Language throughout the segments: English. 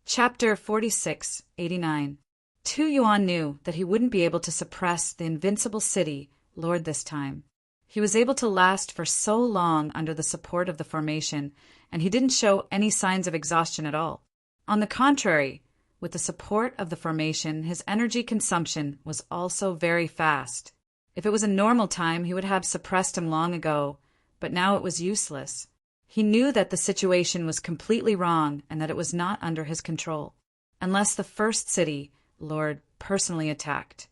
Chapter 4689. Tu Yuan knew that he wouldn't be able to suppress the invincible city lord this time. He was able to last for so long under the support of the formation, and he didn't show any signs of exhaustion at all. On the contrary, with the support of the formation, his energy consumption was also very fast. If it was a normal time, he would have suppressed him long ago, but now it was useless. He knew that the situation was completely wrong and that it was not under his control, unless the first city lord personally attacked.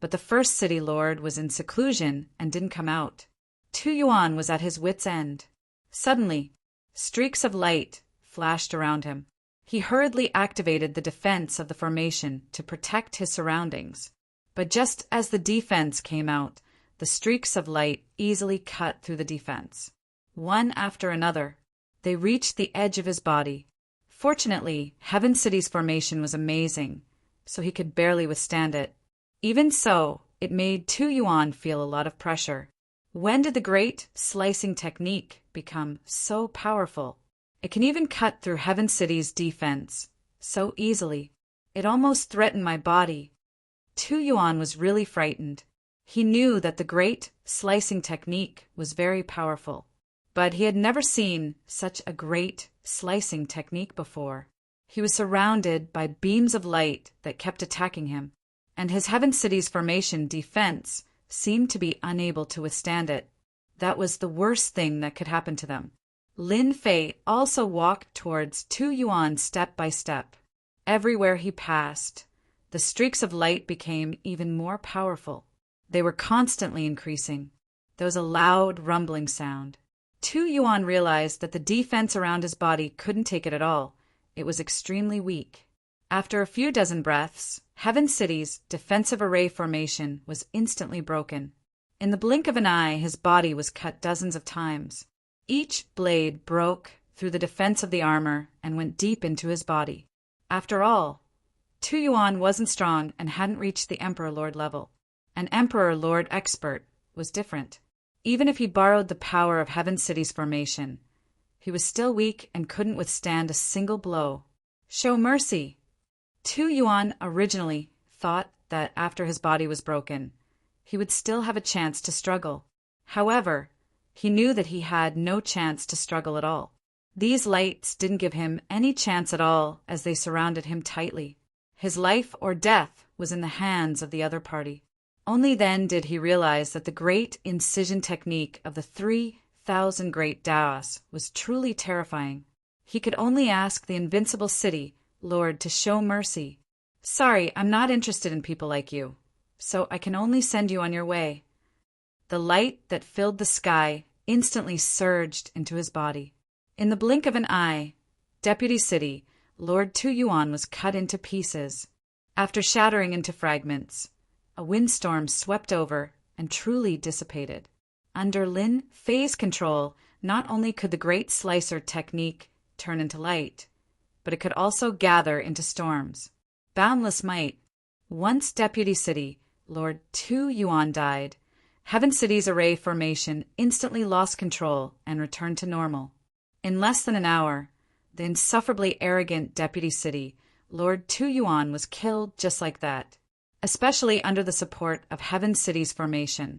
But the first city lord was in seclusion and didn't come out. Tu Yuan was at his wit's end. Suddenly, streaks of light flashed around him. He hurriedly activated the defense of the formation to protect his surroundings. But just as the defense came out, the streaks of light easily cut through the defense. One after another, they reached the edge of his body. Fortunately, Heaven City's formation was amazing, so he could barely withstand it. Even so, it made Tu Yuan feel a lot of pressure. When did the great slicing technique become so powerful? It can even cut through Heaven City's defense so easily. It almost threatened my body. Tu Yuan was really frightened. He knew that the great slicing technique was very powerful, but he had never seen such a great slicing technique before. He was surrounded by beams of light that kept attacking him, and his Heaven City's formation defense seemed to be unable to withstand it. That was the worst thing that could happen to them. Lin Fei also walked towards Tu Yuan step by step. Everywhere he passed, the streaks of light became even more powerful. They were constantly increasing. There was a loud rumbling sound. Tu Yuan realized that the defense around his body couldn't take it at all. It was extremely weak. After a few dozen breaths, Heaven City's defensive array formation was instantly broken. In the blink of an eye, his body was cut dozens of times. Each blade broke through the defense of the armor and went deep into his body. After all, Tu Yuan wasn't strong and hadn't reached the Emperor Lord level. An Emperor Lord expert was different. Even if he borrowed the power of Heaven City's formation, he was still weak and couldn't withstand a single blow. Show mercy! Tu Yuan originally thought that after his body was broken, he would still have a chance to struggle. However, he knew that he had no chance to struggle at all. These lights didn't give him any chance at all as they surrounded him tightly. His life or death was in the hands of the other party. Only then did he realize that the great incision technique of the 3,000 great Daos was truly terrifying. He could only ask the invincible city lord to show mercy. Sorry, I'm not interested in people like you, so I can only send you on your way. The light that filled the sky instantly surged into his body. In the blink of an eye, Deputy City Lord Tu Yuan was cut into pieces. After shattering into fragments, a windstorm swept over and truly dissipated. Under Lin Fei's control, not only could the great slicer technique turn into light, but it could also gather into storms. Boundless might. Once Deputy City Lord Tu Yuan died, Heaven City's array formation instantly lost control and returned to normal. In less than an hour, the insufferably arrogant Deputy City Lord Tu Yuan was killed just like that. Especially under the support of Heaven City's formation,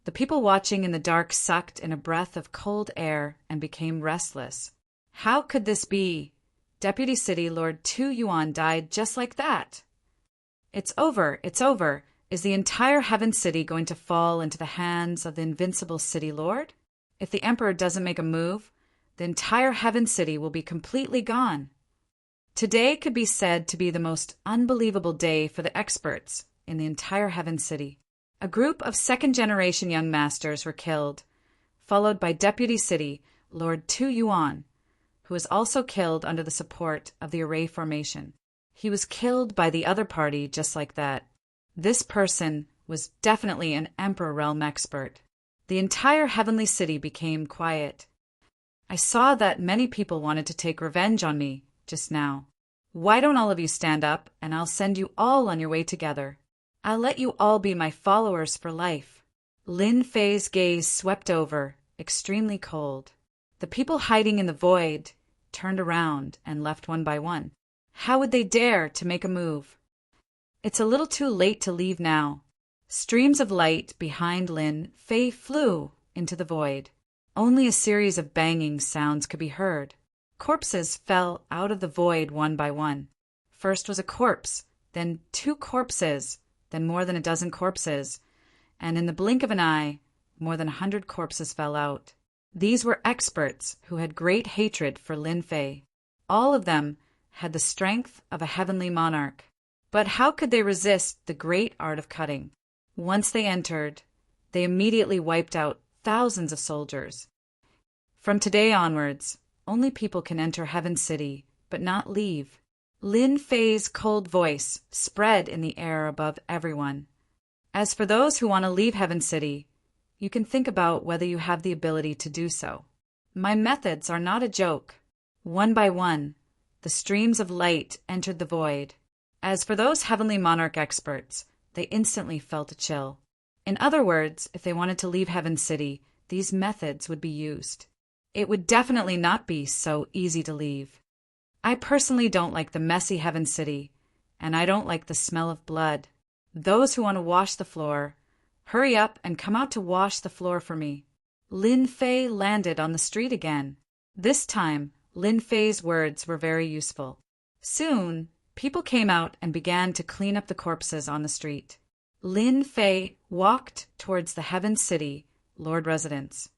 the people watching in the dark sucked in a breath of cold air and became restless. How could this be? Deputy City Lord Tu Yuan died just like that. It's over, it's over. Is the entire Heaven City going to fall into the hands of the invincible City Lord? If the Emperor doesn't make a move, the entire Heaven City will be completely gone. Today could be said to be the most unbelievable day for the experts in the entire Heaven City. A group of second-generation young masters were killed, followed by Deputy City Lord Tu Yuan, who was also killed under the support of the array formation. He was killed by the other party just like that. This person was definitely an Emperor Realm expert. The entire Heavenly City became quiet. I saw that many people wanted to take revenge on me just now. Why don't all of you stand up and I'll send you all on your way together. I'll let you all be my followers for life. Lin Fei's gaze swept over, extremely cold. The people hiding in the void turned around and left one by one. How would they dare to make a move? It's a little too late to leave now. Streams of light behind Lin Fei flew into the void. Only a series of banging sounds could be heard. Corpses fell out of the void one by one. First was a corpse, then 2 corpses, then more than a dozen corpses, and in the blink of an eye, more than 100 corpses fell out. These were experts who had great hatred for Lin Fei. All of them had the strength of a heavenly monarch. But how could they resist the great art of cutting? Once they entered, they immediately wiped out thousands of soldiers. From today onwards, only people can enter Heaven City, but not leave. Lin Fei's cold voice spread in the air above everyone. As for those who want to leave Heaven City, you can think about whether you have the ability to do so. My methods are not a joke. One by one, the streams of light entered the void. As for those heavenly monarch experts, they instantly felt a chill. In other words, if they wanted to leave Heaven City, these methods would be used. It would definitely not be so easy to leave. I personally don't like the messy Heaven City, and I don't like the smell of blood. Those who want to wash the floor, hurry up and come out to wash the floor for me. Lin Fei landed on the street again. This time, Lin Fei's words were very useful. Soon, people came out and began to clean up the corpses on the street. Lin Fei walked towards the Heaven City Lord residence.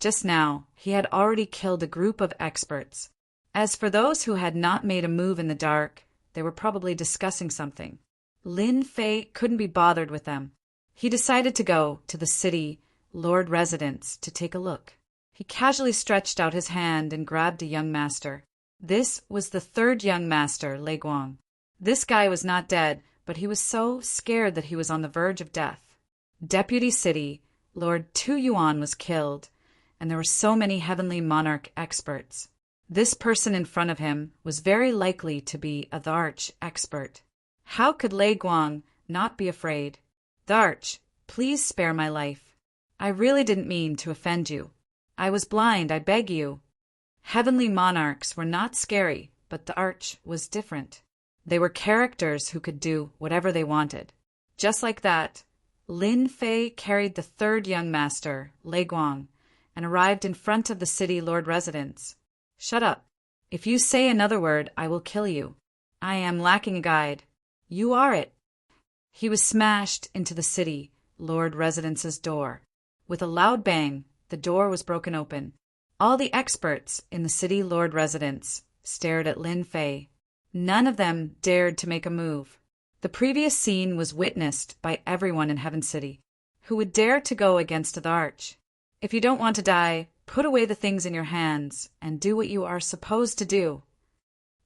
Just now, he had already killed a group of experts. As for those who had not made a move in the dark, they were probably discussing something. Lin Fei couldn't be bothered with them. He decided to go to the city Lord residence to take a look. He casually stretched out his hand and grabbed a young master. This was the 3rd young master, Lei Guang. This guy was not dead, but he was so scared that he was on the verge of death. Deputy City Lord Tu Yuan was killed, and there were so many heavenly monarch experts. This person in front of him was very likely to be a Dharch expert. How could Lei Guang not be afraid? Dharch, please spare my life. I really didn't mean to offend you. I was blind, I beg you. Heavenly monarchs were not scary, but Dharch was different. They were characters who could do whatever they wanted. Just like that, Lin Fei carried the 3rd young master, Lei Guang, and arrived in front of the city lord residence. Shut up. If you say another word, I will kill you. I am lacking a guide. You are it. He was smashed into the city lord residence's door. With a loud bang, the door was broken open. All the experts in the city lord residence stared at Lin Fei. None of them dared to make a move. The previous scene was witnessed by everyone in Heaven City. Who would dare to go against the arch? If you don't want to die, put away the things in your hands and do what you are supposed to do.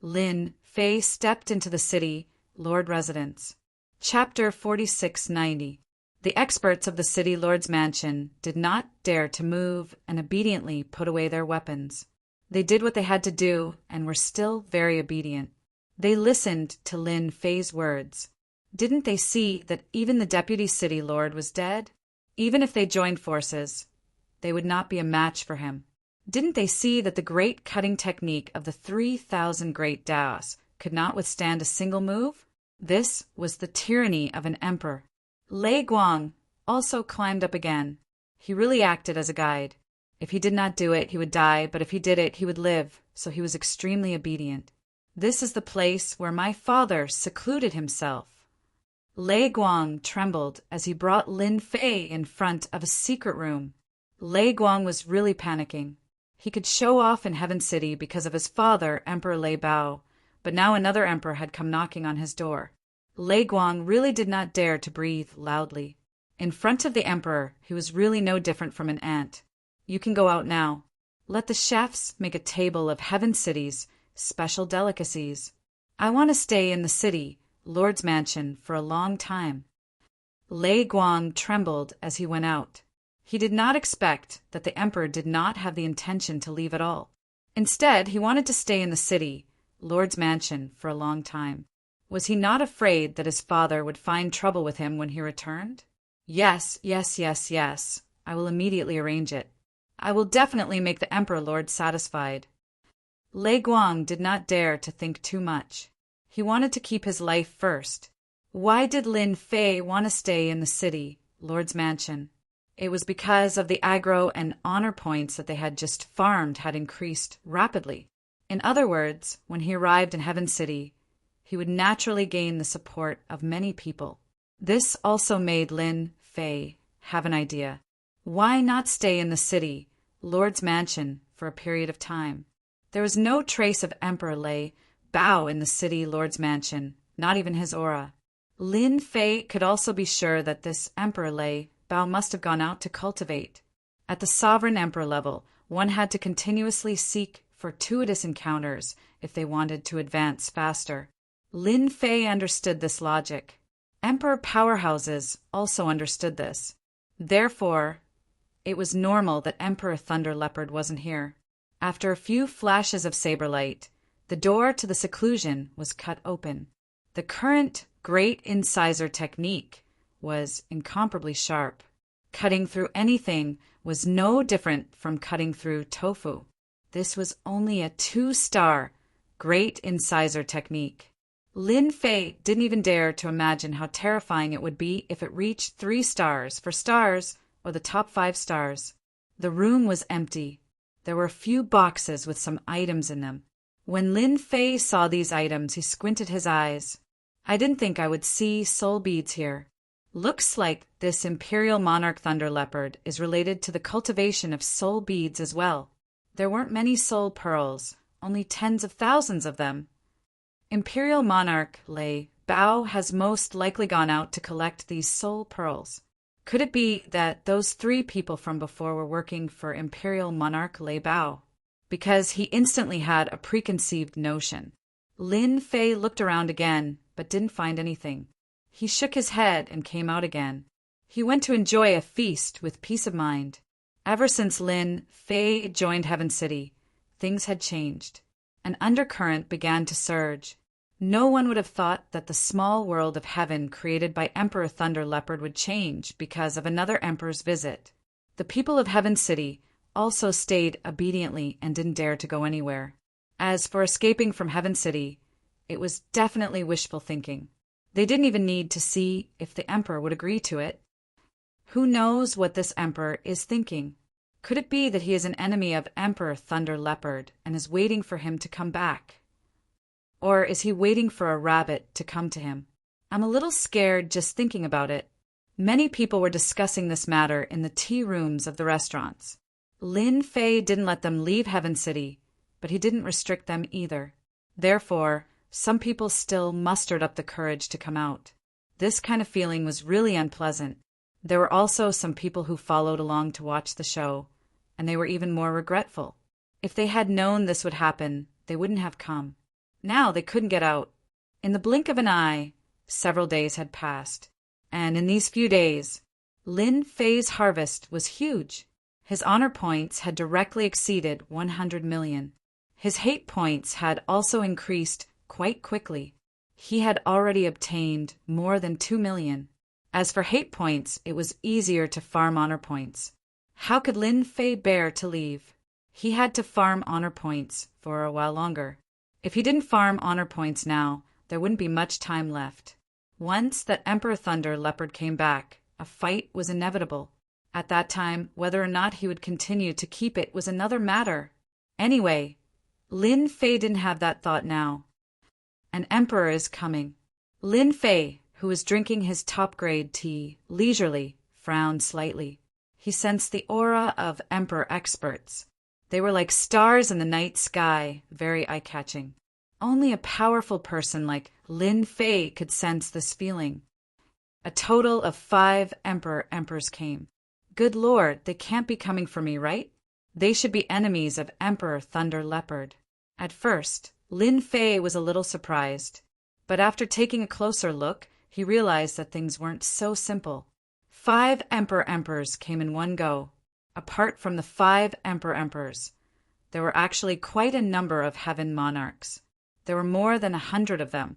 Lin Fei stepped into the city lord residence. Chapter 4690. The experts of the city lord's mansion did not dare to move and obediently put away their weapons. They did what they had to do and were still very obedient. They listened to Lin Fei's words. Didn't they see that even the deputy city lord was dead? Even if they joined forces, they would not be a match for him. Didn't they see that the great cutting technique of the 3,000 great Daos could not withstand a single move? This was the tyranny of an emperor. Lei Guang also climbed up again. He really acted as a guide. If he did not do it, he would die, but if he did it, he would live, so he was extremely obedient. This is the place where my father secluded himself. Lei Guang trembled as he brought Lin Fei in front of a secret room. Lei Guang was really panicking. He could show off in Heaven City because of his father, Emperor Lei Bao, but now another emperor had come knocking on his door. Lei Guang really did not dare to breathe loudly. In front of the emperor, he was really no different from an ant. You can go out now. Let the chefs make a table of Heaven City's special delicacies. I want to stay in the city, Lord's mansion, for a long time. Lei Guang trembled as he went out. He did not expect that the emperor did not have the intention to leave at all. Instead, he wanted to stay in the city, Lord's mansion, for a long time. Was he not afraid that his father would find trouble with him when he returned? Yes. I will immediately arrange it. I will definitely make the emperor lord satisfied. Lei Guang did not dare to think too much. He wanted to keep his life first. Why did Lin Fei want to stay in the city, Lord's mansion? It was because of the aggro and honor points that they had just farmed had increased rapidly. In other words, when he arrived in Heaven City, he would naturally gain the support of many people. This also made Lin Fei have an idea. Why not stay in the city, Lord's mansion, for a period of time? There was no trace of Emperor Lei Bao in the city Lord's mansion, not even his aura. Lin Fei could also be sure that this Emperor Lei Bao must have gone out to cultivate. At the sovereign emperor level, one had to continuously seek fortuitous encounters if they wanted to advance faster. Lin Fei understood this logic. Emperor powerhouses also understood this. Therefore, it was normal that Emperor Thunder Leopard wasn't here. After a few flashes of saber light, the door to the seclusion was cut open. The current Great Incisor technique was incomparably sharp. Cutting through anything was no different from cutting through tofu. This was only a 2-star Great Incisor technique. Lin Fei didn't even dare to imagine how terrifying it would be if it reached 3 stars for stars or the top 5 stars. The room was empty. There were a few boxes with some items in them. When Lin Fei saw these items, he squinted his eyes. I didn't think I would see soul beads here. Looks like this Imperial Monarch Thunder Leopard is related to the cultivation of soul beads as well. There weren't many soul pearls, only tens of thousands of them. Imperial Monarch Lei Bao has most likely gone out to collect these soul pearls. Could it be that those 3 people from before were working for Imperial Monarch Lei Bao? Because he instantly had a preconceived notion. Lin Fei looked around again, but didn't find anything. He shook his head and came out again. He went to enjoy a feast with peace of mind. Ever since Lin Fei joined Heaven City, things had changed. An undercurrent began to surge. No one would have thought that the small world of heaven created by Emperor Thunder Leopard would change because of another emperor's visit. The people of Heaven City also stayed obediently and didn't dare to go anywhere. As for escaping from Heaven City, it was definitely wishful thinking. They didn't even need to see if the emperor would agree to it. Who knows what this emperor is thinking? Could it be that he is an enemy of Emperor Thunder Leopard and is waiting for him to come back? Or is he waiting for a rabbit to come to him? I'm a little scared just thinking about it. Many people were discussing this matter in the tea rooms of the restaurants. Lin Fei didn't let them leave Heaven City, but he didn't restrict them either. Therefore, some people still mustered up the courage to come out. This kind of feeling was really unpleasant. There were also some people who followed along to watch the show, and they were even more regretful. If they had known this would happen, they wouldn't have come. Now they couldn't get out. In the blink of an eye, several days had passed, and in these few days, Lin Fei's harvest was huge. His honor points had directly exceeded 100 million. His hate points had also increased quite quickly. He had already obtained more than 2 million. As for hate points, it was easier to farm honor points. How could Lin Fei bear to leave? He had to farm honor points for a while longer. If he didn't farm honor points now, there wouldn't be much time left. Once that Emperor Thunder Leopard came back, a fight was inevitable. At that time, whether or not he would continue to keep it was another matter. Anyway, Lin Fei didn't have that thought now. An emperor is coming. Lin Fei, who was drinking his top-grade tea leisurely, frowned slightly. He sensed the aura of emperor experts. They were like stars in the night sky, very eye-catching. Only a powerful person like Lin Fei could sense this feeling. A total of 5 emperors came. Good Lord, they can't be coming for me, right? They should be enemies of Emperor Thunder Leopard. At first, Lin Fei was a little surprised, but after taking a closer look, he realized that things weren't so simple. 5 emperors came in one go. Apart from the 5 emperors, there were actually quite a number of heaven monarchs. There were more than 100 of them.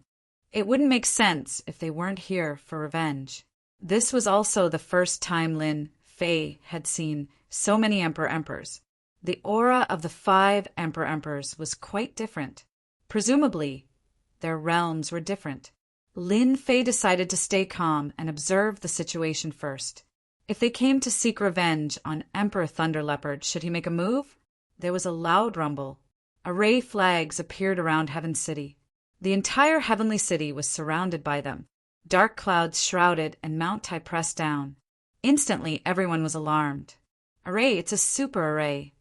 It wouldn't make sense if they weren't here for revenge. This was also the first time Lin Fei had seen so many emperors. The aura of the 5 emperors was quite different. Presumably, their realms were different. Lin Fei decided to stay calm and observe the situation first. If they came to seek revenge on Emperor Thunderleopard, should he make a move? There was a loud rumble. Array flags appeared around Heaven City. The entire heavenly city was surrounded by them. Dark clouds shrouded and Mount Tai pressed down. Instantly, everyone was alarmed. Array, it's a super array.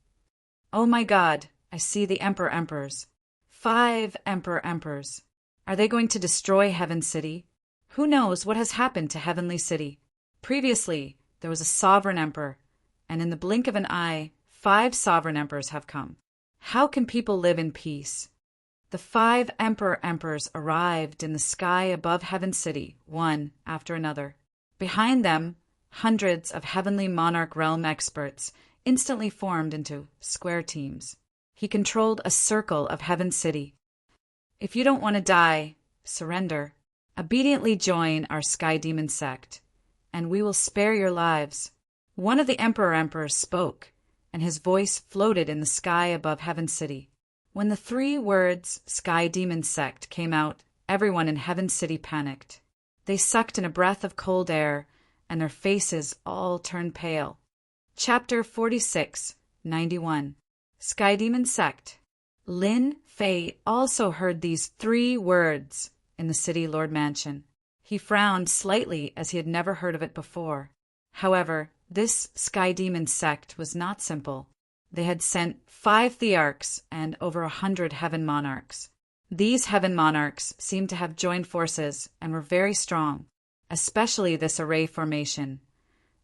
Oh my God, I see the Emperors. 5 Emperors. Are they going to destroy Heaven City? Who knows what has happened to Heavenly City? Previously, there was a sovereign emperor, and in the blink of an eye, 5 sovereign emperors have come. How can people live in peace? The 5 emperors arrived in the sky above Heaven City, one after another. Behind them, hundreds of heavenly monarch realm experts instantly formed into square teams. He controlled a circle of Heaven City. If you don't want to die, surrender. Obediently join our Sky Demon sect, and we will spare your lives. One of the emperors spoke, and his voice floated in the sky above Heaven City. When the 3 words Sky Demon sect came out, everyone in Heaven City panicked. They sucked in a breath of cold air, and their faces all turned pale. Chapter 46:91 Sky Demon Sect. Lin Fei also heard these 3 words in the City Lord Mansion. He frowned slightly as he had never heard of it before. However, this Sky Demon sect was not simple. They had sent 5 Thearchs and over 100 Heaven Monarchs. These Heaven Monarchs seemed to have joined forces and were very strong, especially this array formation.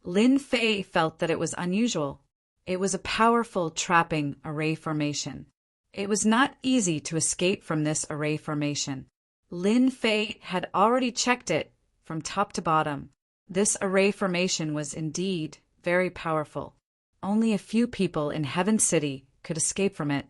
Lin Fei felt that it was unusual. It was a powerful trapping array formation. It was not easy to escape from this array formation. Lin Fei had already checked it from top to bottom. This array formation was indeed very powerful. Only a few people in Heaven City could escape from it.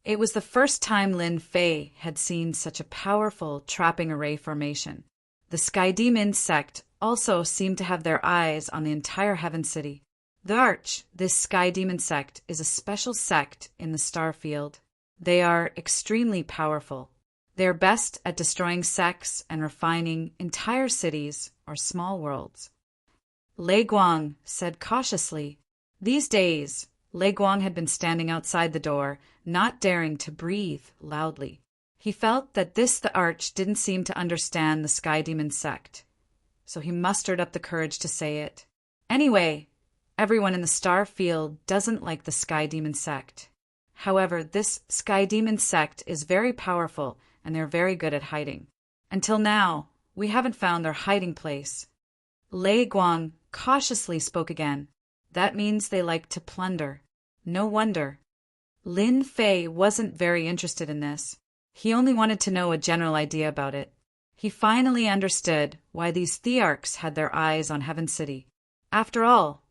It was the first time Lin Fei had seen such a powerful trapping array formation. The Sky Demon sect also seemed to have their eyes on the entire Heaven City. This Sky Demon sect, is a special sect in the star field. They are extremely powerful. They are best at destroying sects and refining entire cities or small worlds. Lei Guang said cautiously. These days, Lei Guang had been standing outside the door, not daring to breathe loudly. He felt that the Arch didn't seem to understand the Sky Demon sect, so he mustered up the courage to say it. Anyway, everyone in the star field doesn't like the Sky Demon sect. However, this Sky Demon sect is very powerful, and they're very good at hiding. Until now, we haven't found their hiding place. Lei Guang cautiously spoke again. That means they like to plunder. No wonder. Lin Fei wasn't very interested in this. He only wanted to know a general idea about it. He finally understood why these Thearchs had their eyes on Heaven City. After all,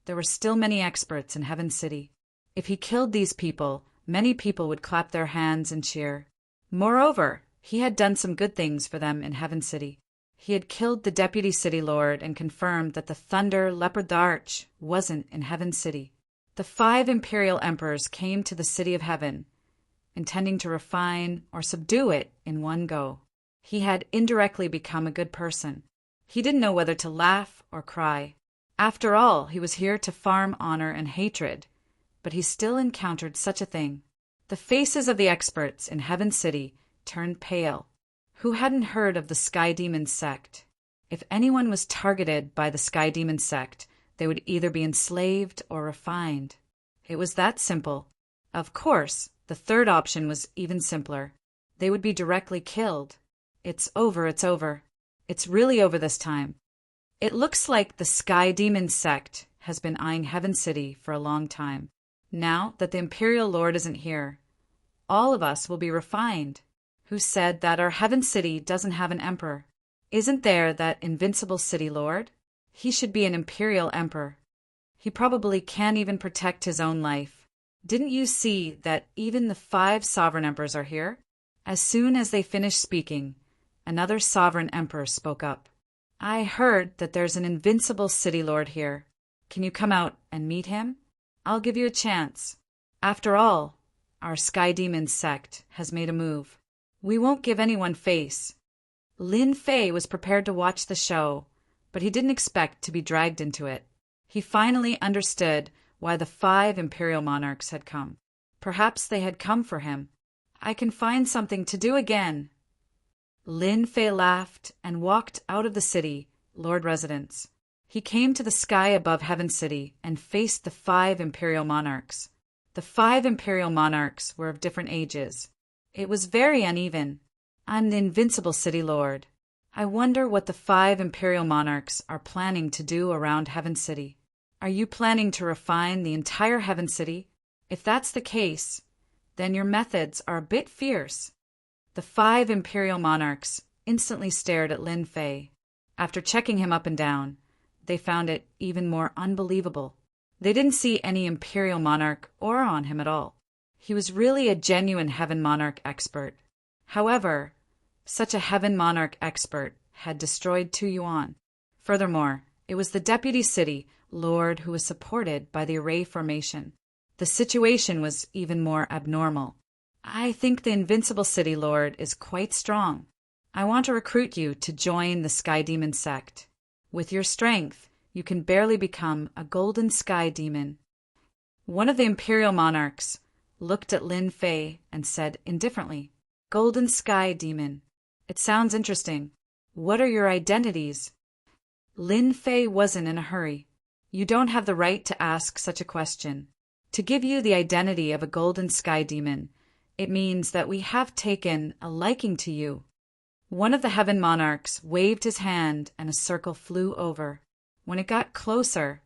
there were still many experts in Heaven City. If he killed these people, many people would clap their hands and cheer. Moreover, he had done some good things for them in Heaven City. He had killed the Deputy City Lord and confirmed that the Thunder Leopard Arch wasn't in Heaven City. The 5 Imperial Emperors came to the City of Heaven, intending to refine or subdue it in one go. He had indirectly become a good person. He didn't know whether to laugh or cry. After all, he was here to farm honor and hatred, but he still encountered such a thing. The faces of the experts in Heaven City turned pale. Who hadn't heard of the Sky Demon sect? If anyone was targeted by the Sky Demon sect, they would either be enslaved or refined. It was that simple. Of course, the third option was even simpler. They would be directly killed. It's over, it's over. It's really over this time. It looks like the Sky Demon sect has been eyeing Heaven City for a long time. Now that the Imperial Lord isn't here, all of us will be refined. Who said that our Heaven City doesn't have an emperor? Isn't there that invincible City Lord? He should be an Imperial Emperor. He probably can't even protect his own life. Didn't you see that even the 5 Sovereign Emperors are here? As soon as they finished speaking, another Sovereign Emperor spoke up. I heard that there's an invincible City Lord here. Can you come out and meet him? I'll give you a chance. After all, our Sky Demon sect has made a move. We won't give anyone face. Lin Fei was prepared to watch the show, but he didn't expect to be dragged into it. He finally understood why the 5 imperial monarchs had come. Perhaps they had come for him. I can find something to do again. Lin Fei laughed and walked out of the city, Lord Residence. He came to the sky above Heaven City and faced the 5 imperial monarchs. The 5 imperial monarchs were of different ages. It was very uneven. I'm the invincible city lord. I wonder what the 5 imperial monarchs are planning to do around Heaven City. Are you planning to refine the entire Heaven City? If that's the case, then your methods are a bit fierce. The 5 imperial monarchs instantly stared at Lin Fei. After checking him up and down, they found it even more unbelievable. They didn't see any imperial monarch aura on him at all. He was really a genuine heaven monarch expert. However, such a heaven monarch expert had destroyed Tu Yuan. Furthermore, it was the deputy city lord who was supported by the array formation. The situation was even more abnormal. I think the invincible city lord is quite strong. I want to recruit you to join the Sky Demon sect. With your strength, you can barely become a golden sky demon. One of the imperial monarchs looked at Lin Fei and said indifferently, Golden Sky Demon. It sounds interesting. What are your identities? Lin Fei wasn't in a hurry. You don't have the right to ask such a question. To give you the identity of a Golden Sky Demon, it means that we have taken a liking to you. One of the heaven monarchs waved his hand and a circle flew over. When it got closer,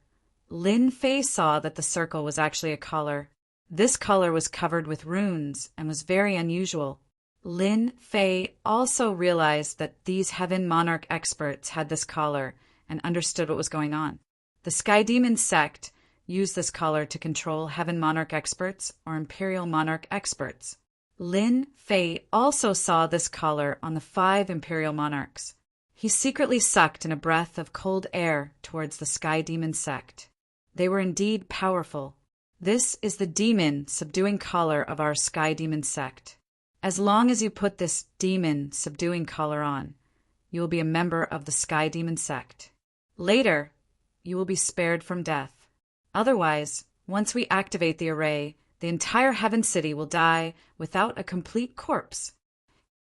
Lin Fei saw that the circle was actually a collar. This collar was covered with runes and was very unusual. Lin Fei also realized that these heaven monarch experts had this collar and understood what was going on. The Sky Demon sect used this collar to control heaven monarch experts or imperial monarch experts. Lin Fei also saw this collar on the 5 imperial monarchs. He secretly sucked in a breath of cold air towards the Sky Demon sect. They were indeed powerful. This is the demon subduing collar of our Sky Demon sect. As long as you put this demon subduing collar on, you will be a member of the Sky Demon sect. Later, you will be spared from death. Otherwise, once we activate the array, the entire Heaven City will die without a complete corpse.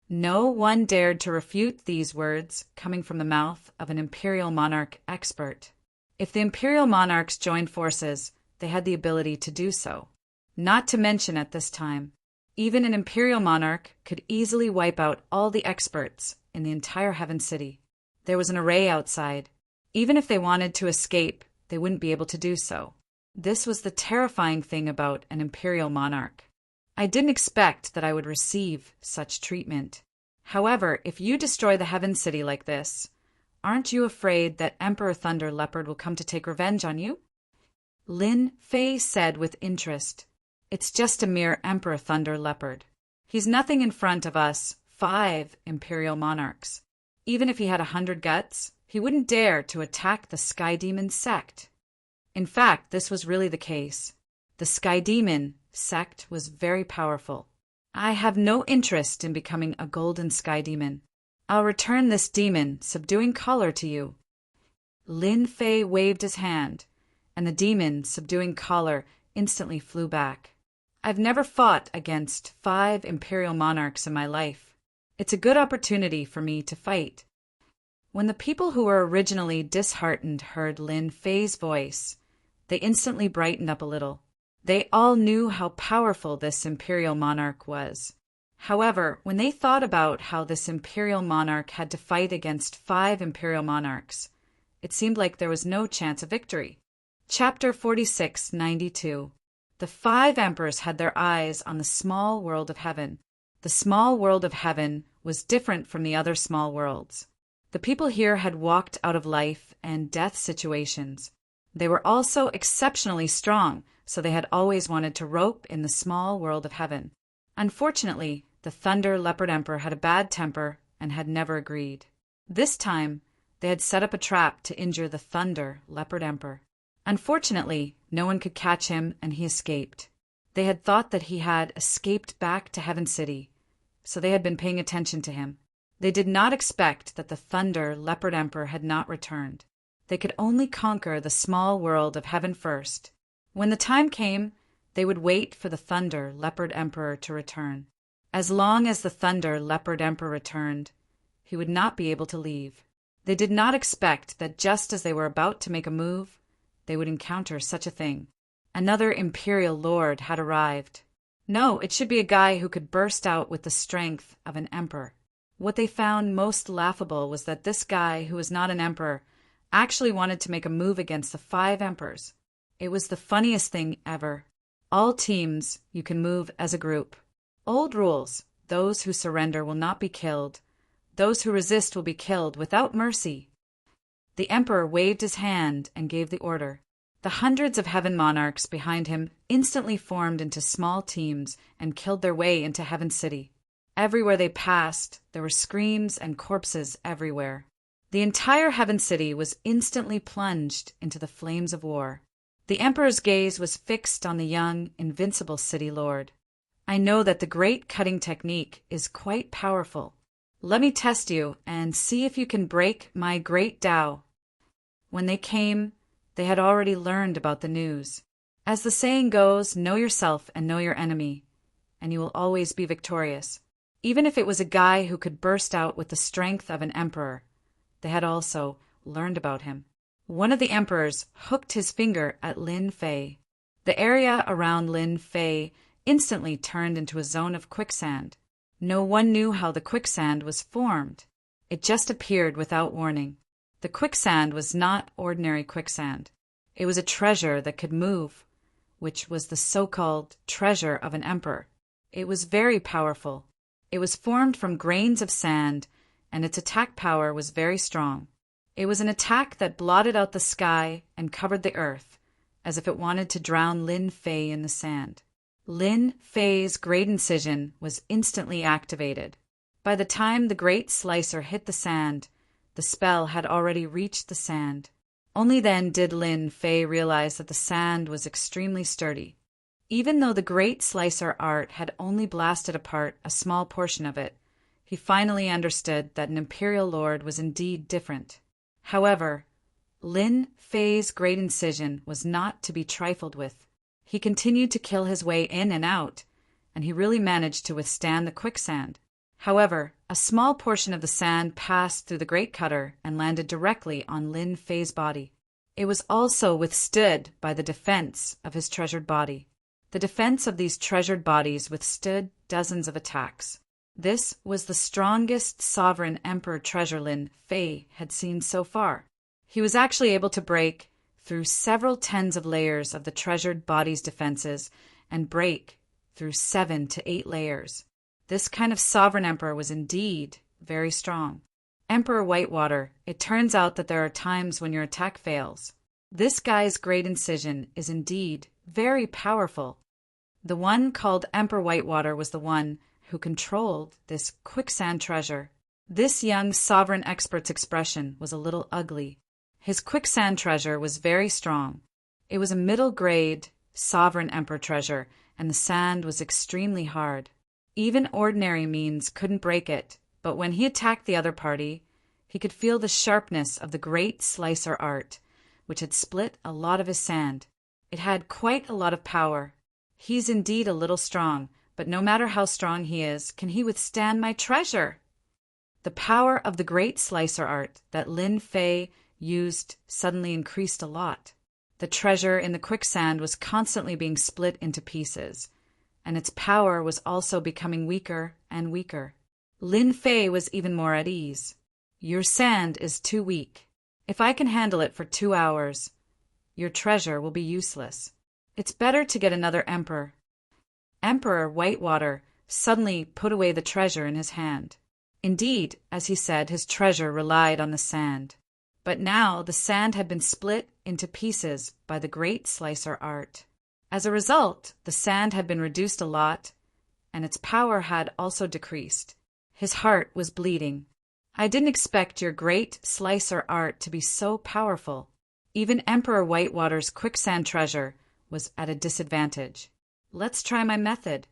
No one dared to refute these words coming from the mouth of an imperial monarch expert. If the imperial monarchs joined forces, they had the ability to do so. Not to mention at this time, even an imperial monarch could easily wipe out all the experts in the entire Heaven City. There was an array outside. Even if they wanted to escape, they wouldn't be able to do so. This was the terrifying thing about an imperial monarch. I didn't expect that I would receive such treatment. However, if you destroy the Heaven City like this, aren't you afraid that Emperor Thunder Leopard will come to take revenge on you? Lin Fei said with interest. It's just a mere Emperor Thunder Leopard. He's nothing in front of us 5 imperial monarchs. Even if he had 100 guts, he wouldn't dare to attack the Sky Demon sect. In fact, this was really the case. The Sky Demon sect was very powerful. I have no interest in becoming a golden Sky Demon. I'll return this demon subduing collar to you. Lin Fei waved his hand, and the demon subduing collar instantly flew back. I've never fought against 5 imperial monarchs in my life. It's a good opportunity for me to fight. When the people who were originally disheartened heard Lin Fei's voice, they instantly brightened up a little. They all knew how powerful this imperial monarch was. However, when they thought about how this imperial monarch had to fight against 5 imperial monarchs, it seemed like there was no chance of victory. Chapter 4692. The 5 emperors had their eyes on the small world of heaven. The small world of heaven was different from the other small worlds. The people here had walked out of life and death situations. They were also exceptionally strong, so they had always wanted to rope in the small world of heaven. Unfortunately, the Thunder Leopard Emperor had a bad temper and had never agreed. This time, they had set up a trap to injure the Thunder Leopard Emperor. Unfortunately, no one could catch him and he escaped. They had thought that he had escaped back to Heaven City, so they had been paying attention to him. They did not expect that the Thunder Leopard Emperor had not returned. They could only conquer the small world of heaven first. When the time came, they would wait for the Thunder Leopard Emperor to return. As long as the Thunder Leopard Emperor returned, he would not be able to leave. They did not expect that just as they were about to make a move, they would encounter such a thing. Another imperial lord had arrived. No, it should be a guy who could burst out with the strength of an emperor. What they found most laughable was that this guy, who was not an emperor, actually wanted to make a move against the 5 emperors. It was the funniest thing ever. All teams, you can move as a group. Old rules: those who surrender will not be killed. Those who resist will be killed without mercy. The emperor waved his hand and gave the order. The hundreds of heaven monarchs behind him instantly formed into small teams and killed their way into Heaven City. Everywhere they passed, there were screams and corpses everywhere. The entire Heaven City was instantly plunged into the flames of war. The emperor's gaze was fixed on the young, invincible city lord. I know that the great cutting technique is quite powerful. Let me test you and see if you can break my great Tao. When they came, they had already learned about the news. As the saying goes, know yourself and know your enemy, and you will always be victorious. Even if it was a guy who could burst out with the strength of an emperor, they had also learned about him. One of the emperors hooked his finger at Lin Fei. The area around Lin Fei instantly turned into a zone of quicksand. No one knew how the quicksand was formed. It just appeared without warning. The quicksand was not ordinary quicksand. It was a treasure that could move, which was the so-called treasure of an emperor. It was very powerful. It was formed from grains of sand, and its attack power was very strong. It was an attack that blotted out the sky and covered the earth, as if it wanted to drown Lin Fei in the sand. Lin Fei's great incision was instantly activated. By the time the great slicer hit the sand, the spell had already reached the sand. Only then did Lin Fei realize that the sand was extremely sturdy. Even though the great slicer art had only blasted apart a small portion of it, he finally understood that an imperial lord was indeed different. However, Lin Fei's great incision was not to be trifled with. He continued to kill his way in and out, and he really managed to withstand the quicksand. However, a small portion of the sand passed through the great cutter and landed directly on Lin Fei's body. It was also withstood by the defense of his treasured body. The defense of these treasured bodies withstood dozens of attacks. This was the strongest sovereign emperor treasure Lin Fei had seen so far. He was actually able to break through several tens of layers of the treasured body's defenses and break through 7 to 8 layers. This kind of sovereign emperor was indeed very strong. Emperor Whitewater, it turns out that there are times when your attack fails. This guy's great incision is indeed very powerful. The one called Emperor Whitewater was the one who controlled this quicksand treasure. This young sovereign expert's expression was a little ugly. His quicksand treasure was very strong. It was a middle-grade sovereign emperor treasure, and the sand was extremely hard. Even ordinary means couldn't break it, but when he attacked the other party, he could feel the sharpness of the great slicer art, which had split a lot of his sand. It had quite a lot of power. He's indeed a little strong, but no matter how strong he is, can he withstand my treasure? The power of the great slicer art that Lin Fei used suddenly increased a lot. The treasure in the quicksand was constantly being split into pieces, and its power was also becoming weaker and weaker. Lin Fei was even more at ease. Your sand is too weak. If I can handle it for 2 hours, your treasure will be useless. It's better to get another emperor. Emperor Whitewater suddenly put away the treasure in his hand. Indeed, as he said, his treasure relied on the sand. But now the sand had been split into pieces by the great slicer art. As a result, the sand had been reduced a lot, and its power had also decreased. His heart was bleeding. I didn't expect your great slicer art to be so powerful. Even Emperor Whitewater's quicksand treasure was at a disadvantage. Let's try my method.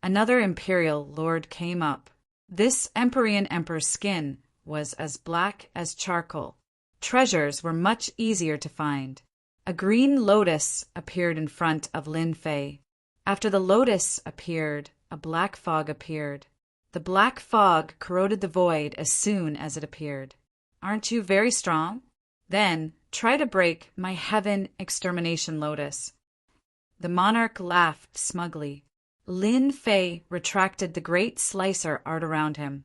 Another imperial lord came up. This Empyrean emperor's skin was as black as charcoal. Treasures were much easier to find. A green lotus appeared in front of Lin Fei. After the lotus appeared, a black fog appeared. The black fog corroded the void as soon as it appeared. Aren't you very strong? Then try to break my heaven extermination lotus. The monarch laughed smugly. Lin Fei retracted the great slicer art around him,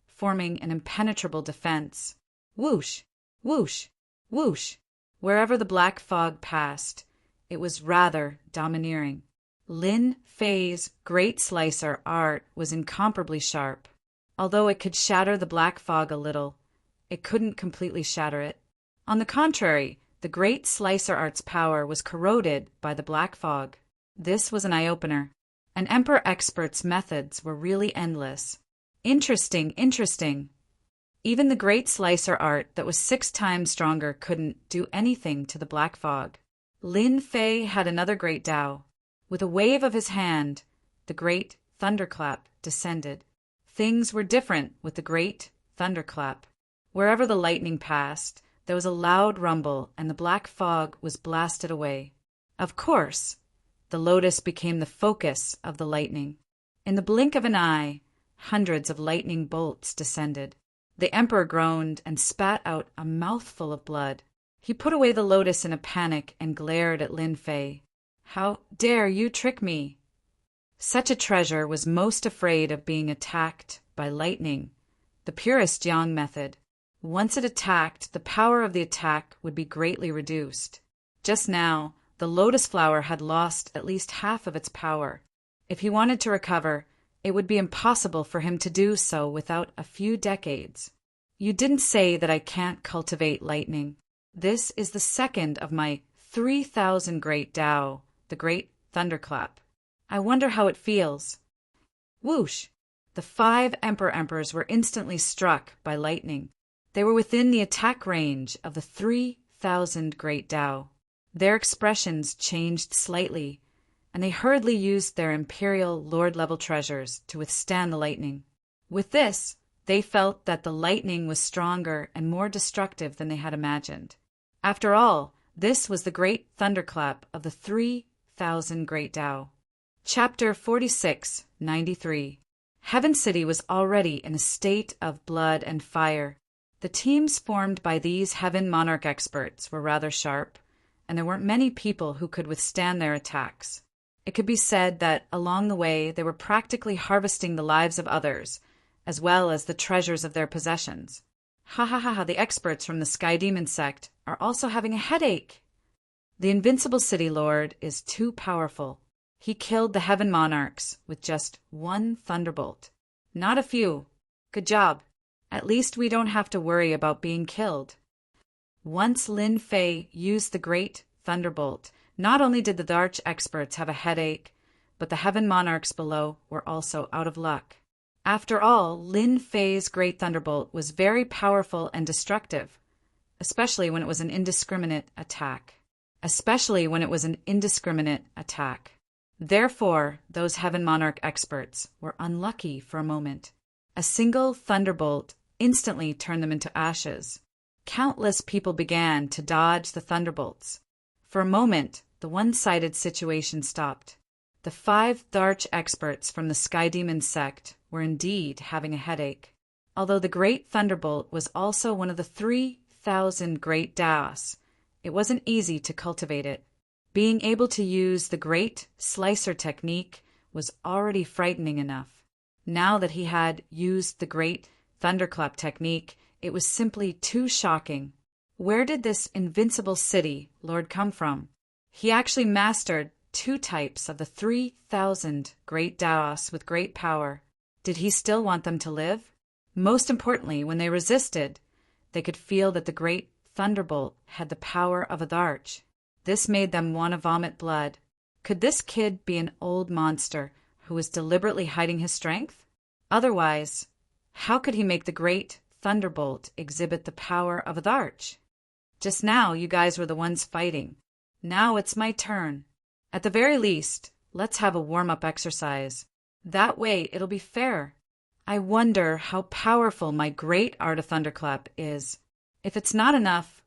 forming an impenetrable defense. Whoosh, whoosh, whoosh. Wherever the black fog passed, it was rather domineering. Lin Fei's great slicer art was incomparably sharp. Although it could shatter the black fog a little, it couldn't completely shatter it. On the contrary, the great slicer art's power was corroded by the black fog. This was an eye-opener. An emperor expert's methods were really endless. Interesting, interesting. Even the great slicer art that was 6 times stronger couldn't do anything to the black fog. Lin Fei had another great Tao. With a wave of his hand, the great thunderclap descended. Things were different with the great thunderclap. Wherever the lightning passed, there was a loud rumble and the black fog was blasted away. Of course, the lotus became the focus of the lightning. In the blink of an eye, hundreds of lightning bolts descended. The emperor groaned and spat out a mouthful of blood. He put away the lotus in a panic and glared at Lin Fei. How dare you trick me? Such a treasure was most afraid of being attacked by lightning, the purest Yang method. Once it attacked, the power of the attack would be greatly reduced. Just now, the lotus flower had lost at least half of its power. If he wanted to recover, it would be impossible for him to do so without a few decades. You didn't say that I can't cultivate lightning. This is the second of my 3,000 great Tao, the great thunderclap. I wonder how it feels. Whoosh! The 5 emperors were instantly struck by lightning. They were within the attack range of the 3,000 great Tao. Their expressions changed slightly, and they hurriedly used their imperial lord-level treasures to withstand the lightning. With this, they felt that the lightning was stronger and more destructive than they had imagined. After all, this was the great thunderclap of the 3,000 great Tao. Chapter 46-93. Heaven City was already in a state of blood and fire. The teams formed by these heaven monarch experts were rather sharp, and there weren't many people who could withstand their attacks. It could be said that along the way they were practically harvesting the lives of others, as well as the treasures of their possessions. Ha ha ha ha, the experts from the Sky Demon sect are also having a headache. The invincible city lord is too powerful. He killed the heaven monarchs with just 1 thunderbolt. Not a few. Good job. At least we don't have to worry about being killed. Once Lin Fei used the great thunderbolt, not only did the Darch experts have a headache, but the heaven monarchs below were also out of luck. After all, Lin Fei's great thunderbolt was very powerful and destructive, especially when it was an indiscriminate attack. Therefore, those heaven monarch experts were unlucky for a moment. A single thunderbolt instantly turned them into ashes. Countless people began to dodge the thunderbolts. For a moment, the one-sided situation stopped. The 5 Darch experts from the Sky Demon sect were indeed having a headache. Although the great thunderbolt was also one of the 3,000 great Taos, it wasn't easy to cultivate it. Being able to use the great slicer technique was already frightening enough. Now that he had used the great thunderclap technique, it was simply too shocking. Where did this invincible city lord come from? He actually mastered 2 types of the 3,000 great Taos with great power. Did he still want them to live? Most importantly, when they resisted, they could feel that the great thunderbolt had the power of a Darch. This made them want to vomit blood. Could this kid be an old monster who was deliberately hiding his strength? Otherwise, how could he make the great thunderbolt exhibit the power of a Darch? Just now, you guys were the ones fighting. Now it's my turn. At the very least, let's have a warm-up exercise. That way it'll be fair. I wonder how powerful my great art of thunderclap is. If it's not enough,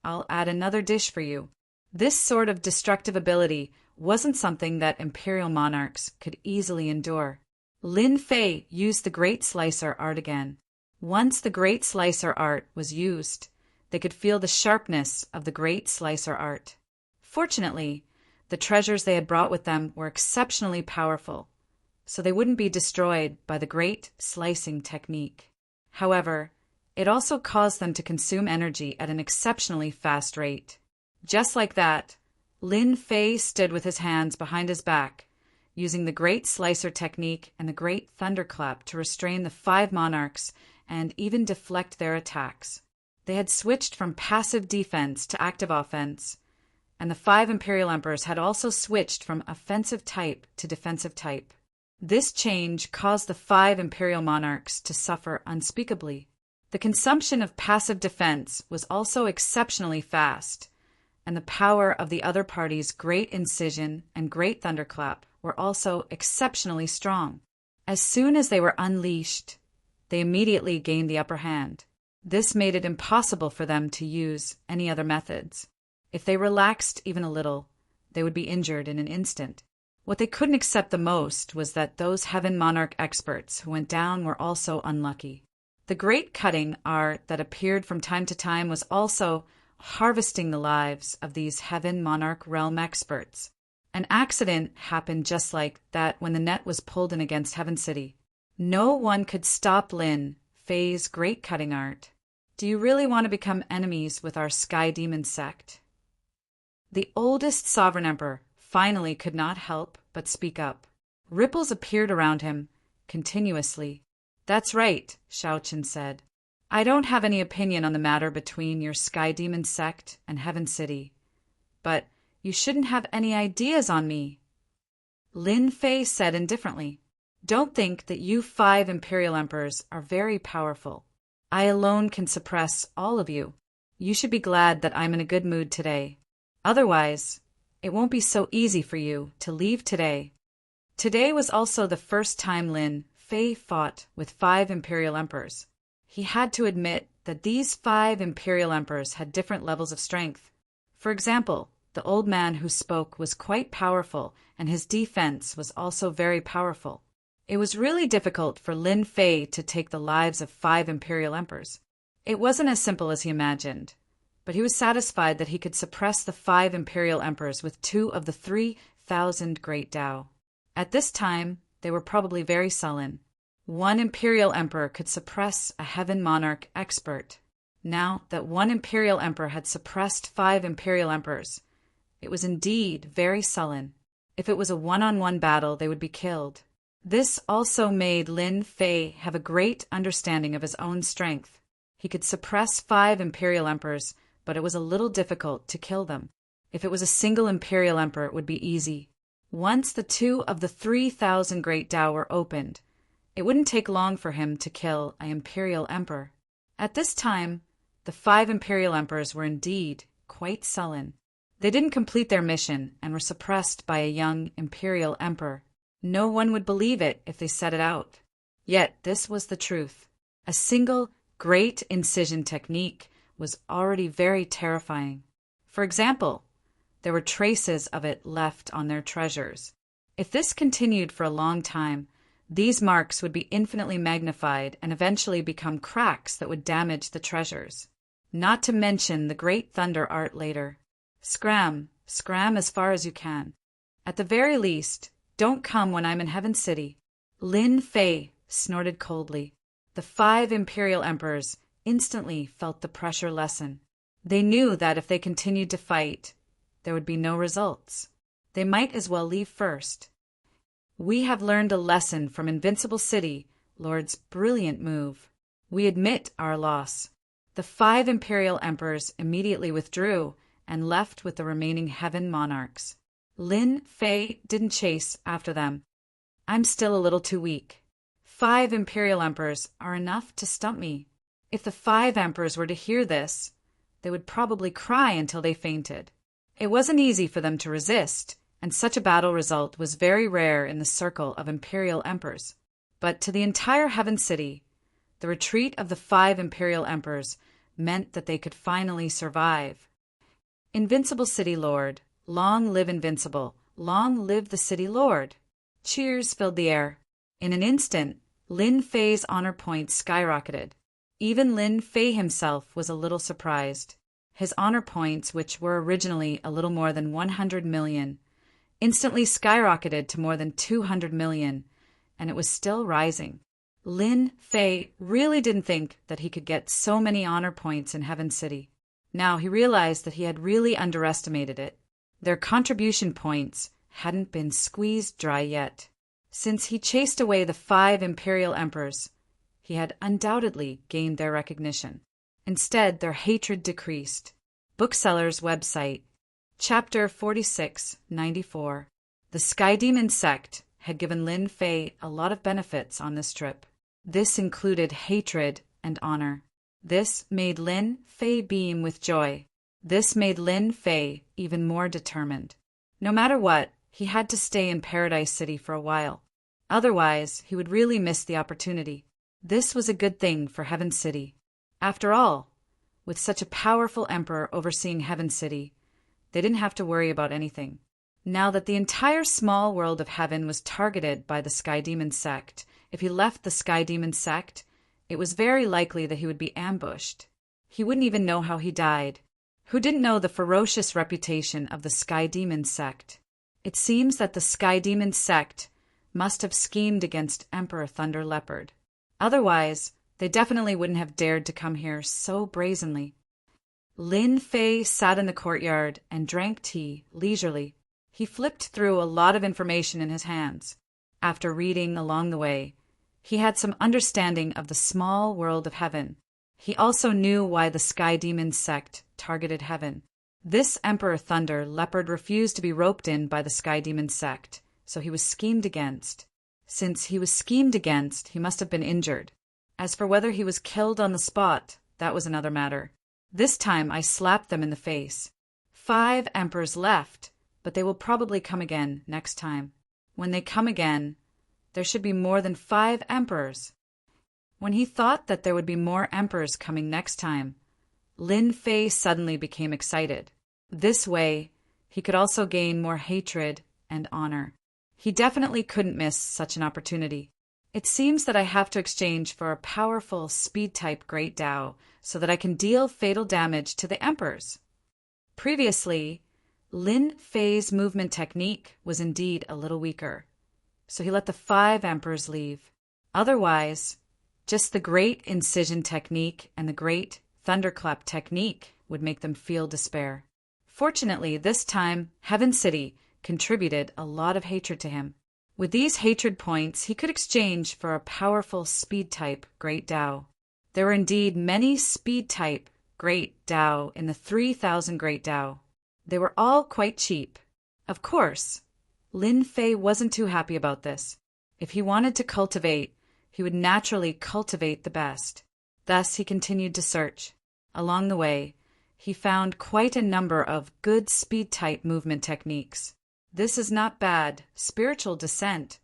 I'll add another dish for you. This sort of destructive ability wasn't something that imperial monarchs could easily endure. Lin Fei used the Great Slicer art again. Once the Great Slicer art was used, they could feel the sharpness of the Great Slicer art. Fortunately, the treasures they had brought with them were exceptionally powerful, so they wouldn't be destroyed by the Great Slicing technique. However, it also caused them to consume energy at an exceptionally fast rate. Just like that, Lin Fei stood with his hands behind his back, using the Great Slicer technique and the Great Thunderclap to restrain the 5 monarchs and even deflect their attacks. They had switched from passive defense to active offense, and the 5 imperial emperors had also switched from offensive type to defensive type. This change caused the 5 imperial monarchs to suffer unspeakably. The consumption of passive defense was also exceptionally fast, and the power of the other party's Great Incision and Great Thunderclap were also exceptionally strong. As soon as they were unleashed, they immediately gained the upper hand. This made it impossible for them to use any other methods. If they relaxed even a little, they would be injured in an instant. What they couldn't accept the most was that those Heaven Monarch experts who went down were also unlucky. The great cutting art that appeared from time to time was also harvesting the lives of these Heaven Monarch realm experts. An accident happened just like that when the net was pulled in against Heaven City. No one could stop Lin Fei's great cutting art. Do you really want to become enemies with our Sky Demon sect? The oldest sovereign emperor finally could not help but speak up. Ripples appeared around him continuously. That's right, Shaochen said. I don't have any opinion on the matter between your Sky Demon sect and Heaven City, but you shouldn't have any ideas on me. Lin Fei said indifferently. Don't think that you 5 imperial emperors are very powerful. I alone can suppress all of you. You should be glad that I'm in a good mood today. Otherwise, it won't be so easy for you to leave today. Today was also the first time Lin Fei fought with 5 imperial emperors. He had to admit that these 5 imperial emperors had different levels of strength. For example, the old man who spoke was quite powerful, and his defense was also very powerful. It was really difficult for Lin Fei to take the lives of 5 imperial emperors. It wasn't as simple as he imagined, but he was satisfied that he could suppress the 5 imperial emperors with 2 of the 3,000 great Dao. At this time, they were probably very sullen. 1 imperial emperor could suppress a Heaven Monarch expert. Now that 1 imperial emperor had suppressed 5 imperial emperors, it was indeed very sullen. If it was a one-on-one battle, they would be killed. This also made Lin Fei have a great understanding of his own strength. He could suppress 5 imperial emperors, but it was a little difficult to kill them. If it was a single imperial emperor, it would be easy. Once the 2 of the 3,000 great Dao were opened, it wouldn't take long for him to kill an imperial emperor. At this time, the 5 imperial emperors were indeed quite sullen. They didn't complete their mission and were suppressed by a young imperial emperor. No one would believe it if they said it out. Yet this was the truth. A single Great Incision technique was already very terrifying. For example, there were traces of it left on their treasures. If this continued for a long time, these marks would be infinitely magnified and eventually become cracks that would damage the treasures. Not to mention the Great Thunder art later. Scram as far as you can. At the very least, don't come when I'm in Heaven City. Lin Fei snorted coldly. The 5 imperial emperors instantly felt the pressure lessen. They knew that if they continued to fight, there would be no results. They might as well leave first. We have learned a lesson from Invincible City, Lord's brilliant move. We admit our loss. The 5 imperial emperors immediately withdrew and left with the remaining Heaven Monarchs. Lin Fei didn't chase after them. I'm still a little too weak. 5 imperial emperors are enough to stump me. If the 5 emperors were to hear this, they would probably cry until they fainted. It wasn't easy for them to resist, and such a battle result was very rare in the circle of imperial emperors. But to the entire Heaven City, the retreat of the 5 imperial emperors meant that they could finally survive. Invincible City Lord, long live Invincible, long live the City Lord. Cheers filled the air. In an instant, Lin Fei's honor points skyrocketed. Even Lin Fei himself was a little surprised. His honor points, which were originally a little more than 100 million, instantly skyrocketed to more than 200 million, and it was still rising. Lin Fei really didn't think that he could get so many honor points in Heaven City. Now he realized that he had really underestimated it. Their contribution points hadn't been squeezed dry yet. Since he chased away the 5 imperial emperors, he had undoubtedly gained their recognition. Instead, their hatred decreased. Bookseller's website, Chapter 4694. The Sky Demon Sect had given Lin Fei a lot of benefits on this trip. This included hatred and honor. This made Lin Fei beam with joy. This made Lin Fei even more determined. No matter what, he had to stay in Paradise City for a while. Otherwise, he would really miss the opportunity. This was a good thing for Heaven City. After all, with such a powerful emperor overseeing Heaven City, they didn't have to worry about anything. Now that the entire small world of heaven was targeted by the Sky Demon Sect, if he left the Sky Demon Sect, it was very likely that he would be ambushed. He wouldn't even know how he died. Who didn't know the ferocious reputation of the Sky Demon Sect? It seems that the Sky Demon Sect must have schemed against Emperor Thunder Leopard. Otherwise, they definitely wouldn't have dared to come here so brazenly. Lin Fei sat in the courtyard and drank tea leisurely. He flipped through a lot of information in his hands. After reading along the way, he had some understanding of the small world of heaven. He also knew why the Sky Demon Sect targeted heaven. This Emperor Thunder Leopard refused to be roped in by the Sky Demon Sect, so he was schemed against. Since he was schemed against, he must have been injured. As for whether he was killed on the spot, that was another matter. This time I slapped them in the face. 5 emperors left, but they will probably come again next time. When they come again, there should be more than 5 emperors. When he thought that there would be more emperors coming next time, Lin Fei suddenly became excited. This way, he could also gain more hatred and honor. He definitely couldn't miss such an opportunity. It seems that I have to exchange for a powerful speed-type Great Dao so that I can deal fatal damage to the emperors. Previously, Lin Fei's movement technique was indeed a little weaker, so he let the 5 emperors leave. Otherwise, just the Great Incision technique and the Great Thunderclap technique would make them feel despair. Fortunately, this time, Heaven City contributed a lot of hatred to him. With these hatred points, he could exchange for a powerful speed-type Great Dao. There were indeed many speed-type Great Dao in the 3,000 Great Dao. They were all quite cheap. Of course, Lin Fei wasn't too happy about this. If he wanted to cultivate, he would naturally cultivate the best. Thus he continued to search. Along the way, he found quite a number of good speed-type movement techniques. This is not bad. Spiritual descent.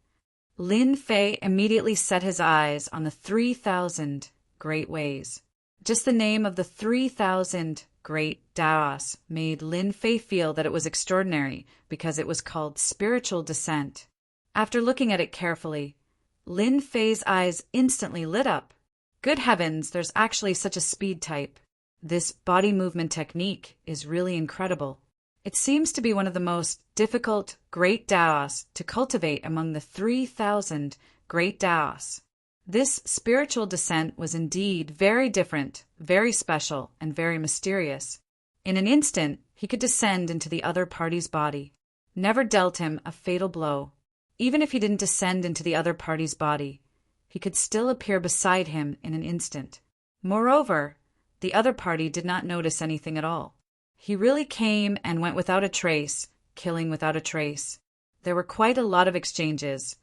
Lin Fei immediately set his eyes on the 3,000 Great Ways. Just the name of the 3,000 Great Daos made Lin Fei feel that it was extraordinary because it was called spiritual descent. After looking at it carefully, Lin Fei's eyes instantly lit up. Good heavens, there's actually such a speed type. This body movement technique is really incredible. It seems to be one of the most difficult Great Daos to cultivate among the 3,000 Great Daos. This spiritual descent was indeed very different, very special, and very mysterious. In an instant, he could descend into the other party's body. Never dealt him a fatal blow. Even if he didn't descend into the other party's body, he could still appear beside him in an instant. Moreover, the other party did not notice anything at all. He really came and went without a trace, killing without a trace. There were quite a lot of exchanges,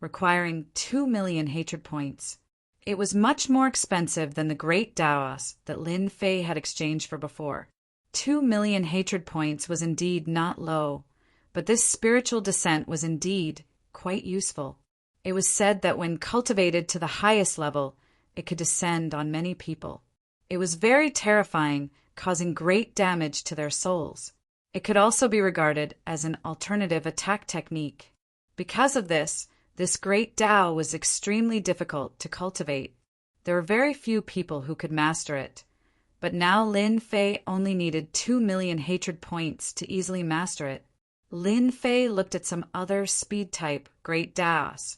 requiring 2 million hatred points. It was much more expensive than the Great Daos that Lin Fei had exchanged for before. 2 million hatred points was indeed not low, But this spiritual descent was indeed quite useful. It was said that when cultivated to the highest level, it could descend on many people. It was very terrifying, causing great damage to their souls. It could also be regarded as an alternative attack technique. Because of this great Tao was extremely difficult to cultivate. There were very few people who could master it. But now Lin Fei only needed 2 million hatred points to easily master it. Lin Fei looked at some other speed-type great Taos.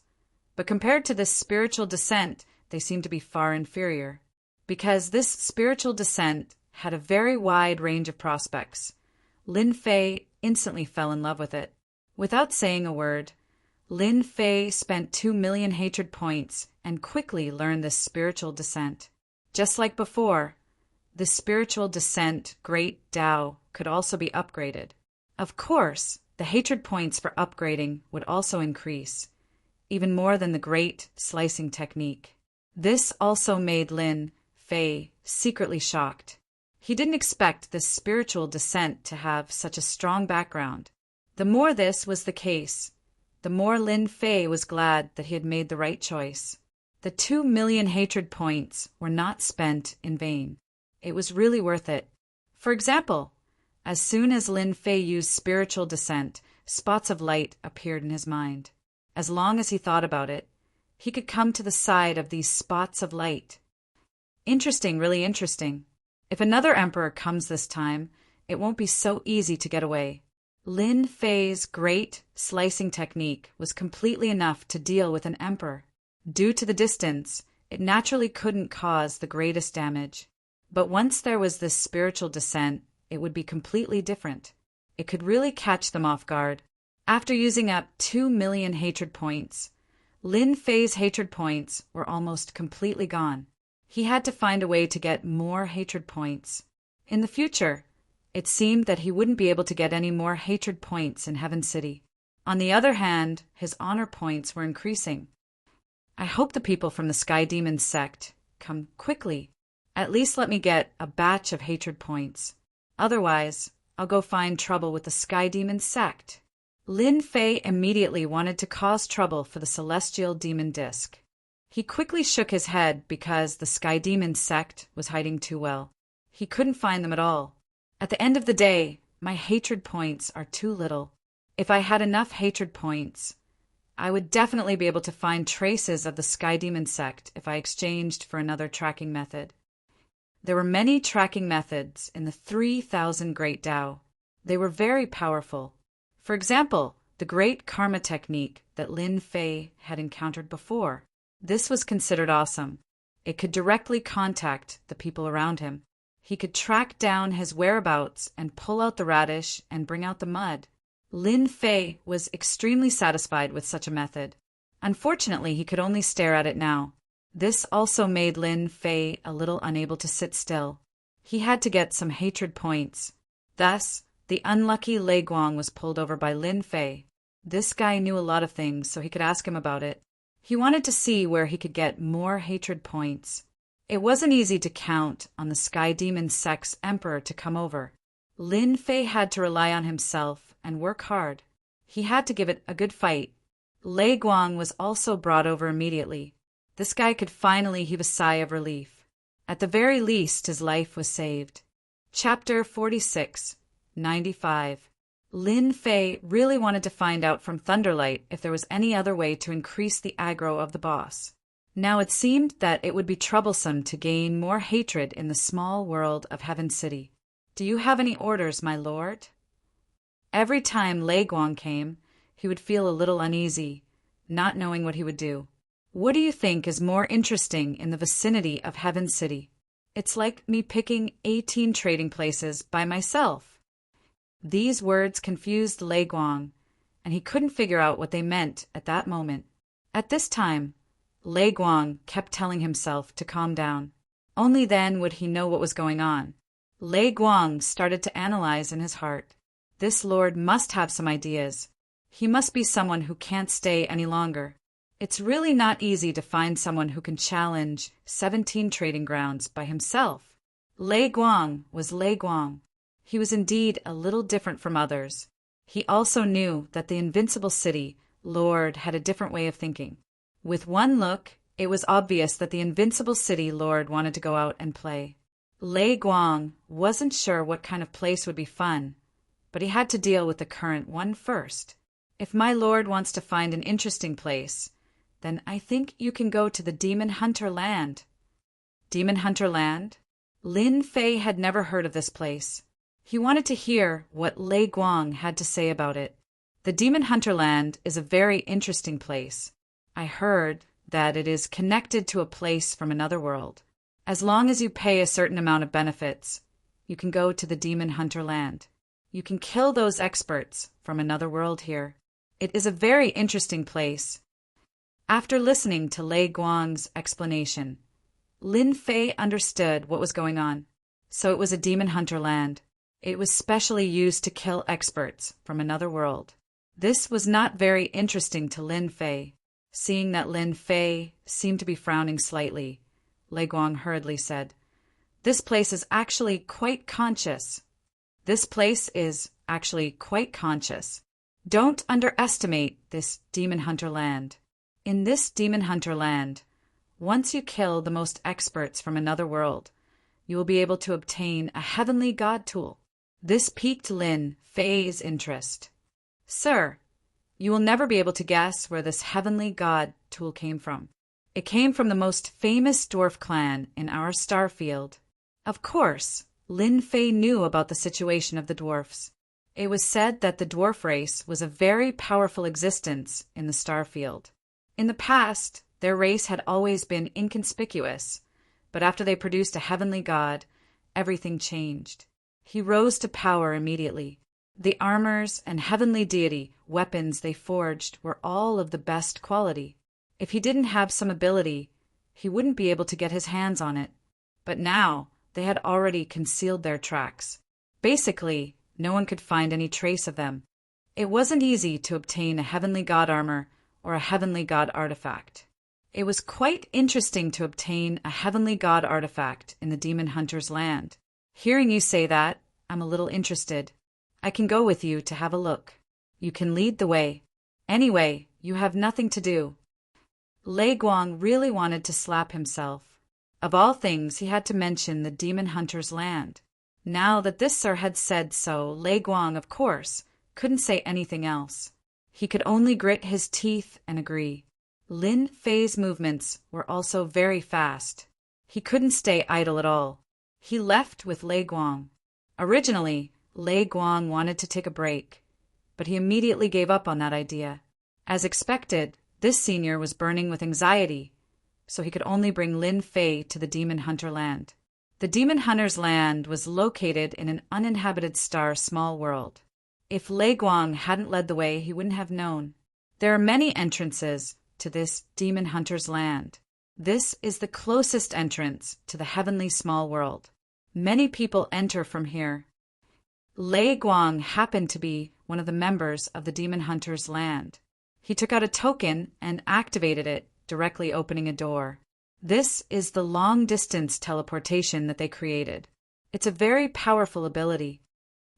But compared to this spiritual descent, they seemed to be far inferior. Because this spiritual descent had a very wide range of prospects, Lin Fei instantly fell in love with it. Without saying a word, Lin Fei spent 2 million hatred points and quickly learned this spiritual descent. Just like before, the spiritual descent Great Tao could also be upgraded. Of course, the hatred points for upgrading would also increase, even more than the great slicing technique. This also made Lin Fei secretly shocked. He didn't expect this spiritual descent to have such a strong background. The more this was the case, the more Lin Fei was glad that he had made the right choice. The 2 million hatred points were not spent in vain. It was really worth it. For example, as soon as Lin Fei used spiritual descent, spots of light appeared in his mind. As long as he thought about it, he could come to the side of these spots of light. Interesting, really interesting. If another emperor comes this time, it won't be so easy to get away. Lin Fei's great slicing technique was completely enough to deal with an emperor. Due to the distance, it naturally couldn't cause the greatest damage. But once there was this spiritual descent, it would be completely different. It could really catch them off guard. After using up 2 million hatred points, Lin Fei's hatred points were almost completely gone. He had to find a way to get more hatred points. In the future, it seemed that he wouldn't be able to get any more hatred points in Heaven City. On the other hand, his honor points were increasing. I hope the people from the Sky Demon sect come quickly. At least let me get a batch of hatred points. Otherwise, I'll go find trouble with the Sky Demon sect. Lin Fei immediately wanted to cause trouble for the Celestial Demon Disc. He quickly shook his head because the Sky Demon sect was hiding too well. He couldn't find them at all. At the end of the day, my hatred points are too little. If I had enough hatred points, I would definitely be able to find traces of the Sky Demon sect if I exchanged for another tracking method. There were many tracking methods in the 3,000 Great Tao. They were very powerful. For example, the Great Karma technique that Lin Fei had encountered before. This was considered awesome. It could directly contact the people around him. He could track down his whereabouts and pull out the radish and bring out the mud. Lin Fei was extremely satisfied with such a method. Unfortunately, he could only stare at it now. This also made Lin Fei a little unable to sit still. He had to get some hatred points. Thus, the unlucky Lei Guang was pulled over by Lin Fei. This guy knew a lot of things, so he could ask him about it. He wanted to see where he could get more hatred points. It wasn't easy to count on the Sky Demon sect's emperor to come over. Lin Fei had to rely on himself and work hard. He had to give it a good fight. Lei Guang was also brought over immediately. This guy could finally heave a sigh of relief. At the very least, his life was saved. Chapter 46, 95. Lin Fei really wanted to find out from Thunderlight if there was any other way to increase the aggro of the boss. Now it seemed that it would be troublesome to gain more hatred in the small world of Heaven City. Do you have any orders, my lord? Every time Lei Guang came, he would feel a little uneasy, not knowing what he would do. What do you think is more interesting in the vicinity of Heaven City? It's like me picking 18 trading places by myself. These words confused Lei Guang, and he couldn't figure out what they meant at that moment. At this time, Lei Guang kept telling himself to calm down. Only then would he know what was going on. Lei Guang started to analyze in his heart. This lord must have some ideas. He must be someone who can't stay any longer. It's really not easy to find someone who can challenge 17 trading grounds by himself. Lei Guang was Lei Guang. He was indeed a little different from others. He also knew that the invincible city, Lord, had a different way of thinking. With one look, it was obvious that the invincible city Lord wanted to go out and play. Lei Guang wasn't sure what kind of place would be fun, but he had to deal with the current one first. If my lord wants to find an interesting place, then I think you can go to the Demon Hunter Land. Demon Hunter Land? Lin Fei had never heard of this place. He wanted to hear what Lei Guang had to say about it. The Demon Hunter Land is a very interesting place. I heard that it is connected to a place from another world. As long as you pay a certain amount of benefits, you can go to the Demon Hunter Land. You can kill those experts from another world here. It is a very interesting place. After listening to Lei Guang's explanation, Lin Fei understood what was going on. So it was a Demon Hunter Land. It was specially used to kill experts from another world. This was not very interesting to Lin Fei. Seeing that Lin Fei seemed to be frowning slightly, Lei Guang hurriedly said, "This place is actually quite conscious. This place is actually quite conscious. Don't underestimate this Demon Hunter Land. In this Demon Hunter Land, once you kill the most experts from another world, you will be able to obtain a heavenly god tool." This piqued Lin Fei's interest. "Sir, you will never be able to guess where this heavenly god tool came from. It came from the most famous dwarf clan in our star field." Of course, Lin Fei knew about the situation of the dwarfs. It was said that the dwarf race was a very powerful existence in the star field. In the past, their race had always been inconspicuous, but after they produced a heavenly god, everything changed. He rose to power immediately. The armors and heavenly deity weapons they forged were all of the best quality. If he didn't have some ability, he wouldn't be able to get his hands on it. But now, they had already concealed their tracks. Basically, no one could find any trace of them. It wasn't easy to obtain a heavenly god armor or a heavenly god artifact. It was quite interesting to obtain a heavenly god artifact in the Demon Hunter's Land. Hearing you say that, I'm a little interested. I can go with you to have a look. You can lead the way. Anyway, you have nothing to do. Lei Guang really wanted to slap himself. Of all things, he had to mention the Demon Hunter's Land. Now that this sir had said so, Lei Guang, of course, couldn't say anything else. He could only grit his teeth and agree. Lin Fei's movements were also very fast. He couldn't stay idle at all. He left with Lei Guang. Originally, Lei Guang wanted to take a break, but he immediately gave up on that idea. As expected, this senior was burning with anxiety, so he could only bring Lin Fei to the Demon Hunter Land. The Demon Hunter's Land was located in an uninhabited star small world. If Lei Guang hadn't led the way, he wouldn't have known. There are many entrances to this Demon Hunter's Land. This is the closest entrance to the heavenly small world. Many people enter from here. Lei Guang happened to be one of the members of the Demon Hunter's Land. He took out a token and activated it, directly opening a door. This is the long-distance teleportation that they created. It's a very powerful ability.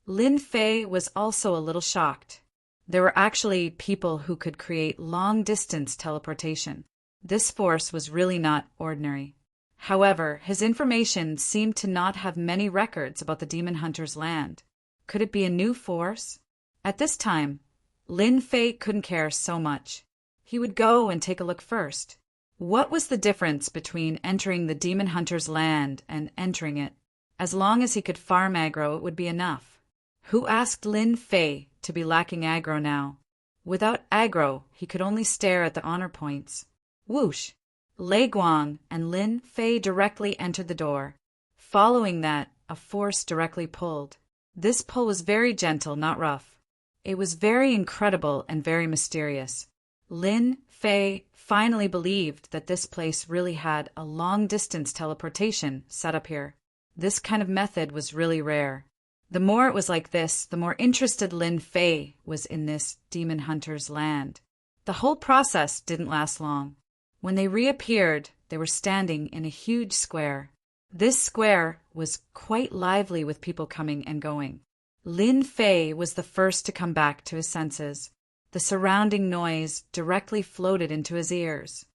Lin Fei was also a little shocked. There were actually people who could create long-distance teleportation. This force was really not ordinary. However, his information seemed to not have many records about the Demon Hunter's Land. Could it be a new force? At this time, Lin Fei couldn't care so much. He would go and take a look first. What was the difference between entering the Demon Hunter's Land and entering it? As long as he could farm aggro, it would be enough. Who asked Lin Fei to be lacking aggro now? Without aggro, he could only stare at the honor points. Whoosh! Lei Guang and Lin Fei directly entered the door. Following that, a force directly pulled. This pull was very gentle, not rough. It was very incredible and very mysterious. Lin Fei finally believed that this place really had a long-distance teleportation set up here. This kind of method was really rare. The more it was like this, the more interested Lin Fei was in this Demon Hunter's Land. The whole process didn't last long. When they reappeared, they were standing in a huge square. This square was quite lively with people coming and going. Lin Fei was the first to come back to his senses. The surrounding noise directly floated into his ears.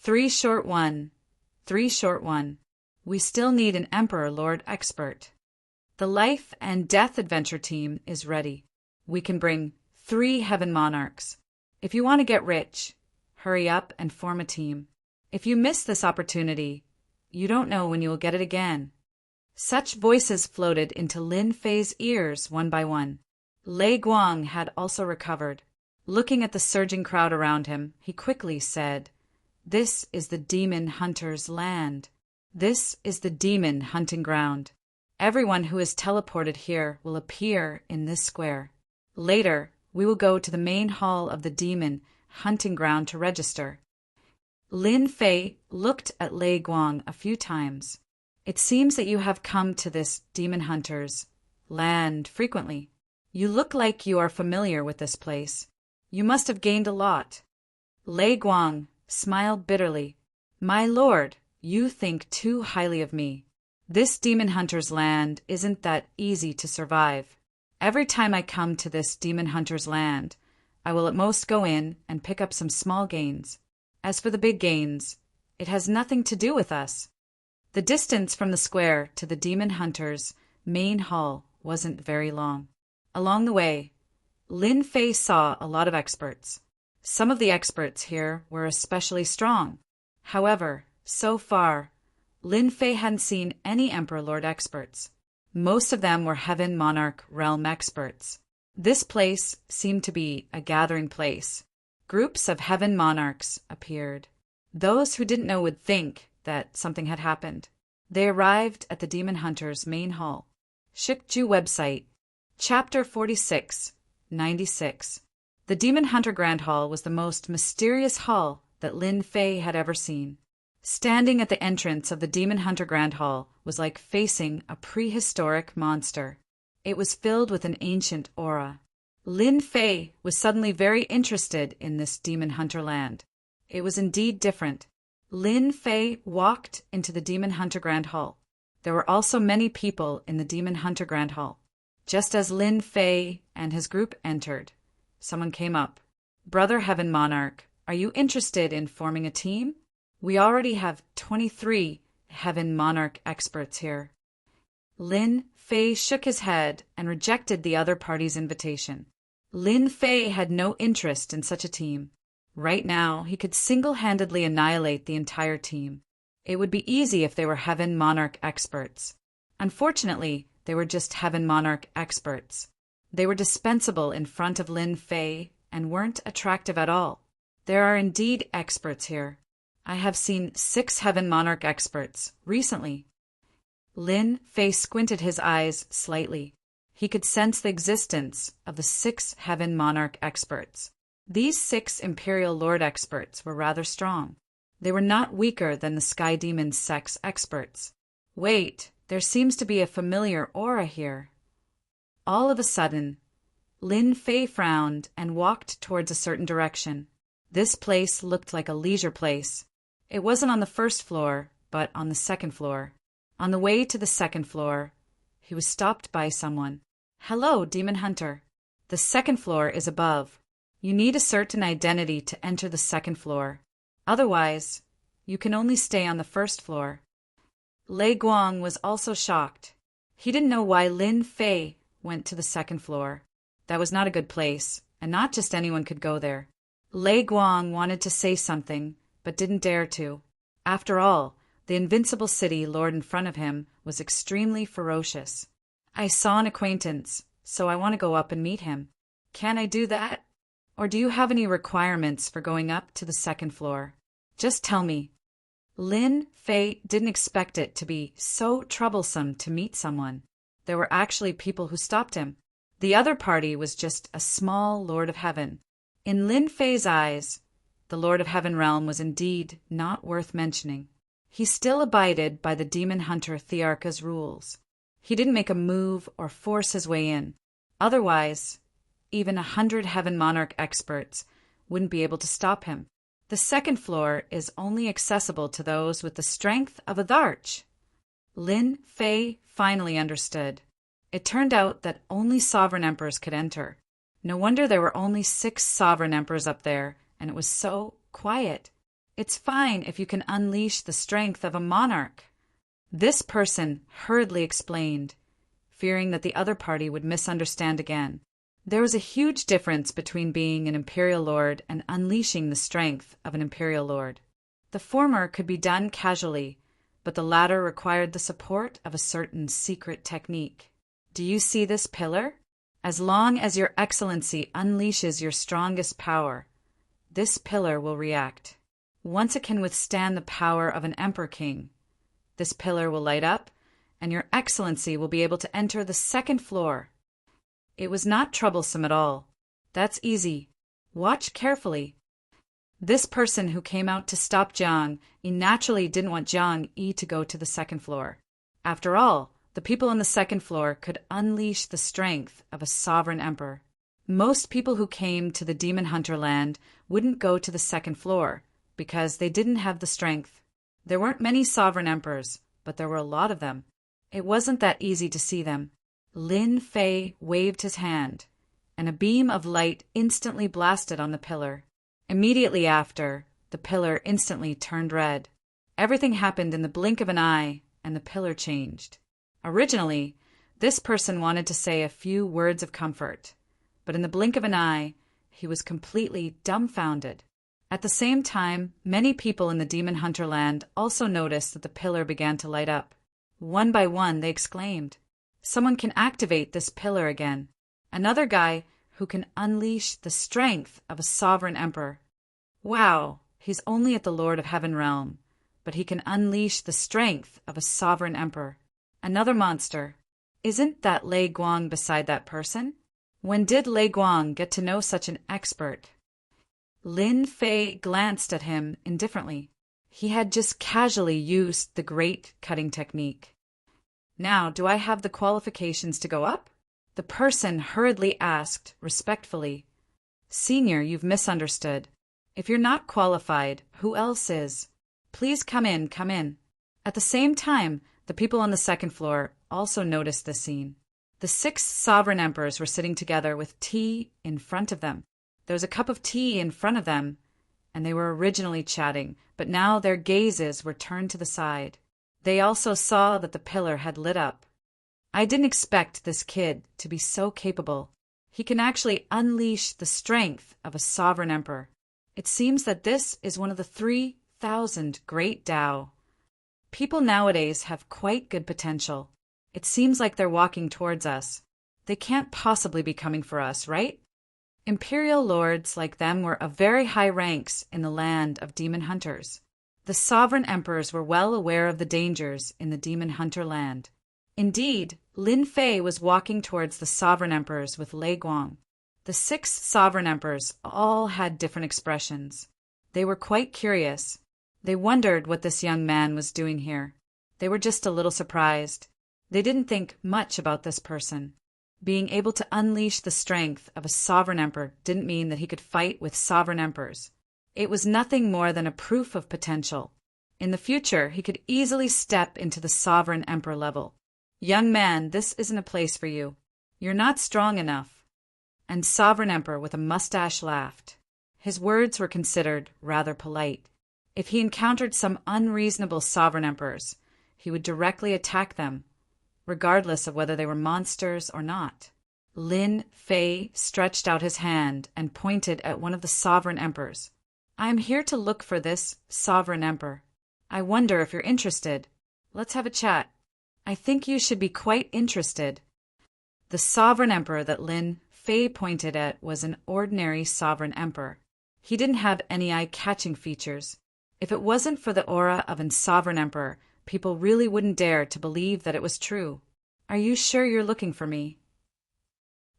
3 short 1. 3 short 1. We still need an Emperor Lord expert. The Life and Death Adventure team is ready. We can bring 3 Heaven Monarchs. If you want to get rich, hurry up and form a team. If you miss this opportunity, you don't know when you will get it again. Such voices floated into Lin Fei's ears one by one. Lei Guang had also recovered. Looking at the surging crowd around him, he quickly said, "This is the demon hunter's land. This is the demon hunting ground. Everyone who is teleported here will appear in this square. Later, we will go to the main hall of the demon hunting ground to register." Lin Fei looked at Lei Guang a few times. "It seems that you have come to this demon hunter's land frequently. You look like you are familiar with this place. You must have gained a lot." Lei Guang smiled bitterly. "My lord, you think too highly of me. This demon hunter's land isn't that easy to survive. Every time I come to this demon hunter's land, I will at most go in and pick up some small gains. As for the big gains, it has nothing to do with us." The distance from the square to the demon hunter's main hall wasn't very long. Along the way, Lin Fei saw a lot of experts. Some of the experts here were especially strong. However, so far, Lin Fei hadn't seen any Emperor Lord experts. Most of them were Heaven Monarch realm experts. This place seemed to be a gathering place. Groups of Heaven Monarchs appeared. Those who didn't know would think that something had happened. They arrived at the Demon Hunter's main hall. Shikju website, Chapter 46, 96. The Demon Hunter Grand Hall was the most mysterious hall that Lin Fei had ever seen. Standing at the entrance of the Demon Hunter Grand Hall was like facing a prehistoric monster. It was filled with an ancient aura. Lin Fei was suddenly very interested in this Demon Hunter land. It was indeed different. Lin Fei walked into the Demon Hunter Grand Hall. There were also many people in the Demon Hunter Grand Hall. Just as Lin Fei and his group entered, someone came up. "Brother Heaven Monarch, are you interested in forming a team? We already have 23 Heaven Monarch experts here." Lin Fei shook his head and rejected the other party's invitation. Lin Fei had no interest in such a team. Right now, he could single-handedly annihilate the entire team. It would be easy if they were Heaven Monarch experts. Unfortunately, they were just Heaven Monarch experts. They were dispensable in front of Lin Fei and weren't attractive at all. There are indeed experts here. I have seen 6 Heaven Monarch experts recently. Lin Fei squinted his eyes slightly. He could sense the existence of the 6 Heaven Monarch experts. These 6 Imperial Lord experts were rather strong. They were not weaker than the Sky Demon Sex experts. Wait, there seems to be a familiar aura here. All of a sudden, Lin Fei frowned and walked towards a certain direction. This place looked like a leisure place. It wasn't on the first floor, but on the second floor. On the way to the second floor, he was stopped by someone. "Hello, Demon Hunter. The second floor is above. You need a certain identity to enter the second floor. Otherwise, you can only stay on the first floor." Lei Guang was also shocked. He didn't know why Lin Fei went to the second floor. That was not a good place, and not just anyone could go there. Lei Guang wanted to say something, but didn't dare to. After all, the invincible city lord in front of him was extremely ferocious. "I saw an acquaintance, so I want to go up and meet him. Can I do that? Or do you have any requirements for going up to the second floor? Just tell me." Lin Fei didn't expect it to be so troublesome to meet someone. There were actually people who stopped him. The other party was just a small Lord of Heaven. In Lin Fei's eyes, the Lord of Heaven realm was indeed not worth mentioning. He still abided by the Demon Hunter Thearka's rules. He didn't make a move or force his way in. Otherwise, even 100 Heaven Monarch experts wouldn't be able to stop him. The second floor is only accessible to those with the strength of a Dharch. Lin Fei finally understood. It turned out that only sovereign emperors could enter. No wonder there were only 6 sovereign emperors up there, and it was so quiet. It's fine if you can unleash the strength of a monarch. This person hurriedly explained, fearing that the other party would misunderstand again. There was a huge difference between being an imperial lord and unleashing the strength of an imperial lord. The former could be done casually, but the latter required the support of a certain secret technique. Do you see this pillar? As long as your excellency unleashes your strongest power, this pillar will react. Once it can withstand the power of an emperor king, this pillar will light up, and your excellency will be able to enter the 2nd floor. It was not troublesome at all. That's easy. Watch carefully. This person who came out to stop Jiang Yi naturally didn't want Jiang Yi to go to the 2nd floor. After all, the people on the 2nd floor could unleash the strength of a sovereign emperor. Most people who came to the Demon Hunter land wouldn't go to the 2nd floor because they didn't have the strength. There weren't many sovereign emperors, but there were a lot of them. It wasn't that easy to see them. Lin Fei waved his hand, and a beam of light instantly blasted on the pillar. Immediately after, the pillar instantly turned red. Everything happened in the blink of an eye, and the pillar changed. Originally, this person wanted to say a few words of comfort, but in the blink of an eye, he was completely dumbfounded. At the same time, many people in the Demon Hunter land also noticed that the pillar began to light up. One by one, they exclaimed, "Someone can activate this pillar again. Another guy who can unleash the strength of a sovereign emperor. Wow, he's only at the Lord of Heaven realm, but he can unleash the strength of a sovereign emperor. Another monster. Isn't that Lei Guang beside that person? When did Lei Guang get to know such an expert?" Lin Fei glanced at him indifferently. He had just casually used the great cutting technique. "Now, do I have the qualifications to go up?" The person hurriedly asked, respectfully. "Senior, you've misunderstood. If you're not qualified, who else is? Please come in, come in." At the same time, the people on the 2nd floor also noticed this scene. The 6 sovereign emperors were sitting together with tea in front of them. There was a cup of tea in front of them, and they were originally chatting, but now their gazes were turned to the side. They also saw that the pillar had lit up. I didn't expect this kid to be so capable. He can actually unleash the strength of a sovereign emperor. It seems that this is one of the 3,000 great Tao. People nowadays have quite good potential. It seems like they're walking towards us. They can't possibly be coming for us, right? Imperial lords like them were of very high ranks in the land of demon hunters. The sovereign emperors were well aware of the dangers in the demon hunter land. Indeed, Lin Fei was walking towards the sovereign emperors with Lei Guang. The 6 sovereign emperors all had different expressions. They were quite curious. They wondered what this young man was doing here. They were just a little surprised. They didn't think much about this person. Being able to unleash the strength of a sovereign emperor didn't mean that he could fight with sovereign emperors. It was nothing more than a proof of potential. In the future, he could easily step into the sovereign emperor level. "Young man, this isn't a place for you. You're not strong enough." And sovereign emperor with a mustache laughed. His words were considered rather polite. If he encountered some unreasonable sovereign emperors, he would directly attack them, regardless of whether they were monsters or not. Lin Fei stretched out his hand and pointed at one of the sovereign emperors. "I am here to look for this sovereign emperor. I wonder if you're interested. Let's have a chat. I think you should be quite interested." The sovereign emperor that Lin Fei pointed at was an ordinary sovereign emperor. He didn't have any eye-catching features. If it wasn't for the aura of a sovereign emperor, people really wouldn't dare to believe that it was true. "Are you sure you're looking for me?"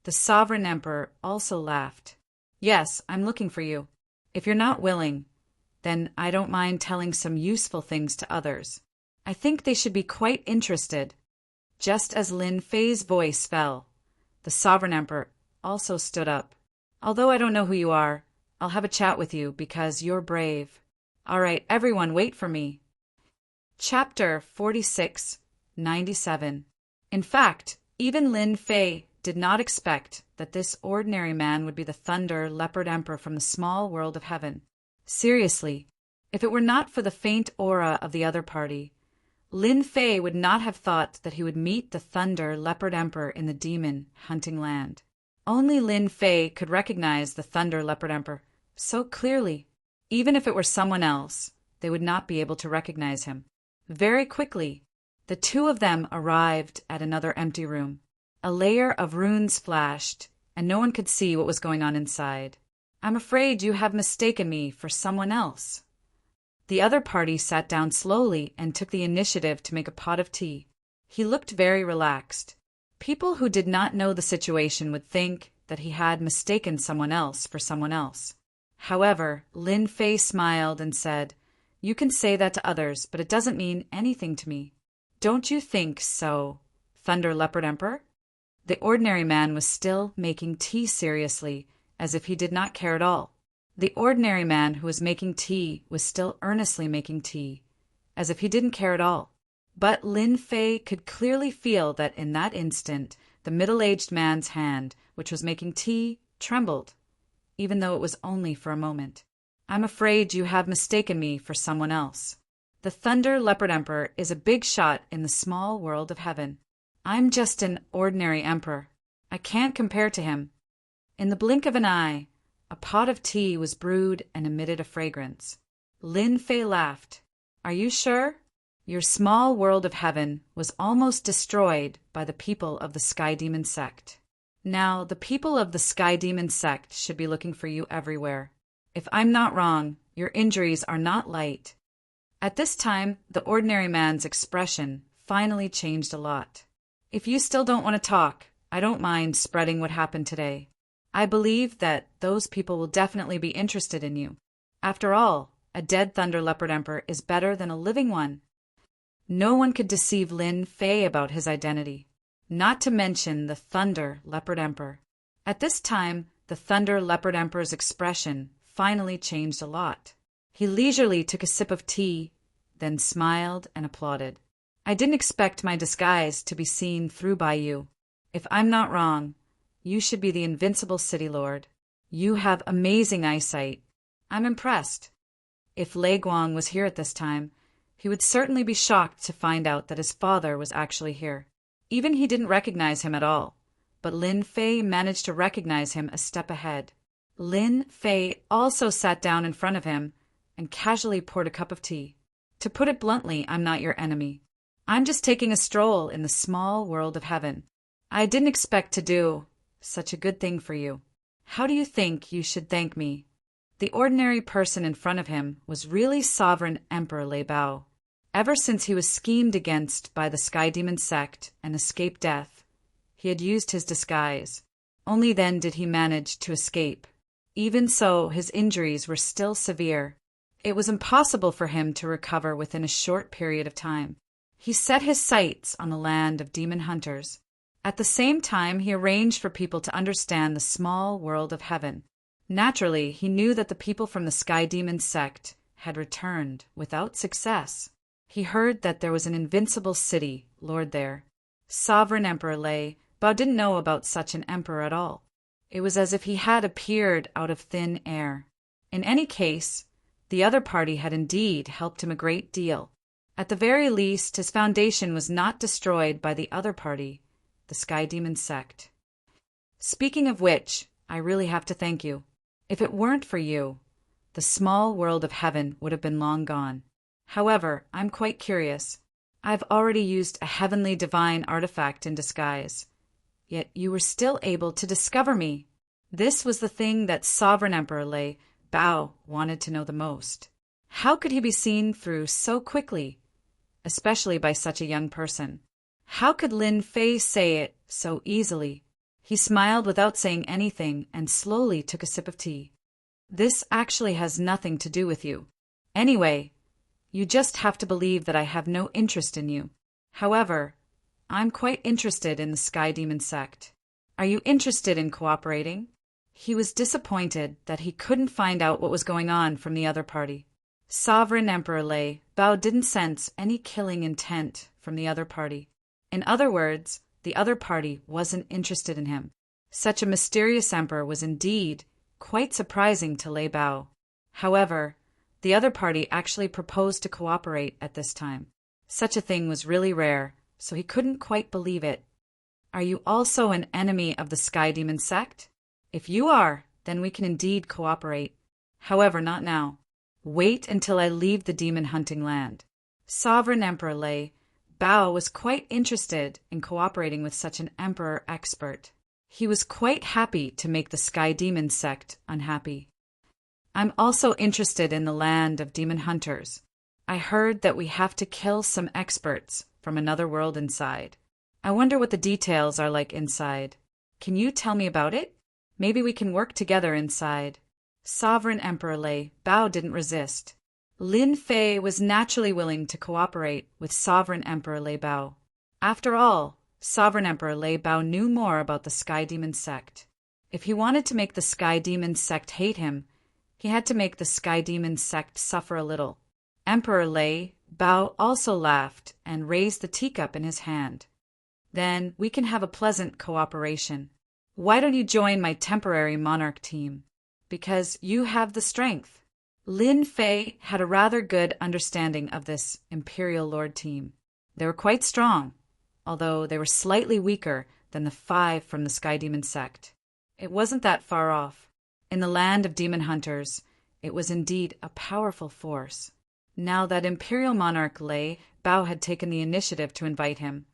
The sovereign emperor also laughed. "Yes, I'm looking for you. If you're not willing, then I don't mind telling some useful things to others. I think they should be quite interested." Just as Lin Fei's voice fell, the sovereign emperor also stood up. "Although I don't know who you are, I'll have a chat with you because you're brave. All right, everyone, wait for me." Chapter 46, 97. In fact, Even Lin Fei did not expect that this ordinary man would be the Thunder Leopard Emperor from the small world of heaven. Seriously, if it were not for the faint aura of the other party, Lin Fei would not have thought that he would meet the Thunder Leopard Emperor in the demon hunting land. Only Lin Fei could recognize the Thunder Leopard Emperor so clearly. Even if it were someone else, they would not be able to recognize him. Very quickly, the two of them arrived at another empty room. A layer of runes flashed, and no one could see what was going on inside. "I'm afraid you have mistaken me for someone else." The other party sat down slowly and took the initiative to make a pot of tea. He looked very relaxed. People who did not know the situation would think that he had mistaken someone else for someone else. However, Lin Fei smiled and said, "You can say that to others, but it doesn't mean anything to me." "Don't you think so, Thunder Leopard Emperor?" The ordinary man was still making tea seriously, as if he did not care at all. The ordinary man who was making tea was still earnestly making tea, as if he didn't care at all. But Lin Fei could clearly feel that in that instant the middle-aged man's hand, which was making tea, trembled, even though it was only for a moment. "I'm afraid you have mistaken me for someone else. The Thunder Leopard Emperor is a big shot in the small world of heaven. I'm just an ordinary emperor. I can't compare to him." In the blink of an eye, a pot of tea was brewed and emitted a fragrance. Lin Fei laughed. "Are you sure? Your small world of heaven was almost destroyed by the people of the Sky Demon sect. Now, the people of the Sky Demon sect should be looking for you everywhere. If I'm not wrong, your injuries are not light." At this time, the ordinary man's expression finally changed a lot. "If you still don't want to talk, I don't mind spreading what happened today. I believe that those people will definitely be interested in you. After all, a dead Thunder Leopard Emperor is better than a living one." No one could deceive Lin Fei about his identity, not to mention the Thunder Leopard Emperor. At this time, the Thunder Leopard Emperor's expression finally changed a lot. He leisurely took a sip of tea, then smiled and applauded. "I didn't expect my disguise to be seen through by you. If I'm not wrong, you should be the invincible city lord. You have amazing eyesight. I'm impressed." If Lei Guang was here at this time, he would certainly be shocked to find out that his father was actually here. Even he didn't recognize him at all, but Lin Fei managed to recognize him a step ahead. Lin Fei also sat down in front of him and casually poured a cup of tea. "To put it bluntly, I'm not your enemy. I'm just taking a stroll in the small world of heaven. I didn't expect to do such a good thing for you. How do you think you should thank me?" The ordinary person in front of him was really Sovereign Emperor Lei Bao. Ever since he was schemed against by the Sky Demon sect and escaped death, he had used his disguise. Only then did he manage to escape. Even so, his injuries were still severe. It was impossible for him to recover within a short period of time. He set his sights on the land of demon hunters. At the same time, he arranged for people to understand the small world of heaven. Naturally, he knew that the people from the Sky Demon sect had returned without success. He heard that there was an invincible city lord there. Sovereign Emperor Lei Bao didn't know about such an emperor at all. It was as if he had appeared out of thin air. In any case, the other party had indeed helped him a great deal. At the very least, his foundation was not destroyed by the other party, the Sky Demon sect. Speaking of which, I really have to thank you. If it weren't for you, the small world of heaven would have been long gone. However, I'm quite curious. I've already used a heavenly divine artifact in disguise, yet you were still able to discover me. This was the thing that Sovereign Emperor Lei Bao wanted to know the most. How could he be seen through so quickly, especially by such a young person? How could Lin Fei say it so easily? He smiled without saying anything and slowly took a sip of tea. "This actually has nothing to do with you. Anyway, you just have to believe that I have no interest in you. However, I'm quite interested in the Sky Demon sect. Are you interested in cooperating?" He was disappointed that he couldn't find out what was going on from the other party. Sovereign Emperor Lei Bao didn't sense any killing intent from the other party. In other words, the other party wasn't interested in him. Such a mysterious emperor was indeed quite surprising to Lei Bao. However, the other party actually proposed to cooperate at this time. Such a thing was really rare, so he couldn't quite believe it. Are you also an enemy of the Sky Demon sect? If you are, then we can indeed cooperate. However, not now. Wait until I leave the demon hunting land. Sovereign Emperor Lei Bao was quite interested in cooperating with such an emperor expert. He was quite happy to make the Sky Demon sect unhappy. I'm also interested in the land of demon hunters. I heard that we have to kill some experts from another world inside. I wonder what the details are like inside. Can you tell me about it? Maybe we can work together inside. Sovereign Emperor Lei Bao didn't resist. Lin Fei was naturally willing to cooperate with Sovereign Emperor Lei Bao. After all, Sovereign Emperor Lei Bao knew more about the Sky Demon sect. If he wanted to make the Sky Demon sect hate him, he had to make the Sky Demon sect suffer a little. Emperor Lei Bao also laughed and raised the teacup in his hand. Then we can have a pleasant cooperation. Why don't you join my temporary monarch team? Because you have the strength. Lin Fei had a rather good understanding of this Imperial Lord team. They were quite strong, although they were slightly weaker than the 5 from the Sky Demon sect. It wasn't that far off. In the land of demon hunters, it was indeed a powerful force. Now that Imperial Monarch Lei Bao had taken the initiative to invite him,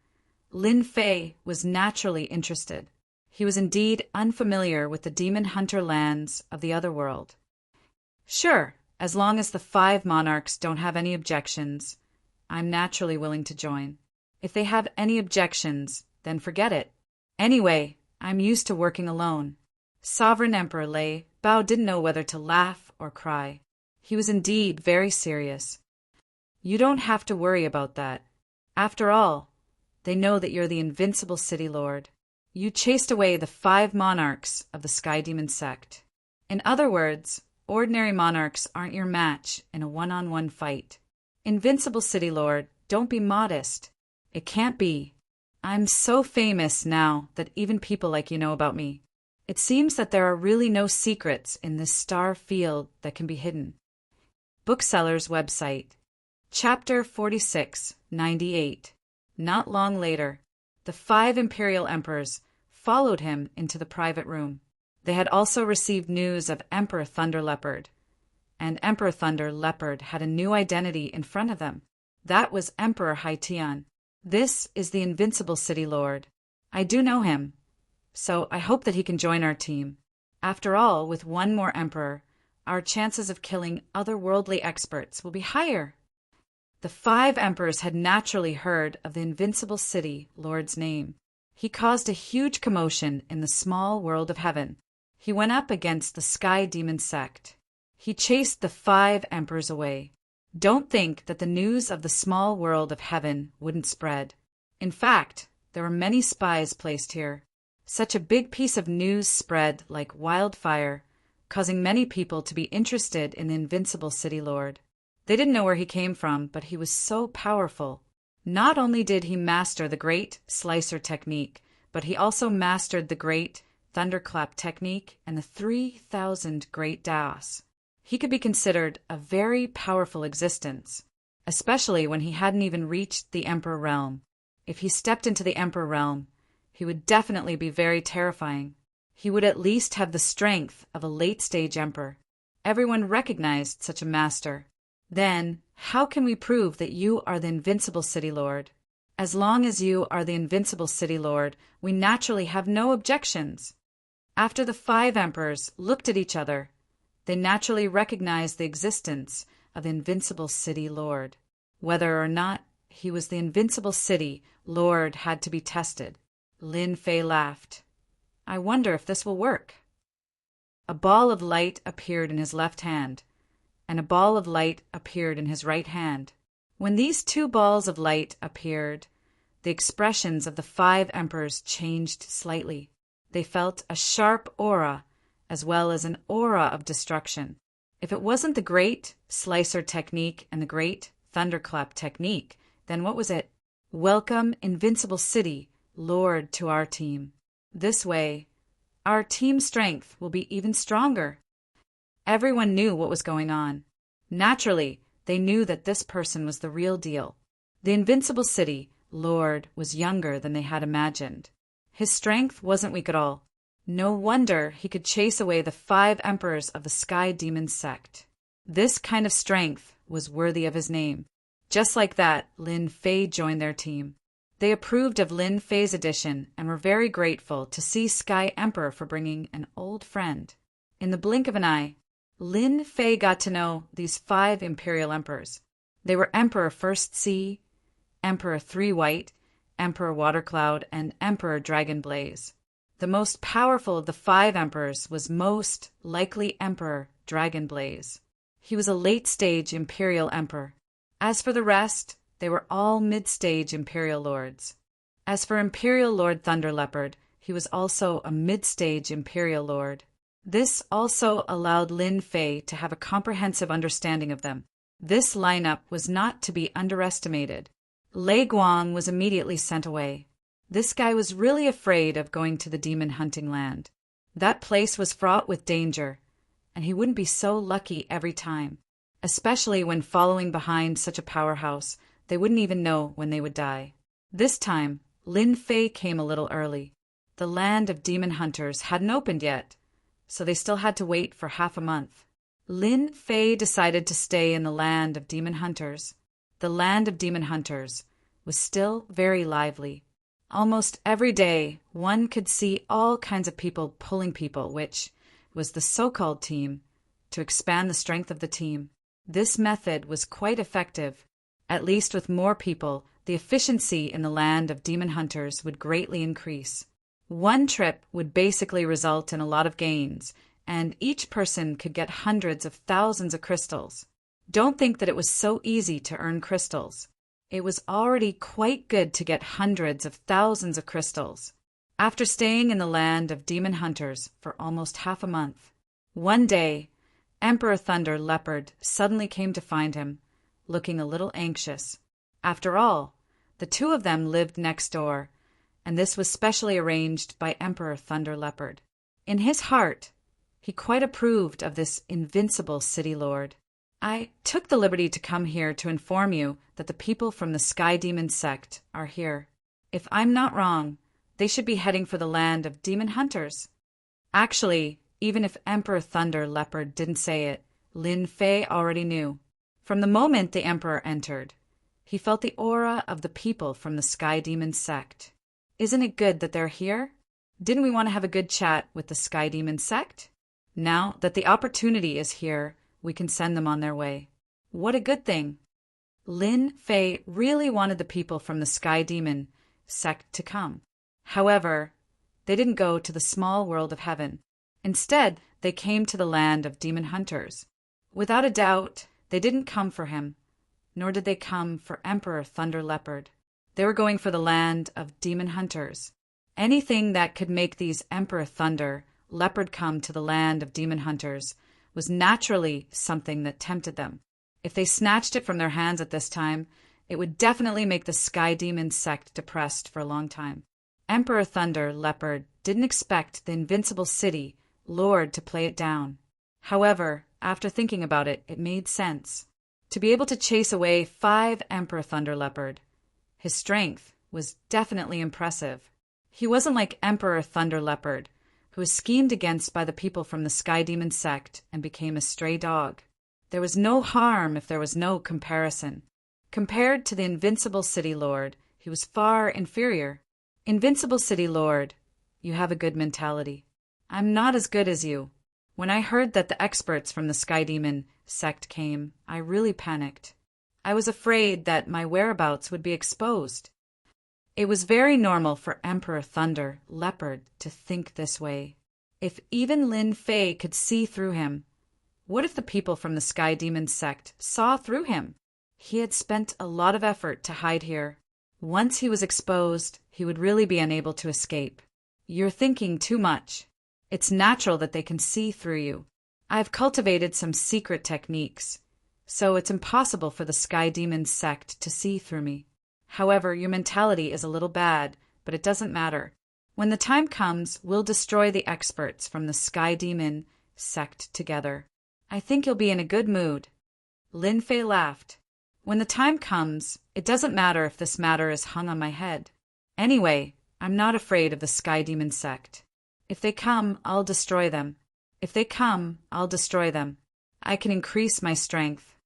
Lin Fei was naturally interested. He was indeed unfamiliar with the demon hunter lands of the other world. Sure, as long as the 5 monarchs don't have any objections, I'm naturally willing to join. If they have any objections, then forget it. Anyway, I'm used to working alone. Sovereign Emperor Lei Bao didn't know whether to laugh or cry. He was indeed very serious. You don't have to worry about that. After all, they know that you're the invincible city lord. You chased away the 5 monarchs of the Sky Demon sect. In other words, ordinary monarchs aren't your match in a one-on-one fight. Invincible city lord, don't be modest. It can't be. I'm so famous now that even people like you know about me. It seems that there are really no secrets in this star field that can be hidden. Bookseller's website. Chapter 4698. Not long later, the 5 imperial emperors followed him into the private room. They had also received news of Emperor Thunder Leopard, and Emperor Thunder Leopard had a new identity in front of them. That was Emperor Haitian. This is the invincible city lord. I do know him, so I hope that he can join our team. After all, with one more emperor, our chances of killing otherworldly experts will be higher. The 5 emperors had naturally heard of the invincible city lord's name. He caused a huge commotion in the small world of heaven. He went up against the Sky Demon sect. He chased the 5 emperors away. Don't think that the news of the small world of heaven wouldn't spread. In fact, there were many spies placed here. Such a big piece of news spread like wildfire, causing many people to be interested in the invincible city lord. They didn't know where he came from, but he was so powerful. Not only did he master the great slicer technique, but he also mastered the great thunderclap technique and the 3,000 great daos. He could be considered a very powerful existence, especially when he hadn't even reached the Emperor realm. If he stepped into the Emperor realm, he would definitely be very terrifying. He would at least have the strength of a late-stage emperor. Everyone recognized such a master. Then, how can we prove that you are the invincible city lord? As long as you are the invincible city lord, we naturally have no objections. After the 5 emperors looked at each other, they naturally recognized the existence of the invincible city lord. Whether or not he was the invincible city lord had to be tested. Lin Fei laughed. I wonder if this will work. A ball of light appeared in his left hand, and a ball of light appeared in his right hand. When these 2 balls of light appeared, the expressions of the 5 emperors changed slightly. They felt a sharp aura, as well as an aura of destruction. If it wasn't the great slicer technique and the great thunderclap technique, then what was it? Welcome, invincible city, Lord to our team. This way, our team strength will be even stronger. Everyone knew what was going on. Naturally, they knew that this person was the real deal. The invincible city, Lord, was younger than they had imagined. His strength wasn't weak at all. No wonder he could chase away the 5 emperors of the Sky Demon sect. This kind of strength was worthy of his name. Just like that, Lin Fei joined their team. They approved of Lin Fei's addition and were very grateful to see Sky Emperor for bringing an old friend. In the blink of an eye, Lin Fei got to know these 5 imperial emperors. They were Emperor First Sea, Emperor Three White, Emperor Watercloud, and Emperor Dragonblaze. The most powerful of the 5 emperors was most likely Emperor Dragonblaze. He was a late-stage imperial emperor. As for the rest, they were all mid-stage imperial lords. As for Imperial Lord Thunder Leopard, he was also a mid-stage imperial lord. This also allowed Lin Fei to have a comprehensive understanding of them. This lineup was not to be underestimated. Lei Guang was immediately sent away. This guy was really afraid of going to the demon hunting land. That place was fraught with danger, and he wouldn't be so lucky every time. Especially when following behind such a powerhouse, they wouldn't even know when they would die. This time, Lin Fei came a little early. The land of demon hunters hadn't opened yet, so they still had to wait for half a month. Lin Fei decided to stay in the land of demon hunters. The land of demon hunters was still very lively. Almost every day, one could see all kinds of people pulling people, which was the so-called team, to expand the strength of the team. This method was quite effective. At least with more people, the efficiency in the land of demon hunters would greatly increase. One trip would basically result in a lot of gains, and each person could get hundreds of thousands of crystals. Don't think that it was so easy to earn crystals. It was already quite good to get hundreds of thousands of crystals. After staying in the land of demon hunters for almost half a month, one day, Emperor Thunder Leopard suddenly came to find him, looking a little anxious. After all, the 2 of them lived next door, and this was specially arranged by Emperor Thunder Leopard. In his heart, he quite approved of this invincible city lord. I took the liberty to come here to inform you that the people from the Sky Demon sect are here. If I'm not wrong, they should be heading for the land of demon hunters. Actually, even if Emperor Thunder Leopard didn't say it, Lin Fei already knew. From the moment the Emperor entered, he felt the aura of the people from the Sky Demon sect. Isn't it good that they're here? Didn't we want to have a good chat with the Sky Demon sect? Now that the opportunity is here, we can send them on their way. What a good thing! Lin Fei really wanted the people from the Sky Demon sect to come. However, they didn't go to the small world of heaven. Instead, they came to the land of demon hunters. Without a doubt, they didn't come for him, nor did they come for Emperor Thunder Leopard. They were going for the land of demon hunters. Anything that could make these Emperor Thunder Leopard come to the land of demon hunters was naturally something that tempted them. If they snatched it from their hands at this time, it would definitely make the Sky Demon sect depressed for a long time. Emperor Thunder Leopard didn't expect the invincible city lord to play it down. However, after thinking about it, it made sense. To be able to chase away 5 Emperor Thunder Leopard, his strength was definitely impressive. He wasn't like Emperor Thunder Leopard, who was schemed against by the people from the Sky Demon sect and became a stray dog. There was no harm if there was no comparison. Compared to the Invincible City Lord, he was far inferior. Invincible City Lord, you have a good mentality. I'm not as good as you. When I heard that the experts from the Sky Demon sect came, I really panicked. I was afraid that my whereabouts would be exposed. It was very normal for Emperor Thunder Leopard to think this way. If even Lin Fei could see through him, what if the people from the Sky Demon sect saw through him? He had spent a lot of effort to hide here. Once he was exposed, he would really be unable to escape. You're thinking too much. It's natural that they can see through you. I've cultivated some secret techniques, so it's impossible for the Sky Demon sect to see through me. However, your mentality is a little bad, but but it doesn't matter. When the time comes, we'll destroy the experts from the Sky Demon sect together. I think you'll be in a good mood." Lin Fei laughed. "When the time comes, it doesn't matter if this matter is hung on my head. Anyway, I'm not afraid of the Sky Demon sect. If they come, I'll destroy them. I can increase my strength."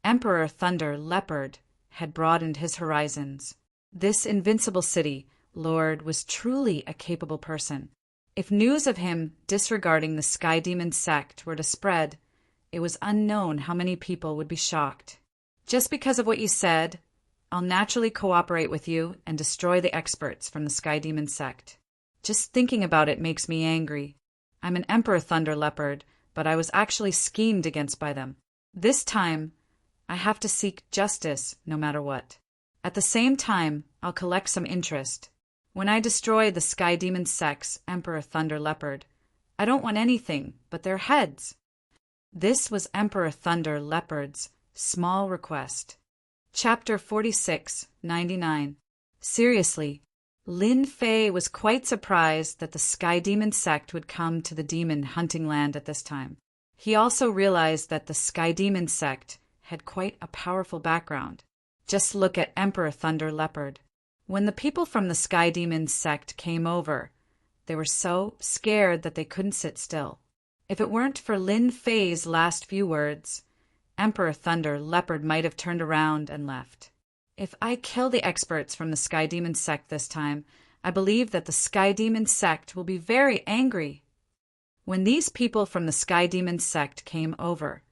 Emperor Thunder Leopard had broadened his horizons. This invincible city lord was truly a capable person. If news of him disregarding the Sky Demon sect were to spread, it was unknown how many people would be shocked. "Just because of what you said, I'll naturally cooperate with you and destroy the experts from the Sky Demon sect. Just thinking about it makes me angry. I'm an Emperor Thunder Leopard, but I was actually schemed against by them. This time, I have to seek justice no matter what. At the same time, I'll collect some interest. When I destroy the Sky Demon sect's Emperor Thunder Leopard, I don't want anything but their heads." This was Emperor Thunder Leopard's small request. Chapter 46-99. Seriously, Lin Fei was quite surprised that the Sky Demon sect would come to the demon hunting land at this time. He also realized that the Sky Demon sect had quite a powerful background. Just look at Emperor Thunder Leopard. When the people from the Sky Demon sect came over, they were so scared that they couldn't sit still. If it weren't for Lin Fei's last few words, Emperor Thunder Leopard might have turned around and left. "If I kill the experts from the Sky Demon sect this time, I believe that the Sky Demon sect will be very angry." When these people from the Sky Demon sect came over,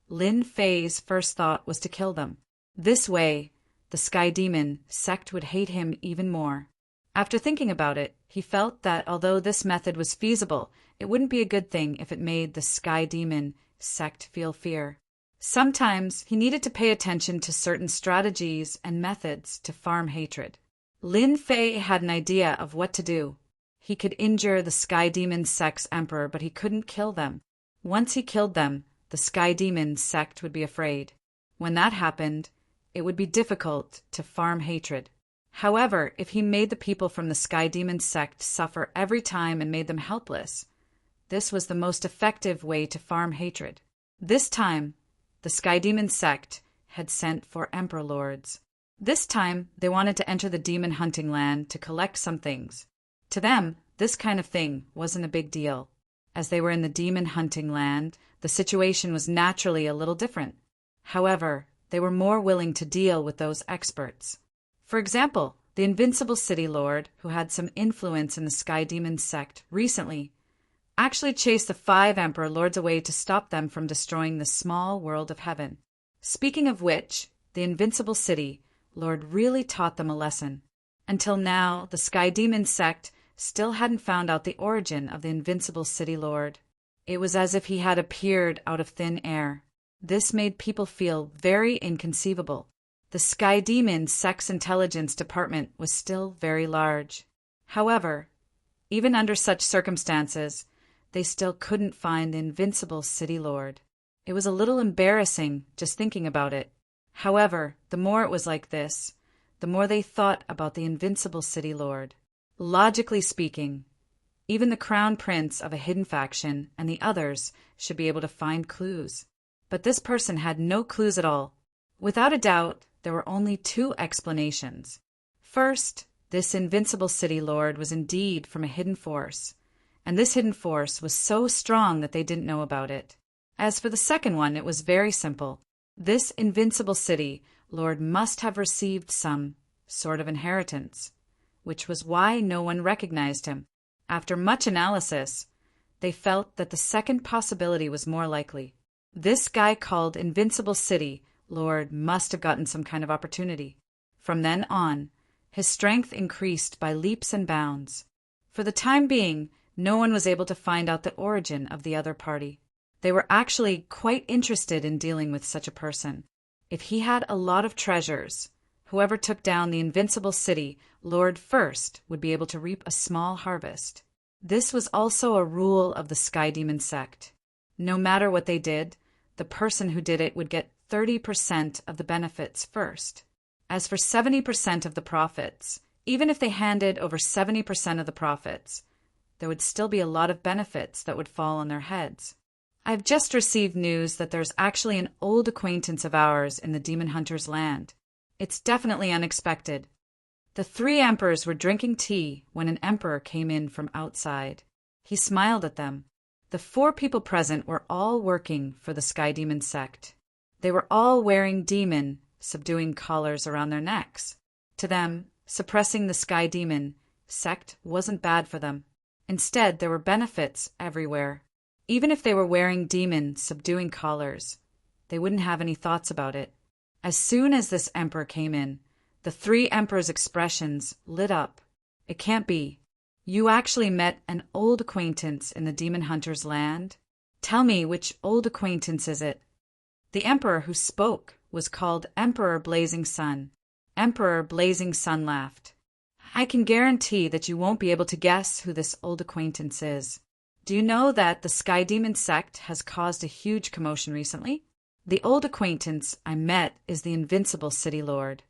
Lin Fei's first thought was to kill them. This way, the Sky Demon sect would hate him even more. After thinking about it, he felt that although this method was feasible, it wouldn't be a good thing if it made the Sky Demon sect feel fear. Sometimes he needed to pay attention to certain strategies and methods to farm hatred. Lin Fei had an idea of what to do. He could injure the Sky Demon sect's emperor, but he couldn't kill them. Once he killed them, the Sky Demon sect would be afraid. When that happened, it would be difficult to farm hatred. However, if he made the people from the Sky Demon sect suffer every time and made them helpless, this was the most effective way to farm hatred. This time, the Sky Demon sect had sent for Emperor Lords. This time, they wanted to enter the demon hunting land to collect some things. To them, this kind of thing wasn't a big deal. As they were in the demon hunting land, the situation was naturally a little different. However, they were more willing to deal with those experts. For example, the Invincible City Lord, who had some influence in the Sky Demon sect recently, actually chased the 5 Emperor Lords away to stop them from destroying the small world of heaven. Speaking of which, the Invincible City Lord really taught them a lesson. Until now, the Sky Demon sect still hadn't found out the origin of the Invincible City Lord. It was as if he had appeared out of thin air. This made people feel very inconceivable. The Sky Demon sect's intelligence department was still very large. However, even under such circumstances, they still couldn't find the Invincible City Lord. It was a little embarrassing just thinking about it. However, the more it was like this, the more they thought about the Invincible City Lord. Logically speaking, even the Crown Prince of a hidden faction and the others should be able to find clues. But this person had no clues at all. Without a doubt, there were only 2 explanations. First, this Invincible City Lord was indeed from a hidden force, and this hidden force was so strong that they didn't know about it. As for the second one, it was very simple. This Invincible City Lord must have received some sort of inheritance, which was why no one recognized him. After much analysis, they felt that the second possibility was more likely. This guy called Invincible City Lord must have gotten some kind of opportunity. From then on, his strength increased by leaps and bounds. For the time being, no one was able to find out the origin of the other party. They were actually quite interested in dealing with such a person. If he had a lot of treasures, whoever took down the Invincible City Lord first would be able to reap a small harvest. This was also a rule of the Sky Demon sect. No matter what they did, the person who did it would get 30% of the benefits first. As for 70% of the profits, Even if they handed over 70% of the profits, there would still be a lot of benefits that would fall on their heads. I've just received news that there's actually an old acquaintance of ours in the demon hunter's land. It's definitely unexpected. The 3 emperors were drinking tea when an emperor came in from outside. He smiled at them. The 4 people present were all working for the Sky Demon sect. They were all wearing demon, subduing collars around their necks. To them, suppressing the Sky Demon sect wasn't bad for them. Instead, there were benefits everywhere. Even if they were wearing demon, subduing collars, they wouldn't have any thoughts about it. As soon as this emperor came in, the 3 emperors' expressions lit up. It can't be. You actually met an old acquaintance in the demon hunter's land? Tell me, which old acquaintance is it? The emperor who spoke was called Emperor Blazing Sun. Emperor Blazing Sun laughed. I can guarantee that you won't be able to guess who this old acquaintance is. Do you know that the Sky Demon sect has caused a huge commotion recently? The old acquaintance I met is the Invincible City Lord.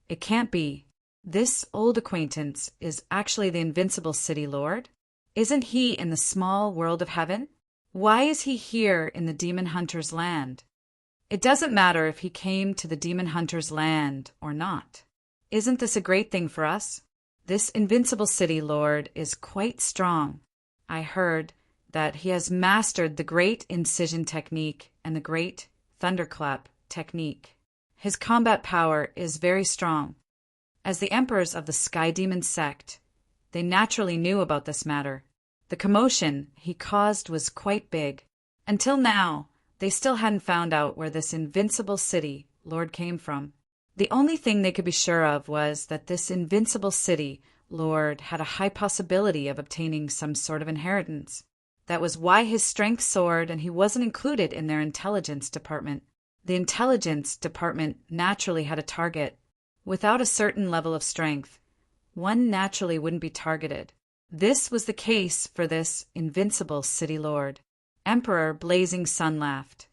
It can't be. This old acquaintance is actually the Invincible City Lord? Isn't he in the small world of heaven? Why is he here in the demon hunter's land? It doesn't matter if he came to the demon hunter's land or not. Isn't this a great thing for us? This Invincible City Lord is quite strong. I heard that he has mastered the Great Incision technique and the Great Thunderclap technique. His combat power is very strong. As the emperors of the Sky Demon sect, they naturally knew about this matter. The commotion he caused was quite big. Until now, they still hadn't found out where this Invincible City Lord came from. The only thing they could be sure of was that this Invincible City Lord had a high possibility of obtaining some sort of inheritance. That was why his strength soared, and he wasn't included in their intelligence department. The intelligence department naturally had a target. Without a certain level of strength, one naturally wouldn't be targeted. This was the case for this Invincible City Lord. Emperor Blazing Sun laughed.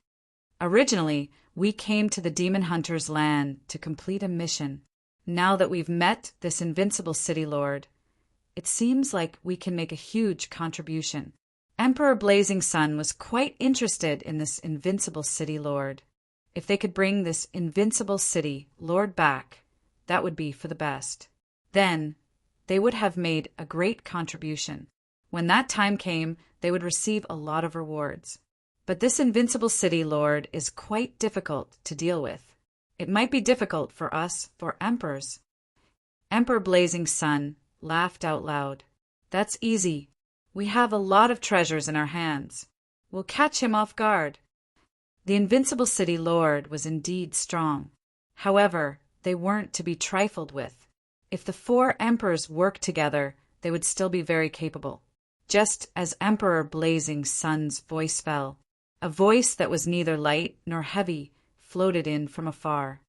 Originally, we came to the Demon Hunter's land to complete a mission. Now that we've met this Invincible City Lord, it seems like we can make a huge contribution. Emperor Blazing Sun was quite interested in this Invincible City Lord. If they could bring this Invincible City Lord back, that would be for the best. Then, they would have made a great contribution. When that time came, they would receive a lot of rewards. But this Invincible City Lord is quite difficult to deal with. It might be difficult for us, for emperors. Emperor Blazing Sun laughed out loud. That's easy. We have a lot of treasures in our hands. We'll catch him off guard. The Invincible City Lord was indeed strong. However, they weren't to be trifled with. If the 4 emperors worked together, they would still be very capable. Just as Emperor Blazing Sun's voice fell, a voice that was neither light nor heavy floated in from afar.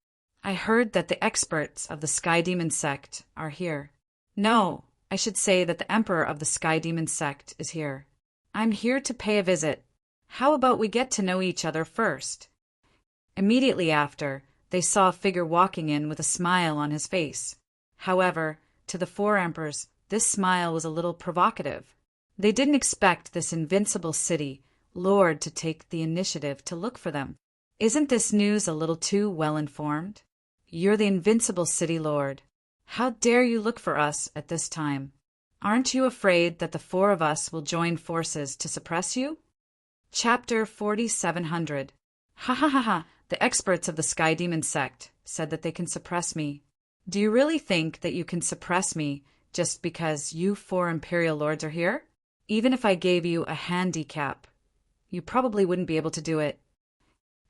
I heard that the experts of the Sky Demon sect are here. No, I should say that the Emperor of the Sky Demon sect is here. I'm here to pay a visit. How about we get to know each other first? Immediately after, they saw a figure walking in with a smile on his face. However, to the 4 emperors, this smile was a little provocative. They didn't expect this Invincible City Lord to take the initiative to look for them. Isn't this news a little too well-informed? You're the Invincible City Lord. How dare you look for us at this time? Aren't you afraid that the 4 of us will join forces to suppress you? Chapter 4700. Ha ha ha ha, the experts of the Sky Demon sect said that they can suppress me. Do you really think that you can suppress me just because you 4 Imperial Lords are here? Even if I gave you a handicap, you probably wouldn't be able to do it.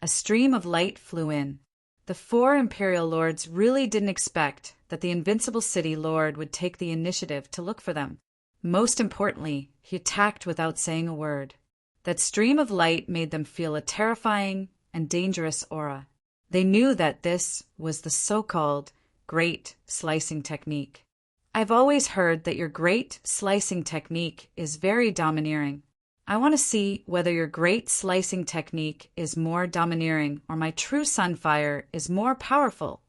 A stream of light flew in. The 4 Imperial Lords really didn't expect that the Invincible City Lord would take the initiative to look for them. Most importantly, he attacked without saying a word. That stream of light made them feel a terrifying and dangerous aura. They knew that this was the so-called Great Slicing Technique. I've always heard that your Great Slicing Technique is very domineering. I want to see whether your Great Slicing Technique is more domineering or my true Sunfire is more powerful.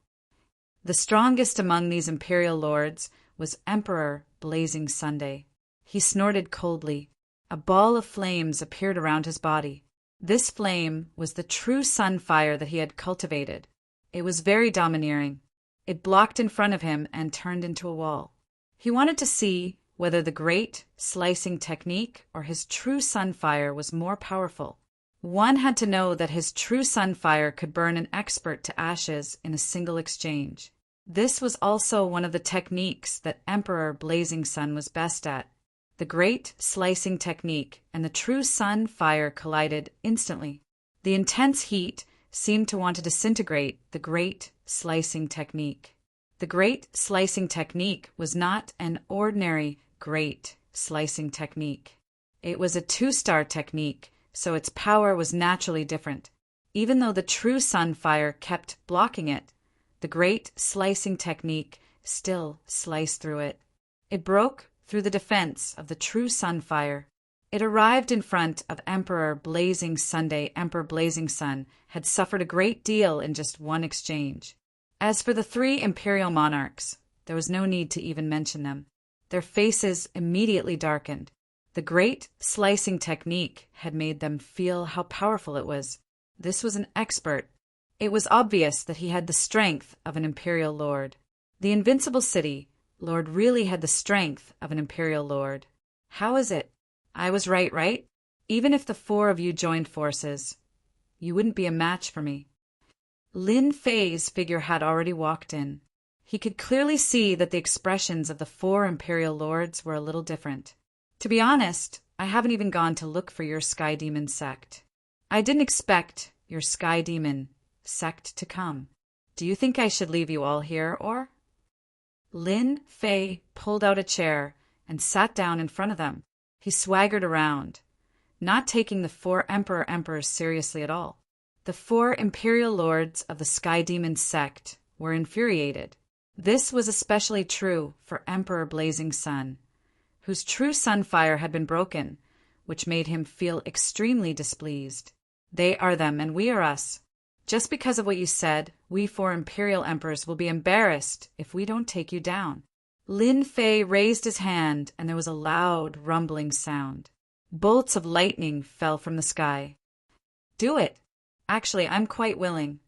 The strongest among these Imperial Lords was Emperor Blazing Sunday. He snorted coldly. A ball of flames appeared around his body. This flame was the true sun fire that he had cultivated. It was very domineering. It blocked in front of him and turned into a wall. He wanted to see whether the great slicing technique or his true sun fire was more powerful. One had to know that his true sun fire could burn an expert to ashes in a single exchange. This was also one of the techniques that Emperor Blazing Sun was best at. The great slicing technique and the true sun fire collided instantly. The intense heat seemed to want to disintegrate the great slicing technique. The great slicing technique was not an ordinary great slicing technique. It was a 2-star technique, so its power was naturally different. Even though the true sun fire kept blocking it, the great slicing technique still sliced through it. It broke through the defense of the true sun fire. It arrived in front of Emperor Blazing Sunday. Emperor Blazing Sun had suffered a great deal in just one exchange. As for the 3 imperial monarchs, there was no need to even mention them. Their faces immediately darkened. The great slicing technique had made them feel how powerful it was. This was an expert. It was obvious that he had the strength of an imperial lord. The invincible city lord really had the strength of an imperial lord. How is it? I was right? Even if the 4 of you joined forces, you wouldn't be a match for me. Lin Fei's figure had already walked in. He could clearly see that the expressions of the 4 imperial lords were a little different. To be honest, I haven't even gone to look for your Sky Demon sect. I didn't expect your Sky Demon sect to come. Do you think I should leave you all here, or? Lin Fei pulled out a chair and sat down in front of them. He swaggered around, not taking the 4 emperors seriously at all. The 4 imperial lords of the Sky Demon sect were infuriated. This was especially true for Emperor Blazing Sun, whose true sun fire had been broken, which made him feel extremely displeased. They are them and we are us. Just because of what you said, we 4 imperial emperors will be embarrassed if we don't take you down. Lin Fei raised his hand and there was a loud rumbling sound. Bolts of lightning fell from the sky. Do it. Actually, I'm quite willing.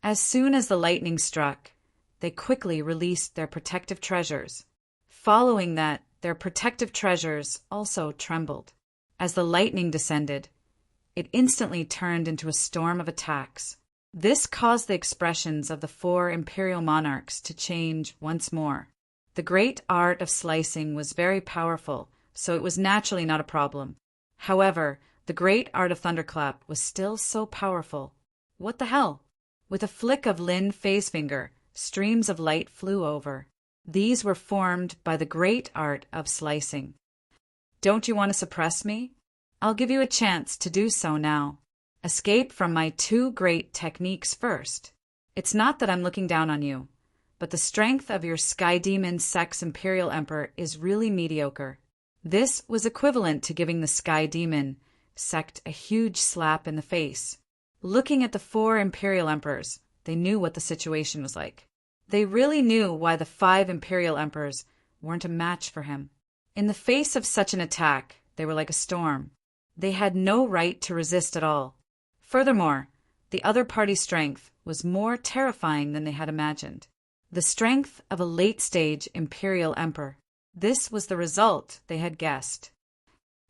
As soon as the lightning struck, they quickly released their protective treasures. Following that, their protective treasures also trembled. As the lightning descended, it instantly turned into a storm of attacks. This caused the expressions of the 4 imperial monarchs to change once more. The great art of slicing was very powerful, so it was naturally not a problem. However, the great art of thunderclap was still so powerful. What the hell? With a flick of Lin Fei's finger, streams of light flew over. These were formed by the great art of slicing. Don't you want to suppress me? I'll give you a chance to do so now. Escape from my 2 great techniques first. It's not that I'm looking down on you, but the strength of your Sky Demon Sect's Imperial Emperor is really mediocre. This was equivalent to giving the Sky Demon Sect a huge slap in the face. Looking at the 4 Imperial Emperors, they knew what the situation was like. They really knew why the 5 Imperial Emperors weren't a match for him. In the face of such an attack, they were like a storm. They had no right to resist at all. Furthermore, the other party's strength was more terrifying than they had imagined. The strength of a late-stage Imperial Emperor. This was the result they had guessed.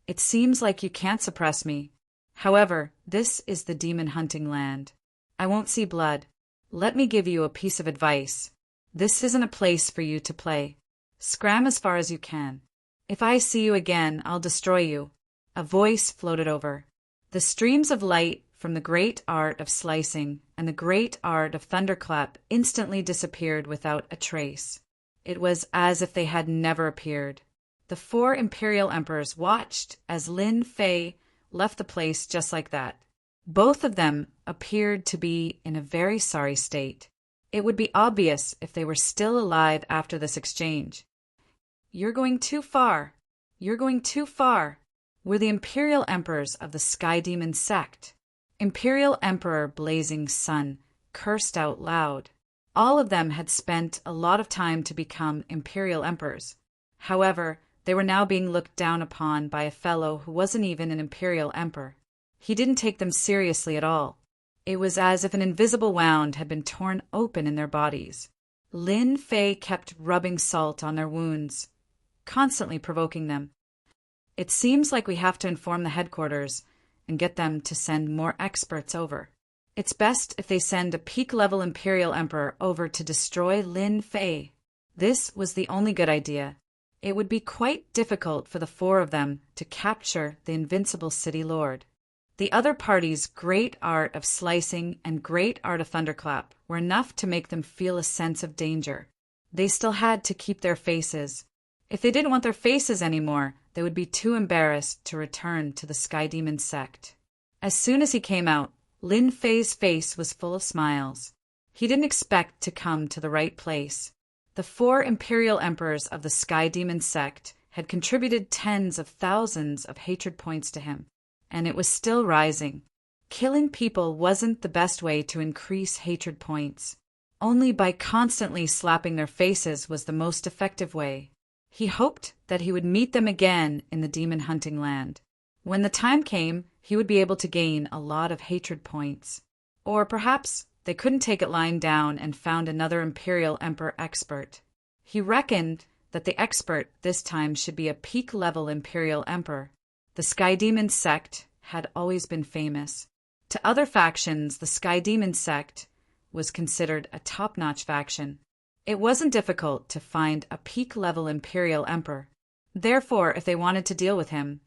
It seems like you can't suppress me. However, this is the demon hunting land. I won't see blood. Let me give you a piece of advice. This isn't a place for you to play. Scram as far as you can. If I see you again, I'll destroy you. A voice floated over. The streams of light from the great art of slicing and the great art of thunderclap instantly disappeared without a trace. It was as if they had never appeared. The 4 Imperial Emperors watched as Lin Fei left the place just like that. Both of them appeared to be in a very sorry state. It would be obvious if they were still alive after this exchange. You're going too far. You're going too far. Were the Imperial Emperors of the Sky Demon Sect. Imperial Emperor Blazing Sun cursed out loud. All of them had spent a lot of time to become imperial emperors. However, they were now being looked down upon by a fellow who wasn't even an imperial emperor. He didn't take them seriously at all. It was as if an invisible wound had been torn open in their bodies. Lin Fei kept rubbing salt on their wounds, constantly provoking them. It seems like we have to inform the headquarters and get them to send more experts over. It's best if they send a peak-level imperial emperor over to destroy Lin Fei. This was the only good idea. It would be quite difficult for the four of them to capture the invincible city lord. The other party's great art of slicing and great art of thunderclap were enough to make them feel a sense of danger. They still had to keep their faces. If they didn't want their faces anymore, they would be too embarrassed to return to the Sky Demon sect. As soon as he came out, Lin Fei's face was full of smiles. He didn't expect to come to the right place. The four imperial emperors of the Sky Demon sect had contributed tens of thousands of hatred points to him, and it was still rising. Killing people wasn't the best way to increase hatred points. Only by constantly slapping their faces was the most effective way. He hoped that he would meet them again in the demon hunting land. When the time came, he would be able to gain a lot of hatred points. Or perhaps they couldn't take it lying down and found another imperial emperor expert. He reckoned that the expert this time should be a peak-level imperial emperor. The Sky Demon sect had always been famous. To other factions, the Sky Demon sect was considered a top-notch faction. It wasn't difficult to find a peak-level imperial emperor. Therefore, if they wanted to deal with him,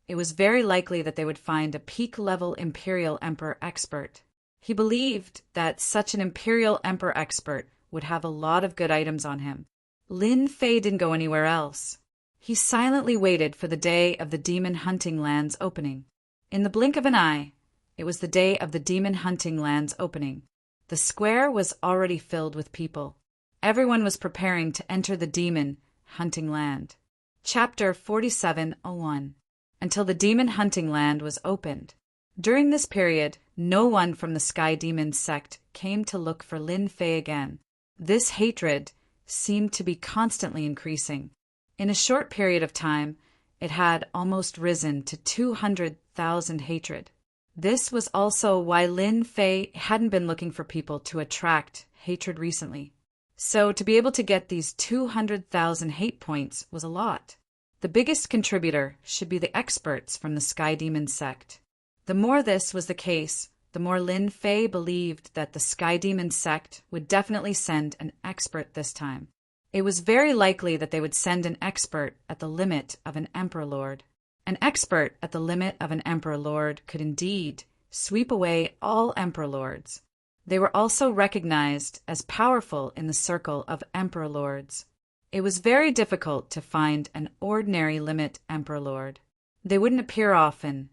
it was very likely that they would find a peak-level imperial emperor expert. He believed that such an imperial emperor expert would have a lot of good items on him. Lin Fei didn't go anywhere else. He silently waited for the day of the demon hunting land's opening. In the blink of an eye, it was the day of the demon hunting land's opening. The square was already filled with people. Everyone was preparing to enter the demon hunting land. Chapter 47:01. Until the demon hunting land was opened. During this period, no one from the Sky Demon sect came to look for Lin Fei again. This hatred seemed to be constantly increasing. In a short period of time, it had almost risen to 200,000 hatred. This was also why Lin Fei hadn't been looking for people to attract hatred recently. So to be able to get these 200,000 hate points was a lot. The biggest contributor should be the experts from the Sky Demon sect. The more this was the case, the more Lin Fei believed that the Sky Demon sect would definitely send an expert this time. It was very likely that they would send an expert at the limit of an Emperor Lord. An expert at the limit of an Emperor Lord could indeed sweep away all Emperor Lords. They were also recognized as powerful in the circle of Emperor Lords. It was very difficult to find an ordinary limit Emperor Lord. They wouldn't appear often,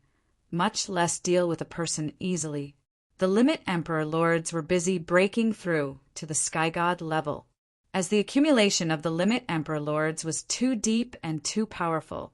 much less deal with a person easily. The limit Emperor Lords were busy breaking through to the Sky God level. As the accumulation of the limit Emperor Lords was too deep and too powerful,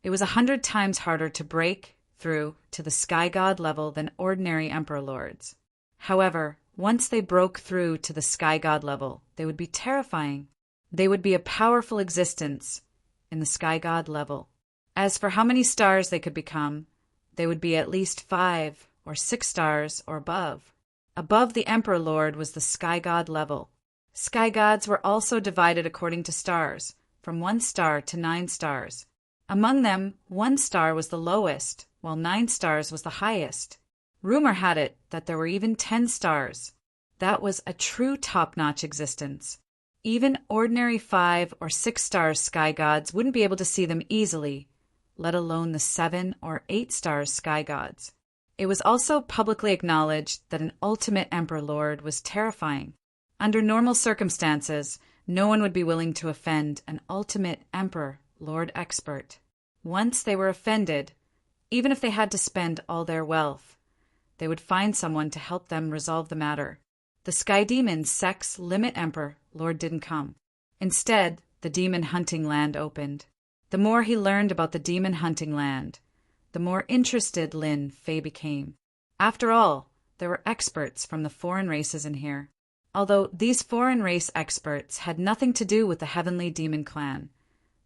it was 100 times harder to break through to the Sky God level than ordinary Emperor Lords. However, once they broke through to the Sky God level, they would be terrifying. They would be a powerful existence in the Sky God level. As for how many stars they could become, they would be at least 5 or 6 stars or above. Above the Emperor Lord was the Sky God level. Sky Gods were also divided according to stars, from 1 star to 9 stars. Among them, 1 star was the lowest, while 9 stars was the highest. Rumor had it that there were even 10 stars. That was a true top-notch existence. Even ordinary 5 or 6 star Sky Gods wouldn't be able to see them easily, let alone the 7 or 8 star Sky Gods. It was also publicly acknowledged that an ultimate Emperor Lord was terrifying. Under normal circumstances, no one would be willing to offend an ultimate Emperor Lord expert. Once they were offended, even if they had to spend all their wealth, they would find someone to help them resolve the matter. The Sky Demon sect's limit Emperor Lord didn't come. Instead, the demon hunting land opened. The more he learned about the demon hunting land, the more interested Lin Fei became. After all, there were experts from the foreign races in here. Although these foreign race experts had nothing to do with the Heavenly Demon clan,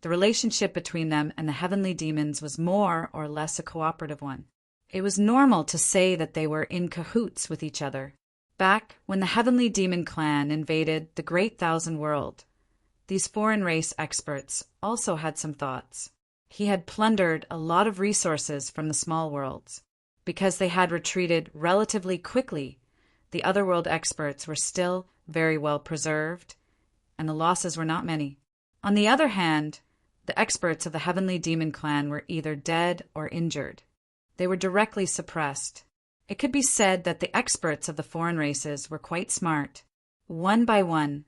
the relationship between them and the Heavenly Demons was more or less a cooperative one. It was normal to say that they were in cahoots with each other. Back when the Heavenly Demon clan invaded the Great Thousand World, these foreign race experts also had some thoughts. He had plundered a lot of resources from the small worlds. Because they had retreated relatively quickly, the otherworld experts were still very well preserved, and the losses were not many. On the other hand, the experts of the Heavenly Demon clan were either dead or injured. They were directly suppressed. It could be said that the experts of the foreign races were quite smart. One by one,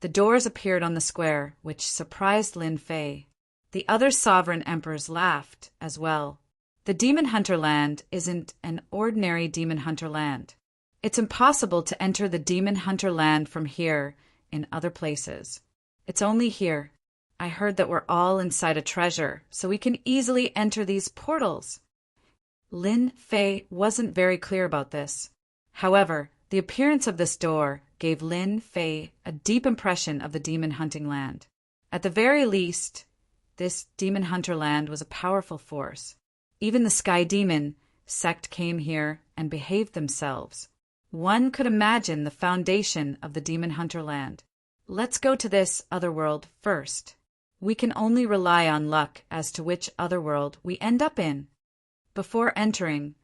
the doors appeared on the square, which surprised Lin Fei. The other sovereign emperors laughed as well. The Demon Hunter Land isn't an ordinary Demon Hunter Land. It's impossible to enter the Demon Hunter Land from here in other places. It's only here. I heard that we're all inside a treasure, so we can easily enter these portals. Lin Fei wasn't very clear about this. However, the appearance of this door gave Lin Fei a deep impression of the Demon Hunting Land. At the very least, this Demon Hunter Land was a powerful force. Even the Sky Demon sect came here and behaved themselves. One could imagine the foundation of the Demon Hunter Land. Let's go to this otherworld first. We can only rely on luck as to which otherworld we end up in. Before entering,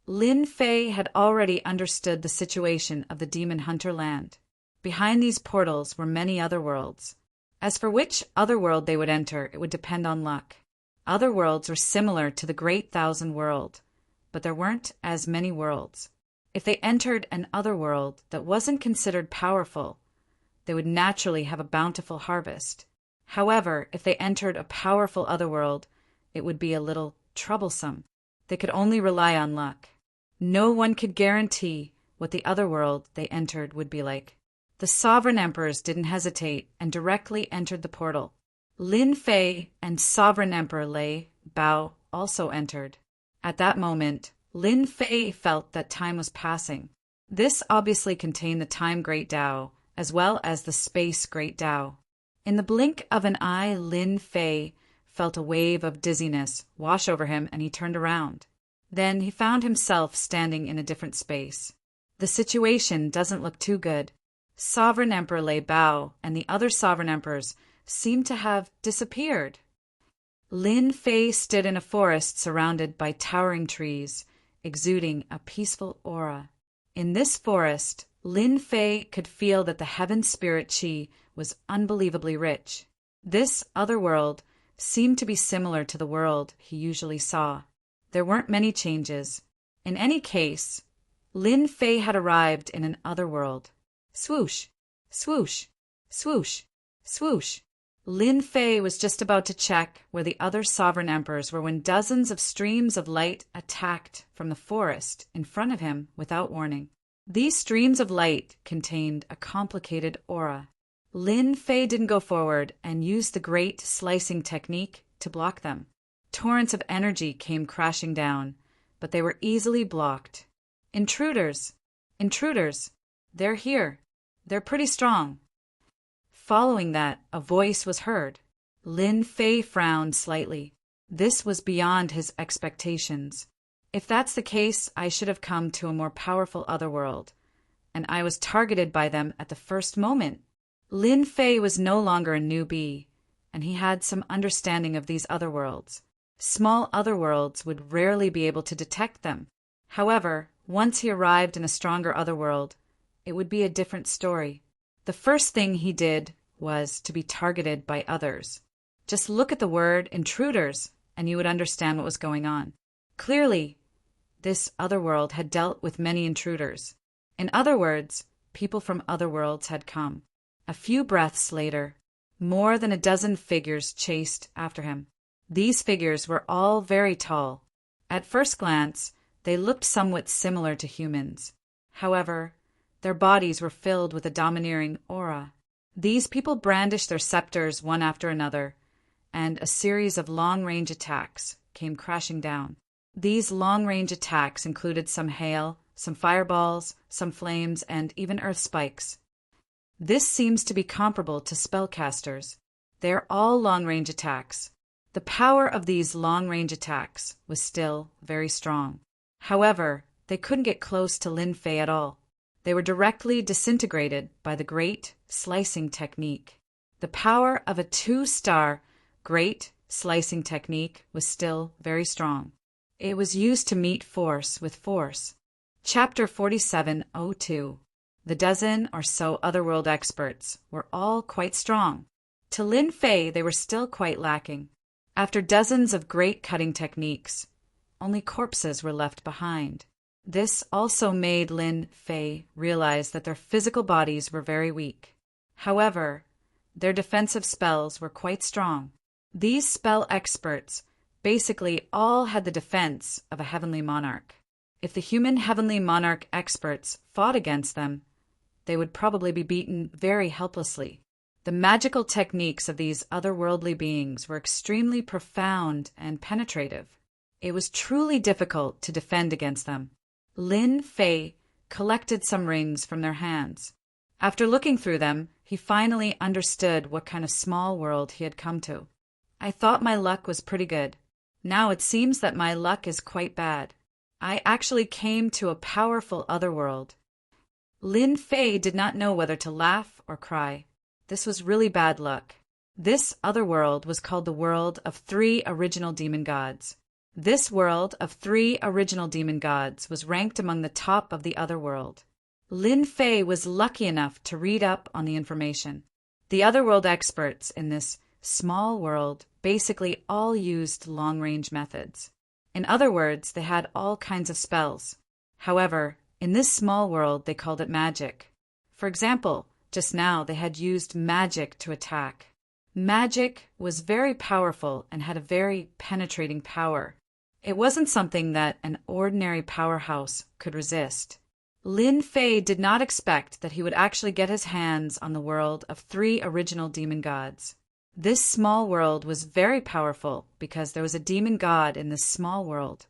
Lin Fei had already understood the situation of the Demon Hunter Land. Behind these portals were many other worlds. As for which otherworld they would enter, it would depend on luck. Other worlds were similar to the Great Thousand World, but there weren't as many worlds. If they entered an otherworld that wasn't considered powerful, they would naturally have a bountiful harvest. However, if they entered a powerful otherworld, it would be a little troublesome. They could only rely on luck. No one could guarantee what the otherworld they entered would be like. The sovereign emperors didn't hesitate and directly entered the portal. Lin Fei and Sovereign Emperor Lei Bao also entered. At that moment, Lin Fei felt that time was passing. This obviously contained the Time Great Tao, as well as the Space Great Tao. In the blink of an eye, Lin Fei felt a wave of dizziness wash over him, and he turned around. Then he found himself standing in a different space. The situation doesn't look too good. Sovereign Emperor Lei Bao and the other sovereign emperors seemed to have disappeared. Lin Fei stood in a forest surrounded by towering trees, exuding a peaceful aura. In this forest, Lin Fei could feel that the heaven spirit Qi was unbelievably rich. This other world seemed to be similar to the world he usually saw. There weren't many changes. In any case, Lin Fei had arrived in an other world. Swoosh, swoosh, swoosh, swoosh. Lin Fei was just about to check where the other sovereign emperors were when dozens of streams of light attacked from the forest in front of him without warning. These streams of light contained a complicated aura. Lin Fei didn't go forward and used the great slicing technique to block them. Torrents of energy came crashing down, but they were easily blocked. Intruders! Intruders! They're here. They're pretty strong. Following that, a voice was heard. Lin Fei frowned slightly. This was beyond his expectations. If that's the case, I should have come to a more powerful otherworld, and I was targeted by them at the first moment. Lin Fei was no longer a newbie, and he had some understanding of these otherworlds. Small otherworlds would rarely be able to detect them. However, once he arrived in a stronger otherworld, it would be a different story. The first thing he did was to be targeted by others. Just look at the word intruders, and you would understand what was going on. Clearly, this otherworld had dealt with many intruders. In other words, people from other worlds had come. A few breaths later, more than a dozen figures chased after him. These figures were all very tall. At first glance, they looked somewhat similar to humans. However, their bodies were filled with a domineering aura. These people brandished their scepters one after another, and a series of long-range attacks came crashing down. These long-range attacks included some hail, some fireballs, some flames, and even earth spikes. This seems to be comparable to spellcasters. They are all long-range attacks. The power of these long-range attacks was still very strong. However, they couldn't get close to Lin Fei at all. They were directly disintegrated by the Great Slicing Technique. The power of a 2-star Great Slicing Technique was still very strong. It was used to meet force with force. Chapter 4702. The dozen or so otherworld experts were all quite strong. To Lin Fei, they were still quite lacking. After dozens of great cutting techniques, only corpses were left behind. This also made Lin Fei realize that their physical bodies were very weak. However, their defensive spells were quite strong. These spell experts basically all had the defense of a heavenly monarch. If the human heavenly monarch experts fought against them, they would probably be beaten very helplessly. The magical techniques of these otherworldly beings were extremely profound and penetrative. It was truly difficult to defend against them. Lin Fei collected some rings from their hands. After looking through them, he finally understood what kind of small world he had come to. I thought my luck was pretty good. Now it seems that my luck is quite bad. I actually came to a powerful otherworld. Lin Fei did not know whether to laugh or cry. This was really bad luck. This otherworld was called the world of 3 original demon gods. This world of 3 original demon gods was ranked among the top of the otherworld. Lin Fei was lucky enough to read up on the information. The otherworld experts in this small world basically all used long-range methods. In other words, they had all kinds of spells. However, in this small world, they called it magic. For example, just now they had used magic to attack. Magic was very powerful and had a very penetrating power. It wasn't something that an ordinary powerhouse could resist. Lin Fei did not expect that he would actually get his hands on the world of 3 original demon gods. This small world was very powerful because there was a demon god in this small world.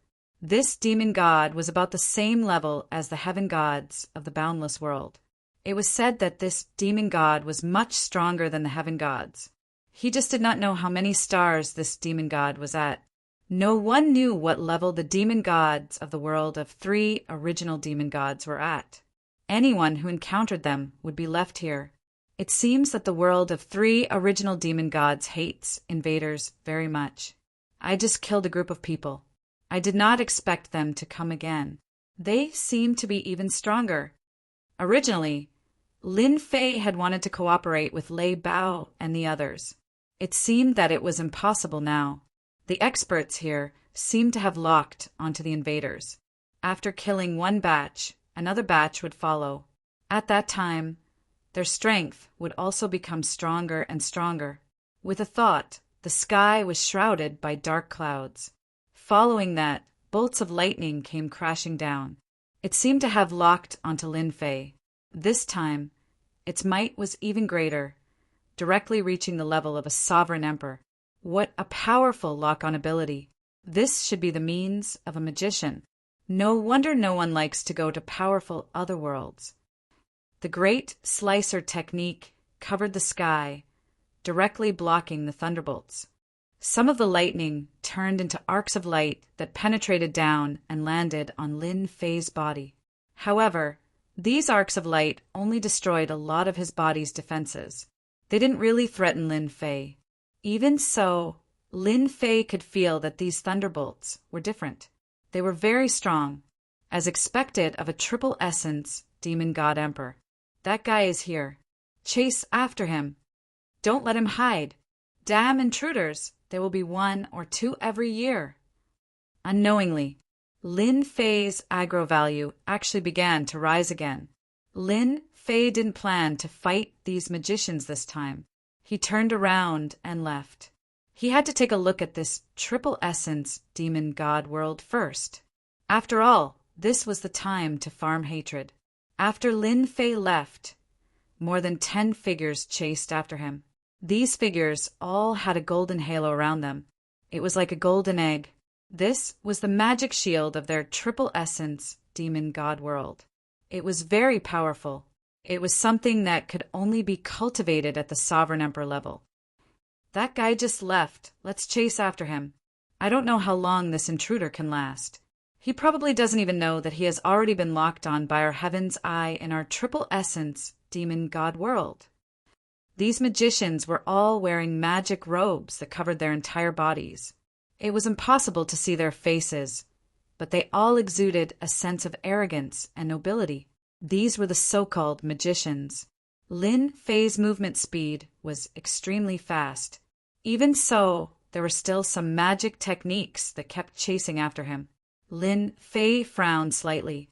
This demon god was about the same level as the heaven gods of the boundless world. It was said that this demon god was much stronger than the heaven gods. He just did not know how many stars this demon god was at. No one knew what level the demon gods of the world of 3 original demon gods were at. Anyone who encountered them would be left here. It seems that the world of 3 original demon gods hates invaders very much. I just killed a group of people. I did not expect them to come again. They seem to be even stronger. Originally, Lin Fei had wanted to cooperate with Lei Bao and the others. It seemed that it was impossible now. The experts here seemed to have locked onto the invaders. After killing one batch, another batch would follow. At that time, their strength would also become stronger and stronger. With a thought, the sky was shrouded by dark clouds. Following that, bolts of lightning came crashing down. It seemed to have locked onto Lin Fei. This time, its might was even greater, directly reaching the level of a sovereign emperor. What a powerful lock-on ability. This should be the means of a magician. No wonder no one likes to go to powerful otherworlds. The Great Slicer technique covered the sky, directly blocking the thunderbolts. Some of the lightning turned into arcs of light that penetrated down and landed on Lin Fei's body. However, these arcs of light only destroyed a lot of his body's defenses. They didn't really threaten Lin Fei. Even so, Lin Fei could feel that these thunderbolts were different. They were very strong, as expected of a triple essence demon god emperor. That guy is here. Chase after him. Don't let him hide. Damn intruders, there will be 1 or 2 every year. Unknowingly, Lin Fei's aggro value actually began to rise again. Lin Fei didn't plan to fight these magicians this time. He turned around and left. He had to take a look at this triple essence demon god world first. After all, this was the time to farm hatred. After Lin Fei left, more than 10 figures chased after him. These figures all had a golden halo around them. It was like a golden egg. This was the magic shield of their triple essence demon god world. It was very powerful. It was something that could only be cultivated at the sovereign emperor level. That guy just left. Let's chase after him. I don't know how long this intruder can last. He probably doesn't even know that he has already been locked on by our heaven's eye in our triple essence demon god world. These magicians were all wearing magic robes that covered their entire bodies. It was impossible to see their faces, but they all exuded a sense of arrogance and nobility. These were the so-called magicians. Lin Fei's movement speed was extremely fast. Even so, there were still some magic techniques that kept chasing after him. Lin Fei frowned slightly.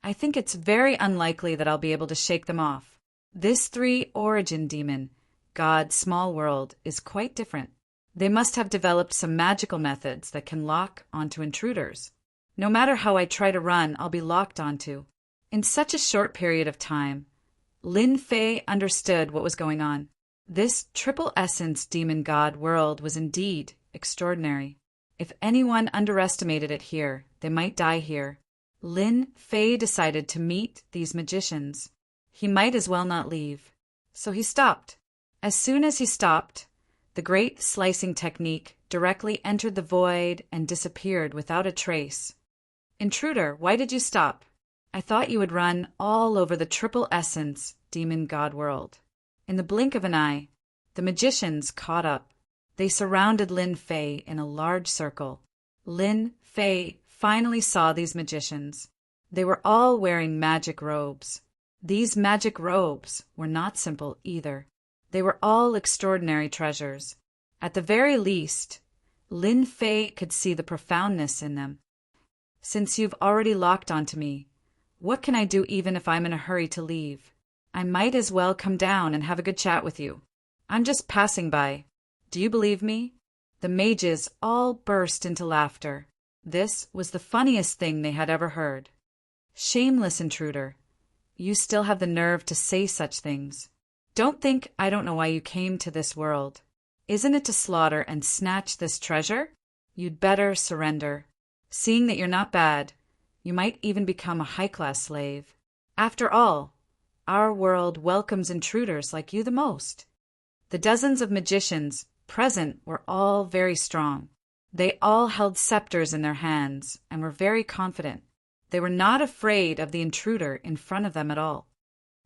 I think it's very unlikely that I'll be able to shake them off. This three-origin demon, God Small World, is quite different. They must have developed some magical methods that can lock onto intruders. No matter how I try to run, I'll be locked onto. In such a short period of time, Lin Fei understood what was going on. This triple essence demon god world was indeed extraordinary. If anyone underestimated it here, they might die here. Lin Fei decided to meet these magicians. He might as well not leave. So he stopped. As soon as he stopped, the great slicing technique directly entered the void and disappeared without a trace. Intruder, why did you stop? I thought you would run all over the triple essence demon god world. In the blink of an eye, the magicians caught up. They surrounded Lin Fei in a large circle. Lin Fei finally saw these magicians. They were all wearing magic robes. These magic robes were not simple either. They were all extraordinary treasures. At the very least, Lin Fei could see the profoundness in them. Since you've already locked onto me, what can I do even if I'm in a hurry to leave? I might as well come down and have a good chat with you. I'm just passing by. Do you believe me? The mages all burst into laughter. This was the funniest thing they had ever heard. Shameless intruder. You still have the nerve to say such things. Don't think I don't know why you came to this world. Isn't it to slaughter and snatch this treasure? You'd better surrender. Seeing that you're not bad, you might even become a high-class slave. After all, our world welcomes intruders like you the most. The dozens of magicians present were all very strong. They all held scepters in their hands and were very confident. They were not afraid of the intruder in front of them at all.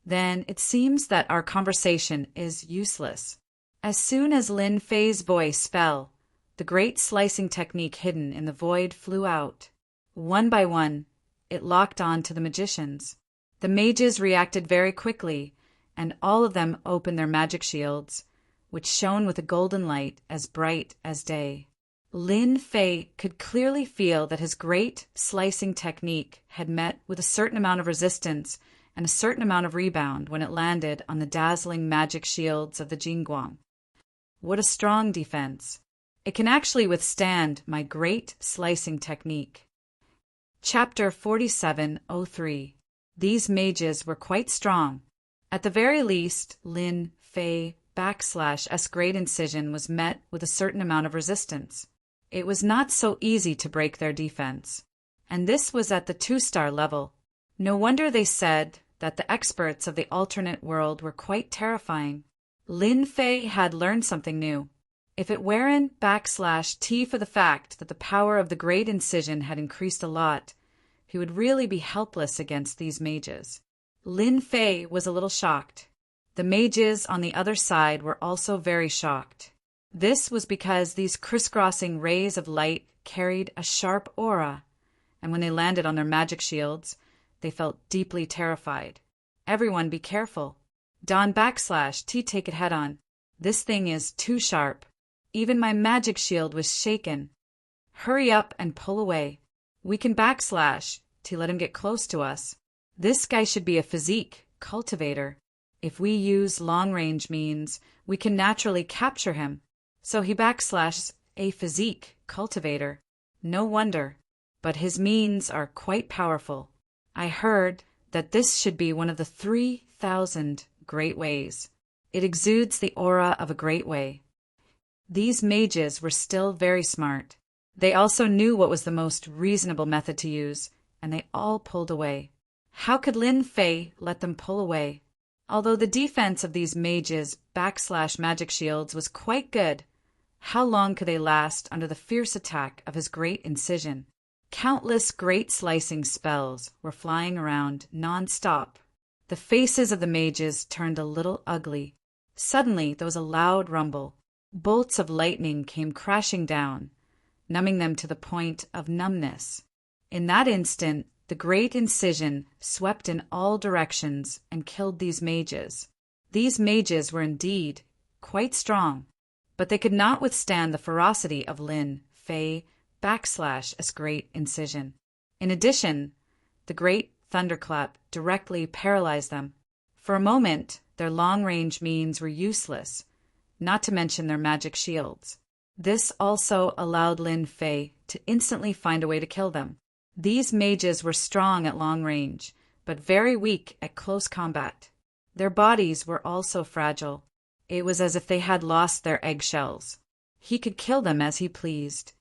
Then it seems that our conversation is useless. As soon as Lin Fei's voice fell, the great slicing technique hidden in the void flew out. One by one, it locked on to the magicians. The mages reacted very quickly, and all of them opened their magic shields, which shone with a golden light as bright as day. Lin Fei could clearly feel that his great slicing technique had met with a certain amount of resistance and a certain amount of rebound when it landed on the dazzling magic shields of the Jingguang. What a strong defense! It can actually withstand my great slicing technique. Chapter 4703. These mages were quite strong. At the very least, Lin Fei /S great incision was met with a certain amount of resistance. It was not so easy to break their defense. And this was at the 2-star level. No wonder they said that the experts of the alternate world were quite terrifying. Lin Fei had learned something new. If it weren't /T for the fact that the power of the great incision had increased a lot, he would really be helpless against these mages. Lin Fei was a little shocked. The mages on the other side were also very shocked. This was because these crisscrossing rays of light carried a sharp aura, and when they landed on their magic shields, they felt deeply terrified. Everyone be careful. Don /T take it head on. This thing is too sharp. Even my magic shield was shaken. Hurry up and pull away. We can /T let him get close to us. This guy should be a physique cultivator. If we use long-range means, we can naturally capture him. So he /A physique cultivator. No wonder. But his means are quite powerful. I heard that this should be one of the 3,000 great ways. It exudes the aura of a great way. These mages were still very smart. They also knew what was the most reasonable method to use, and they all pulled away. How could Lin Fei let them pull away? Although the defense of these mages / magic shields was quite good, how long could they last under the fierce attack of his great incision? Countless great slicing spells were flying around non-stop. The faces of the mages turned a little ugly. Suddenly there was a loud rumble. Bolts of lightning came crashing down, numbing them to the point of numbness. In that instant, the great incision swept in all directions and killed these mages. These mages were indeed quite strong, but they could not withstand the ferocity of Lin Fei / a great incision. In addition, the great thunderclap directly paralyzed them. For a moment, their long-range means were useless, not to mention their magic shields. This also allowed Lin Fei to instantly find a way to kill them. These mages were strong at long range, but very weak at close combat. Their bodies were also fragile. It was as if they had lost their eggshells. He could kill them as he pleased.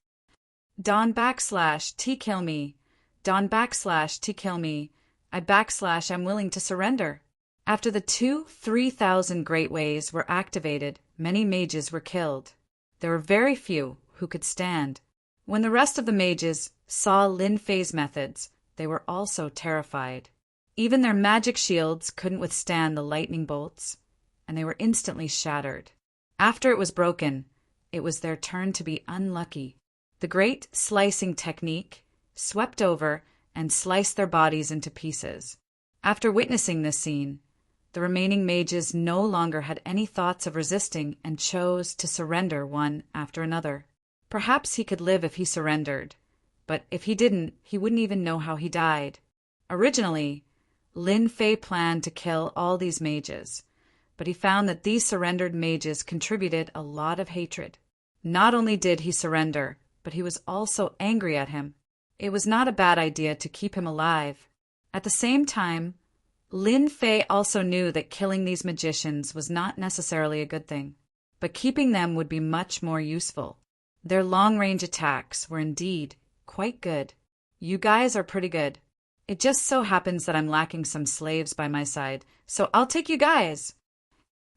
Don / T kill me. Don / T kill me. I'm willing to surrender. After the 3,000 great ways were activated, many mages were killed. There were very few who could stand. When the rest of the mages saw Lin Fei's methods, they were also terrified. Even their magic shields couldn't withstand the lightning bolts, and they were instantly shattered. After it was broken, it was their turn to be unlucky. The great slicing technique swept over and sliced their bodies into pieces. After witnessing this scene, the remaining mages no longer had any thoughts of resisting and chose to surrender one after another. Perhaps he could live if he surrendered, but if he didn't, he wouldn't even know how he died. Originally, Lin Fei planned to kill all these mages, but he found that these surrendered mages contributed a lot of hatred. Not only did he surrender, but he was also angry at him. It was not a bad idea to keep him alive. At the same time, Lin Fei also knew that killing these magicians was not necessarily a good thing, but keeping them would be much more useful. Their long-range attacks were indeed quite good. You guys are pretty good. It just so happens that I'm lacking some slaves by my side, so I'll take you guys.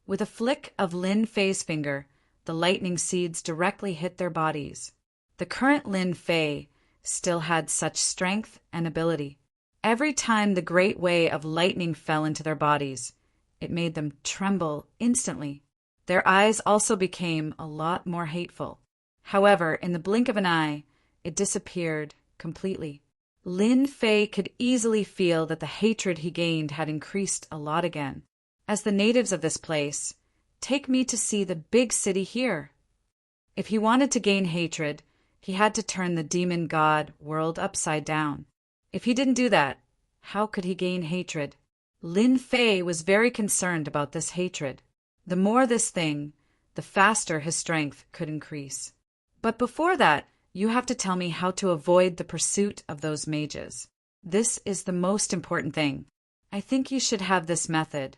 With a flick of Lin Fei's finger, the lightning seeds directly hit their bodies. The current Lin Fei still had such strength and ability. Every time the great way of lightning fell into their bodies, it made them tremble instantly. Their eyes also became a lot more hateful. However, in the blink of an eye, it disappeared completely. Lin Fei could easily feel that the hatred he gained had increased a lot again. As the natives of this place, take me to see the big city here. If he wanted to gain hatred, he had to turn the demon god world upside down. If he didn't do that, how could he gain hatred? Lin Fei was very concerned about this hatred. The more this thing, the faster his strength could increase. But before that, you have to tell me how to avoid the pursuit of those mages. This is the most important thing. I think you should have this method.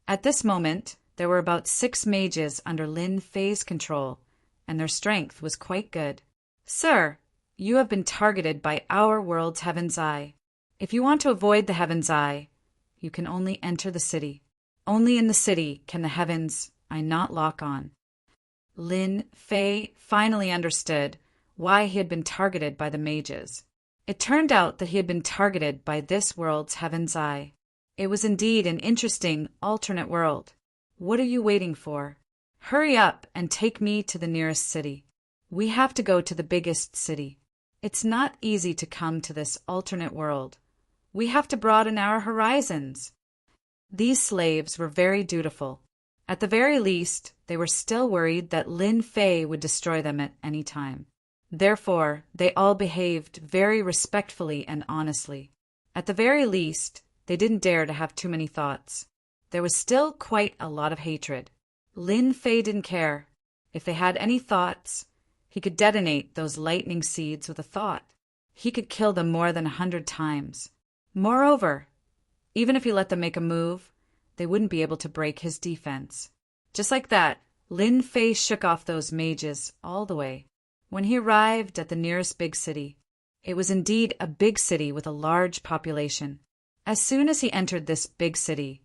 At this moment, there were about 6 mages under Lin Fei's control, and their strength was quite good. Sir, you have been targeted by our world's Heaven's Eye. If you want to avoid the Heaven's Eye, you can only enter the city. Only in the city can the Heaven's Eye not lock on. Lin Fei finally understood why he had been targeted by the mages. It turned out that he had been targeted by this world's Heaven's Eye. It was indeed an interesting alternate world. What are you waiting for? Hurry up and take me to the nearest city. We have to go to the biggest city. It's not easy to come to this alternate world. We have to broaden our horizons. These slaves were very dutiful. At the very least, they were still worried that Lin Fei would destroy them at any time. Therefore, they all behaved very respectfully and honestly. At the very least, they didn't dare to have too many thoughts. There was still quite a lot of hatred. Lin Fei didn't care. If they had any thoughts, he could detonate those lightning seeds with a thought. He could kill them more than 100 times. Moreover, even if he let them make a move, they wouldn't be able to break his defense. Just like that, Lin Fei shook off those mages all the way. When he arrived at the nearest big city, it was indeed a big city with a large population. As soon as he entered this big city,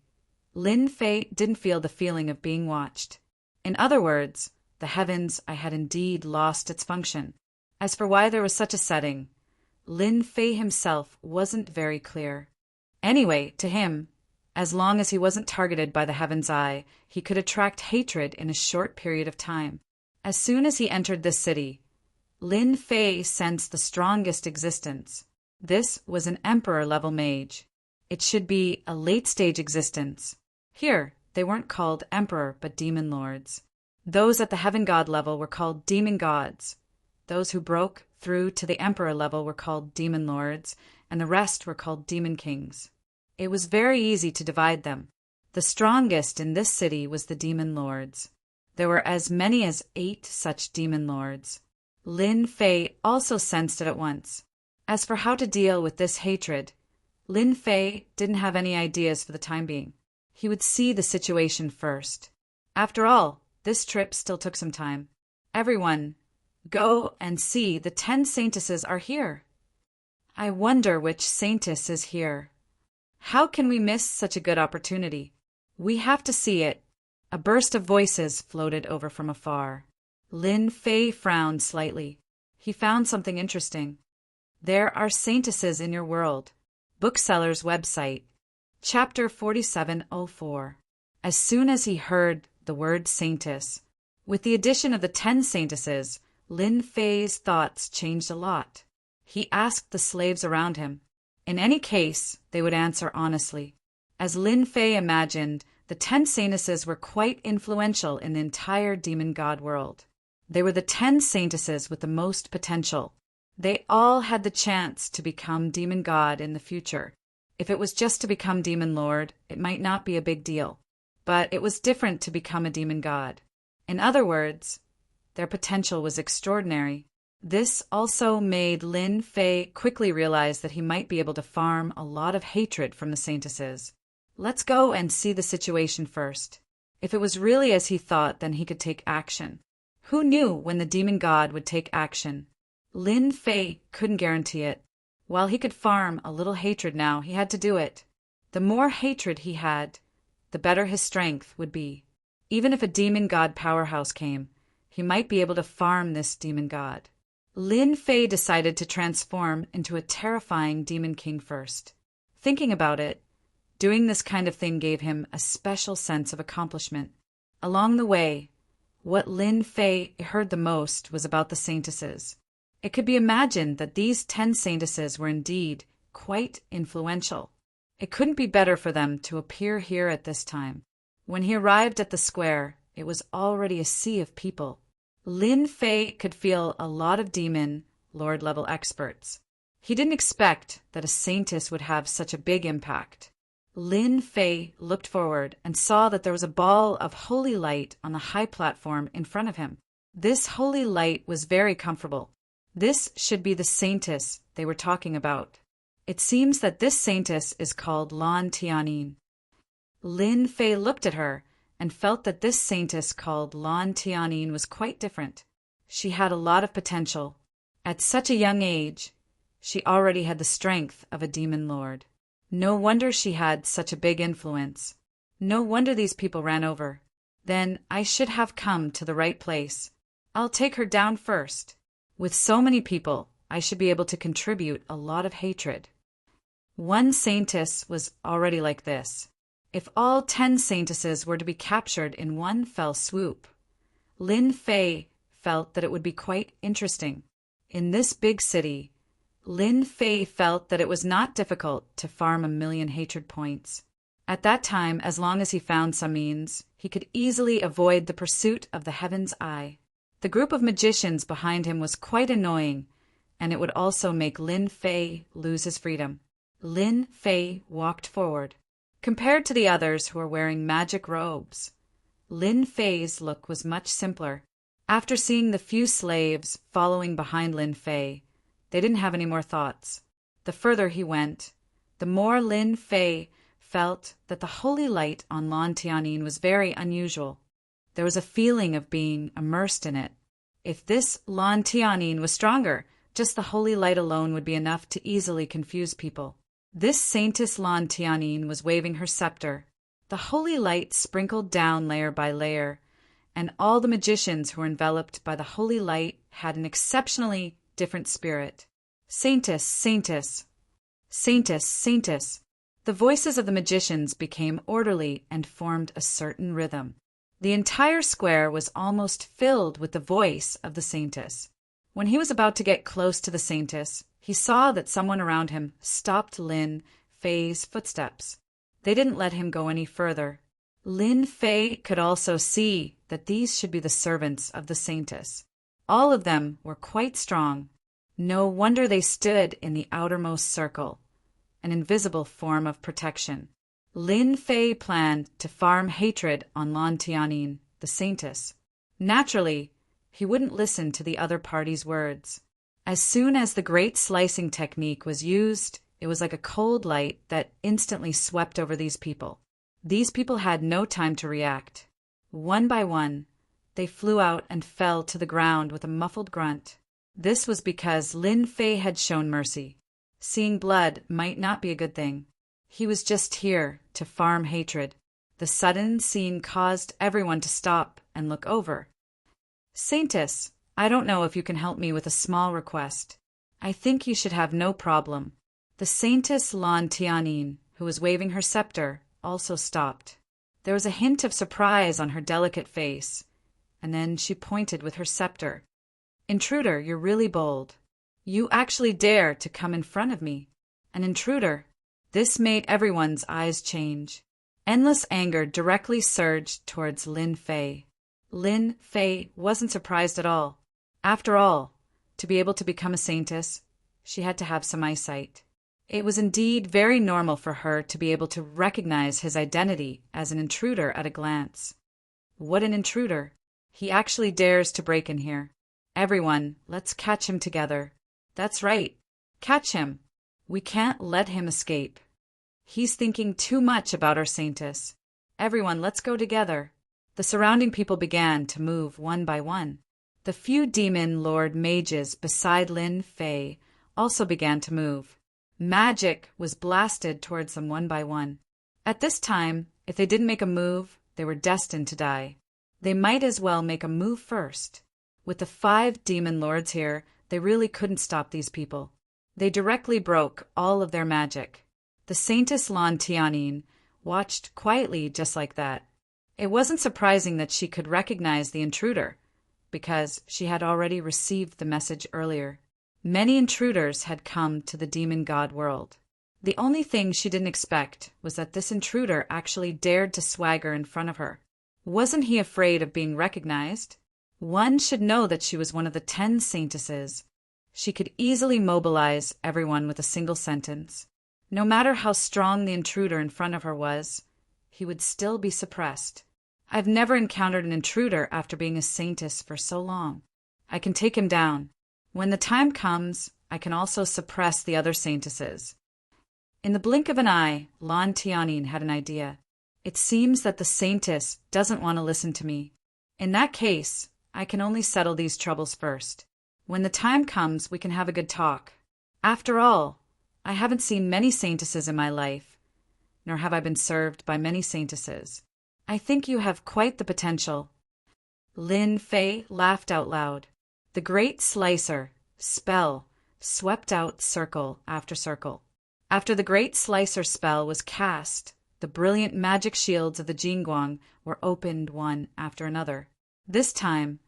Lin Fei didn't feel the feeling of being watched. In other words, the heavens I had indeed lost its function. As for why there was such a setting, Lin Fei himself wasn't very clear. Anyway, to him, as long as he wasn't targeted by the heaven's eye, he could attract hatred in a short period of time. As soon as he entered this city, Lin Fei sensed the strongest existence. This was an emperor-level mage. It should be a late-stage existence. Here, they weren't called emperor but demon lords. Those at the heaven god level were called demon gods. Those who broke through to the emperor level were called demon lords, and the rest were called demon kings. It was very easy to divide them. The strongest in this city was the demon lords. There were as many as 8 such demon lords. Lin Fei also sensed it at once. As for how to deal with this hatred, Lin Fei didn't have any ideas for the time being. He would see the situation first. After all, this trip still took some time. Everyone, go and see, the 10 saintesses are here. I wonder which saintess is here. How can we miss such a good opportunity? We have to see it. A burst of voices floated over from afar. Lin Fei frowned slightly. He found something interesting. There are saintesses in your world. Bookseller's website. Chapter 4704. As soon as he heard the word saintess, with the addition of the 10 saintesses, Lin Fei's thoughts changed a lot. He asked the slaves around him. In any case, they would answer honestly. As Lin Fei imagined, the 10 saintesses were quite influential in the entire demon god world. They were the 10 saintesses with the most potential. They all had the chance to become demon god in the future. If it was just to become demon lord, it might not be a big deal. But it was different to become a demon god. In other words, their potential was extraordinary. This also made Lin Fei quickly realize that he might be able to farm a lot of hatred from the saintesses. Let's go and see the situation first. If it was really as he thought, then he could take action. Who knew when the demon god would take action? Lin Fei couldn't guarantee it. While he could farm a little hatred now, he had to do it. The more hatred he had, the better his strength would be. Even if a demon god powerhouse came, he might be able to farm this demon god. Lin Fei decided to transform into a terrifying demon king first. Thinking about it, doing this kind of thing gave him a special sense of accomplishment. Along the way, what Lin Fei heard the most was about the saintesses. It could be imagined that these 10 saintesses were indeed quite influential. It couldn't be better for them to appear here at this time. When he arrived at the square, it was already a sea of people. Lin Fei could feel a lot of demon lord-level experts. He didn't expect that a saintess would have such a big impact. Lin Fei looked forward and saw that there was a ball of holy light on the high platform in front of him. This holy light was very comfortable. This should be the saintess they were talking about. It seems that this saintess is called Lan Tianin. Lin Fei looked at her and felt that this saintess called Lan Tianin was quite different. She had a lot of potential. At such a young age, she already had the strength of a demon lord. No wonder she had such a big influence. No wonder these people ran over. Then I should have come to the right place. I'll take her down first. With so many people, I should be able to contribute a lot of hatred. One saintess was already like this. If all 10 saintesses were to be captured in one fell swoop, Lin Fei felt that it would be quite interesting. In this big city, Lin Fei felt that it was not difficult to farm 1,000,000 hatred points. At that time, as long as he found some means, he could easily avoid the pursuit of the heaven's eye. The group of magicians behind him was quite annoying, and it would also make Lin Fei lose his freedom. Lin Fei walked forward. Compared to the others who were wearing magic robes, Lin Fei's look was much simpler. After seeing the few slaves following behind Lin Fei, they didn't have any more thoughts. The further he went, the more Lin Fei felt that the holy light on Lan Tianin was very unusual. There was a feeling of being immersed in it. If this Lan Tianin was stronger, just the holy light alone would be enough to easily confuse people. This Saintess Lan Tianyin was waving her scepter. The holy light sprinkled down layer by layer, and all the magicians who were enveloped by the holy light had an exceptionally different spirit. Saintess, Saintess, Saintess, Saintess. The voices of the magicians became orderly and formed a certain rhythm. The entire square was almost filled with the voice of the Saintess. When he was about to get close to the Saintess, he saw that someone around him stopped Lin Fei's footsteps. They didn't let him go any further. Lin Fei could also see that these should be the servants of the Saintess. All of them were quite strong. No wonder they stood in the outermost circle, an invisible form of protection. Lin Fei planned to farm hatred on Lan Tianyin, the Saintess. Naturally, he wouldn't listen to the other party's words. As soon as the great slicing technique was used, it was like a cold light that instantly swept over these people. These people had no time to react. One by one, they flew out and fell to the ground with a muffled grunt. This was because Lin Fei had shown mercy. Seeing blood might not be a good thing. He was just here to farm hatred. The sudden scene caused everyone to stop and look over. Saintess, I don't know if you can help me with a small request. I think you should have no problem. The Saintess Lan Tianyin, who was waving her scepter, also stopped. There was a hint of surprise on her delicate face, and then she pointed with her scepter. Intruder, you're really bold. You actually dare to come in front of me. An intruder. This made everyone's eyes change. Endless anger directly surged towards Lin Fei. Lin Fei wasn't surprised at all. After all, to be able to become a saintess, she had to have some eyesight. It was indeed very normal for her to be able to recognize his identity as an intruder at a glance. What an intruder! He actually dares to break in here. Everyone, let's catch him together. That's right. Catch him. We can't let him escape. He's thinking too much about our saintess. Everyone, let's go together. The surrounding people began to move one by one. The few demon lord mages beside Lin Fei also began to move. Magic was blasted towards them one by one. At this time, if they didn't make a move, they were destined to die. They might as well make a move first. With the 5 demon lords here, they really couldn't stop these people. They directly broke all of their magic. The Saintess Lan Tianyin watched quietly just like that. It wasn't surprising that she could recognize the intruder, because she had already received the message earlier. Many intruders had come to the demon god world. The only thing she didn't expect was that this intruder actually dared to swagger in front of her. Wasn't he afraid of being recognized? One should know that she was one of the 10 saintesses. She could easily mobilize everyone with a single sentence. No matter how strong the intruder in front of her was, he would still be suppressed. I've never encountered an intruder after being a saintess for so long. I can take him down. When the time comes, I can also suppress the other saintesses. In the blink of an eye, Lan Tianyin had an idea. It seems that the saintess doesn't want to listen to me. In that case, I can only settle these troubles first. When the time comes, we can have a good talk. After all, I haven't seen many saintesses in my life, nor have I been served by many saintesses. I think you have quite the potential. Lin Fei laughed out loud. The great slicer, spell, swept out circle after circle. After the great slicer spell was cast, the brilliant magic shields of the Jingguang were opened one after another. This time,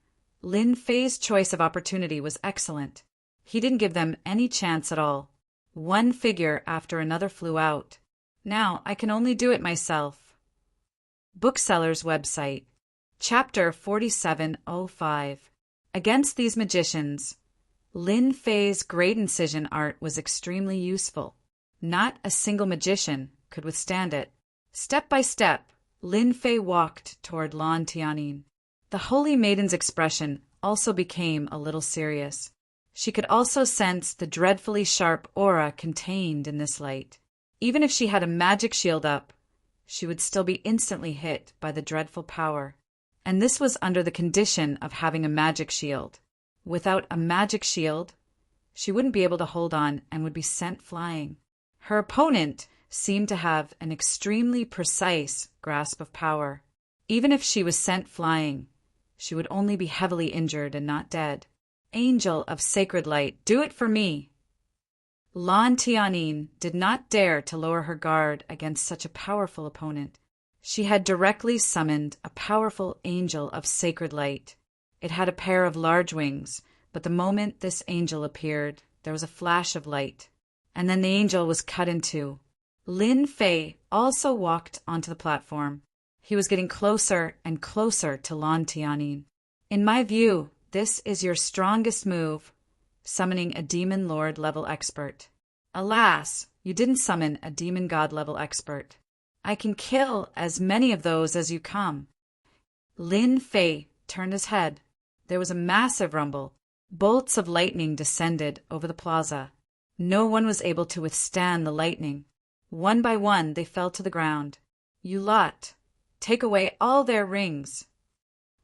Lin Fei's choice of opportunity was excellent. He didn't give them any chance at all. One figure after another flew out. Now I can only do it myself. Bookseller's website. Chapter 4705. Against these magicians, Lin Fei's great incision art was extremely useful. Not a single magician could withstand it. Step by step, Lin Fei walked toward Lan Tianyin. The holy maiden's expression also became a little serious. She could also sense the dreadfully sharp aura contained in this light. Even if she had a magic shield up, she would still be instantly hit by the dreadful power. And this was under the condition of having a magic shield. Without a magic shield, she wouldn't be able to hold on and would be sent flying. Her opponent seemed to have an extremely precise grasp of power. Even if she was sent flying, she would only be heavily injured and not dead. Angel of sacred light, do it for me! Lan Tianyin did not dare to lower her guard against such a powerful opponent. She had directly summoned a powerful angel of sacred light. It had a pair of large wings, but the moment this angel appeared, there was a flash of light, and then the angel was cut in two. Lin Fei also walked onto the platform. He was getting closer and closer to Lan Tianyin. In my view, this is your strongest move, summoning a demon lord level expert. Alas, you didn't summon a demon god level expert. I can kill as many of those as you come. Lin Fei turned his head. There was a massive rumble. Bolts of lightning descended over the plaza. No one was able to withstand the lightning. One by one, they fell to the ground. You lot, take away all their rings.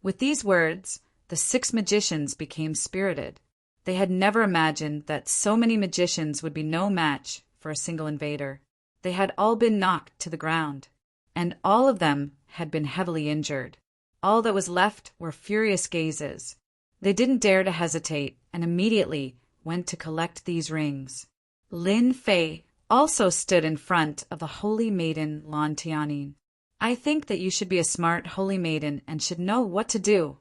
With these words, the 6 magicians became spirited. They had never imagined that so many magicians would be no match for a single invader. They had all been knocked to the ground, and all of them had been heavily injured. All that was left were furious gazes. They didn't dare to hesitate and immediately went to collect these rings. Lin Fei also stood in front of the holy maiden Lan Tianyin. I think that you should be a smart holy maiden and should know what to do.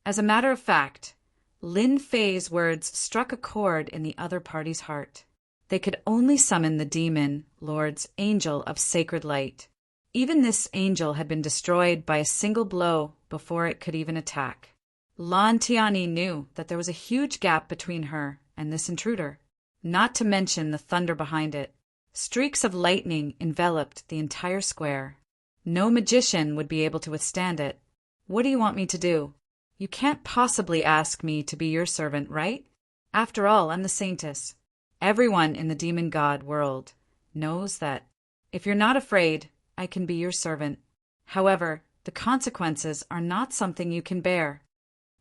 As a matter of fact, Lin Fei's words struck a chord in the other party's heart. They could only summon the demon lord's angel of sacred light. Even this angel had been destroyed by a single blow before it could even attack. Lan Tianyin knew that there was a huge gap between her and this intruder, not to mention the thunder behind it. Streaks of lightning enveloped the entire square. No magician would be able to withstand it. What do you want me to do? You can't possibly ask me to be your servant, right? After all, I'm the saintess. Everyone in the demon god world knows that if you're not afraid, I can be your servant. However, the consequences are not something you can bear.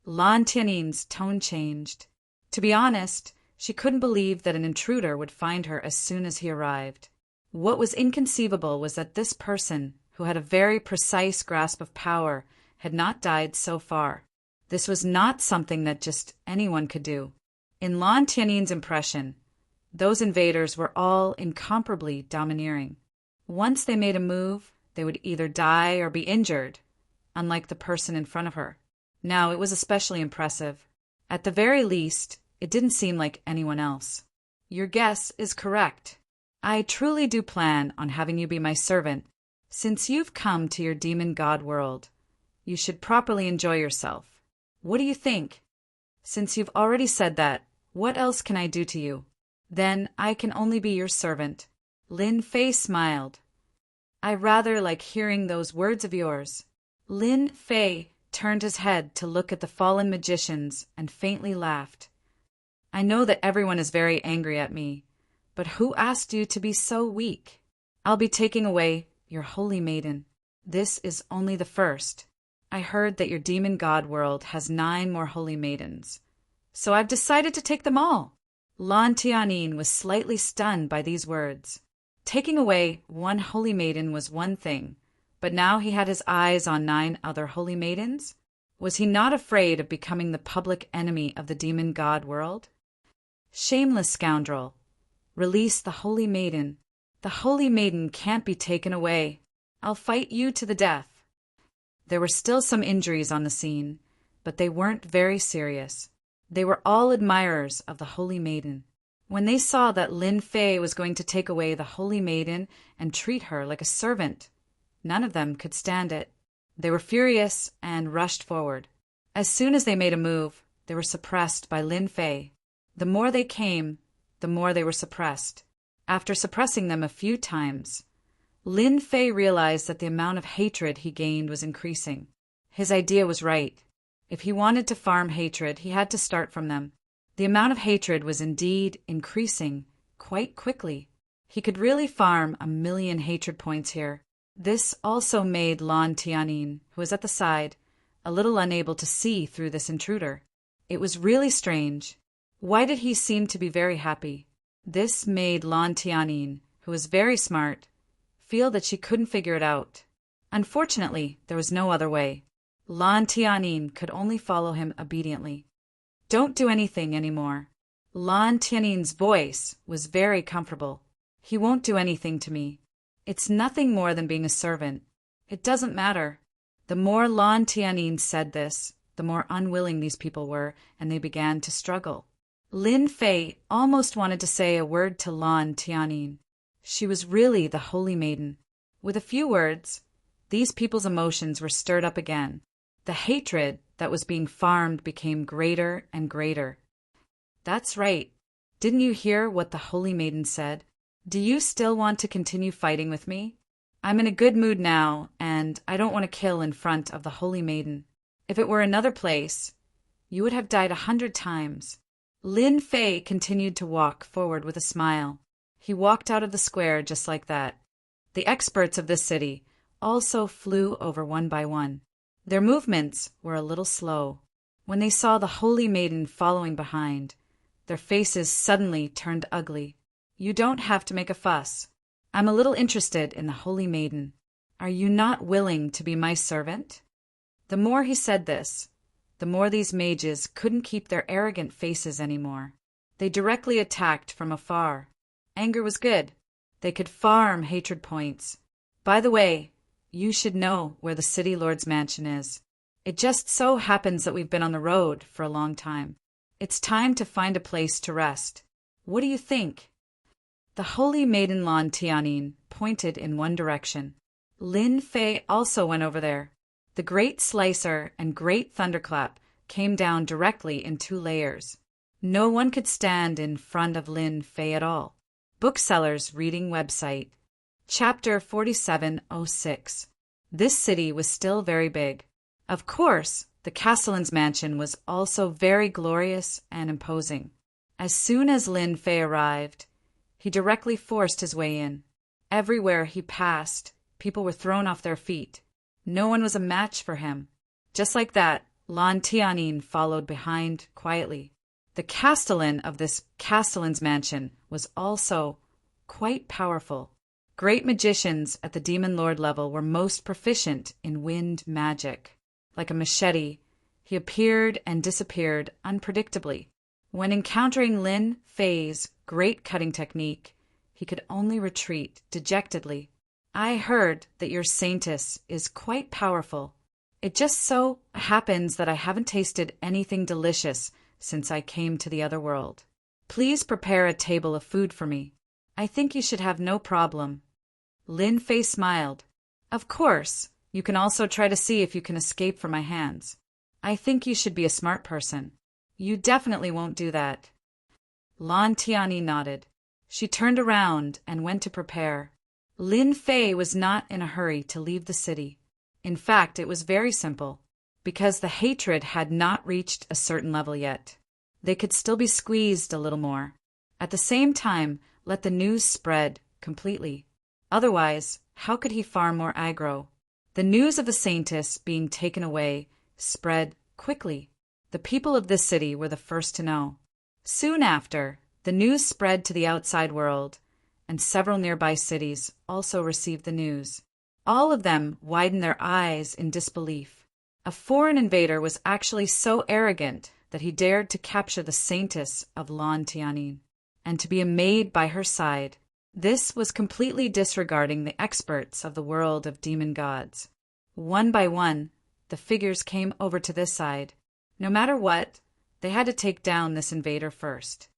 Lan Tianyin's tone changed. To be honest, she couldn't believe that an intruder would find her as soon as he arrived. What was inconceivable was that this person, who had a very precise grasp of power, had not died so far. This was not something that just anyone could do. In Lan Tianyin's impression, those invaders were all incomparably domineering. Once they made a move, they would either die or be injured, unlike the person in front of her. Now, it was especially impressive. At the very least, it didn't seem like anyone else. Your guess is correct. I truly do plan on having you be my servant. Since you've come to your demon god world, you should properly enjoy yourself. What do you think? Since you've already said that, what else can I do to you? Then I can only be your servant. Lin Fei smiled. I rather like hearing those words of yours. Lin Fei turned his head to look at the fallen magicians and faintly laughed. I know that everyone is very angry at me, but who asked you to be so weak? I'll be taking away your holy maiden. This is only the first. I heard that your demon god world has 9 more holy maidens, so I've decided to take them all. Lan Tianyin was slightly stunned by these words. Taking away 1 holy maiden was one thing, but now he had his eyes on 9 other holy maidens? Was he not afraid of becoming the public enemy of the demon god world? Shameless scoundrel! Release the holy maiden. The holy maiden can't be taken away. I'll fight you to the death. There were still some injuries on the scene, but they weren't very serious. They were all admirers of the holy maiden. When they saw that Lin Fei was going to take away the holy maiden and treat her like a servant, none of them could stand it. They were furious and rushed forward. As soon as they made a move, they were suppressed by Lin Fei. The more they came, the more they were suppressed. After suppressing them a few times, Lin Fei realized that the amount of hatred he gained was increasing. His idea was right. If he wanted to farm hatred, he had to start from them. The amount of hatred was indeed increasing quite quickly. He could really farm 1,000,000 hatred points here. This also made Lan Tianyin, who was at the side, a little unable to see through this intruder. It was really strange. Why did he seem to be very happy? This made Lan Tianyin who was very smart, feel that she couldn't figure it out. Unfortunately, there was no other way. Lan Tianin could only follow him obediently. Don't do anything anymore. Lan Tianin's voice was very comfortable. He won't do anything to me. It's nothing more than being a servant. It doesn't matter. The more Lan Tianin said this, the more unwilling these people were, and they began to struggle. Lin Fei almost wanted to say a word to Lan Tianin. She was really the holy maiden. With a few words, these people's emotions were stirred up again. The hatred that was being farmed became greater and greater. That's right. Didn't you hear what the holy maiden said? Do you still want to continue fighting with me? I'm in a good mood now, and I don't want to kill in front of the holy maiden. If it were another place, you would have died 100 times. Lin Fei continued to walk forward with a smile. He walked out of the square just like that. The experts of this city also flew over one by one. Their movements were a little slow. When they saw the holy maiden following behind, their faces suddenly turned ugly. You don't have to make a fuss. I'm a little interested in the holy maiden. Are you not willing to be my servant? The more he said this, the more these mages couldn't keep their arrogant faces anymore. They directly attacked from afar. Anger was good. They could farm hatred points. By the way, you should know where the city lord's mansion is. It just so happens that we've been on the road for a long time. It's time to find a place to rest. What do you think? The holy maiden Lan Tianin pointed in one direction. Lin Fei also went over there. The great slicer and great thunderclap came down directly in 2 layers. No one could stand in front of Lin Fei at all. Booksellers Reading Website. Chapter 4706. This city was still very big. Of course, the castellan's mansion was also very glorious and imposing. As soon as Lin Fei arrived, he directly forced his way in. Everywhere he passed, people were thrown off their feet. No one was a match for him. Just like that, Lan Tianin followed behind quietly. The castellan of this castellan's mansion was also quite powerful. Great magicians at the demon lord level were most proficient in wind magic. Like a machete, he appeared and disappeared unpredictably. When encountering Lin Fei's great cutting technique, he could only retreat dejectedly. I heard that your saintess is quite powerful. It just so happens that I haven't tasted anything delicious since I came to the other world. Please prepare a table of food for me. I think you should have no problem. Lin Fei smiled. Of course, you can also try to see if you can escape from my hands. I think you should be a smart person. You definitely won't do that. Lan Tianin nodded. She turned around and went to prepare. Lin Fei was not in a hurry to leave the city. In fact, it was very simple, because the hatred had not reached a certain level yet. They could still be squeezed a little more. At the same time, let the news spread completely. Otherwise, how could he farm more aggro? The news of the saintess being taken away spread quickly. The people of this city were the first to know. Soon after, the news spread to the outside world, and several nearby cities also received the news. All of them widened their eyes in disbelief. A foreign invader was actually so arrogant that he dared to capture the saintess of Lan Tianin, and to be a maid by her side. This was completely disregarding the experts of the world of demon gods. One by one, the figures came over to this side. No matter what, they had to take down this invader first,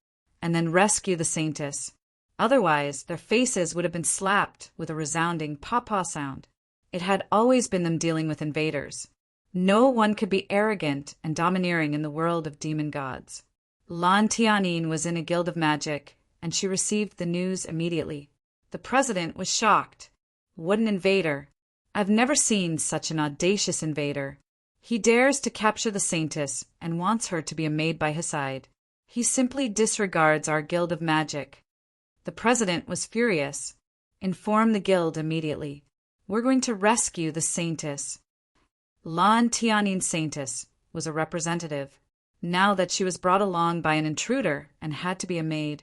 and then rescue the saintess. Otherwise, their faces would have been slapped with a resounding pawpaw sound. It had always been them dealing with invaders. No one could be arrogant and domineering in the world of demon gods. Lan Tianin was in a guild of magic, and she received the news immediately. The president was shocked. What an invader! I've never seen such an audacious invader. He dares to capture the saintess and wants her to be a maid by his side. He simply disregards our guild of magic. The president was furious. Inform the guild immediately. We're going to rescue the saintess. Lan Tianin's saintess was a representative. Now that she was brought along by an intruder and had to be a maid,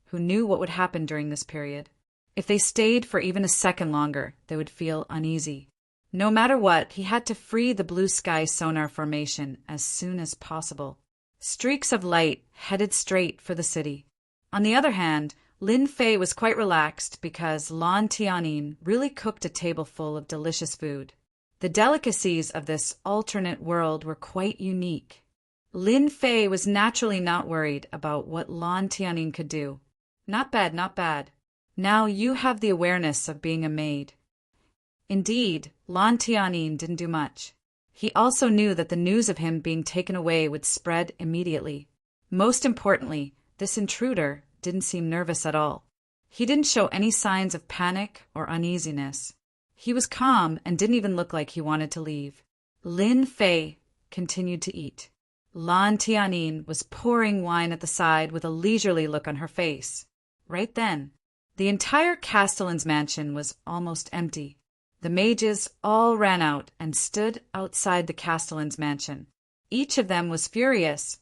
who knew what would happen during this period. If they stayed for even a second longer, they would feel uneasy. No matter what, he had to free the blue sky sonar formation as soon as possible. Streaks of light headed straight for the city. On the other hand, Lin Fei was quite relaxed because Lan Tianin really cooked a table full of delicious food. The delicacies of this alternate world were quite unique. Lin Fei was naturally not worried about what Lan Tianin could do. Not bad, not bad. Now you have the awareness of being a maid. Indeed, Lan Tianin didn't do much. He also knew that the news of him being taken away would spread immediately. Most importantly, this intruder didn't seem nervous at all. He didn't show any signs of panic or uneasiness. He was calm and didn't even look like he wanted to leave. Lin Fei continued to eat. Lan Tianin was pouring wine at the side with a leisurely look on her face. Right then, the entire castellan's mansion was almost empty. The mages all ran out and stood outside the castellan's mansion. Each of them was furious,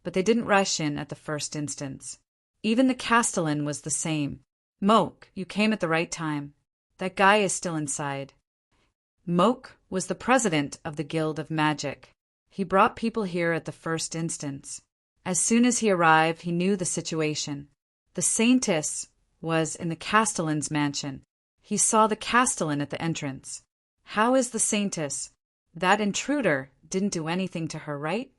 but they didn't rush in at the first instance. Even the castellan was the same. Moke, you came at the right time. That guy is still inside. Moke was the president of the Guild of Magic. He brought people here at the first instance. As soon as he arrived, he knew the situation. The Saintess was in the castellan's mansion. He saw the castellan at the entrance. How is the Saintess? That intruder didn't do anything to her, right?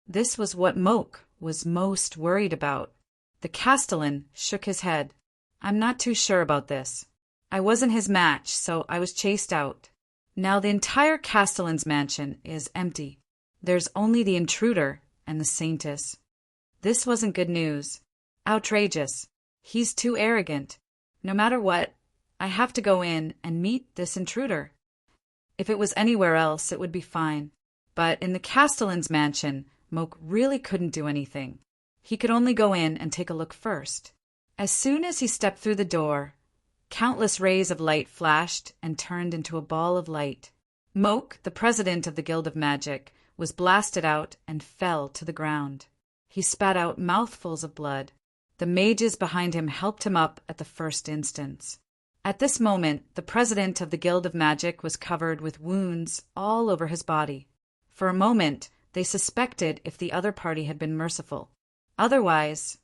This was what Moke was most worried about. The castellan shook his head. I'm not too sure about this. I wasn't his match, so I was chased out. Now the entire castellan's mansion is empty. There's only the intruder and the Saintess. This wasn't good news. Outrageous. He's too arrogant. No matter what, I have to go in and meet this intruder. If it was anywhere else, it would be fine. But in the castellan's mansion, Moke really couldn't do anything. He could only go in and take a look first. As soon as he stepped through the door, countless rays of light flashed and turned into a ball of light. Moke, the president of the Guild of Magic, was blasted out and fell to the ground. He spat out mouthfuls of blood. The mages behind him helped him up at the first instance. At this moment, the president of the Guild of Magic was covered with wounds all over his body. For a moment, they suspected if the other party had been merciful. Otherwise,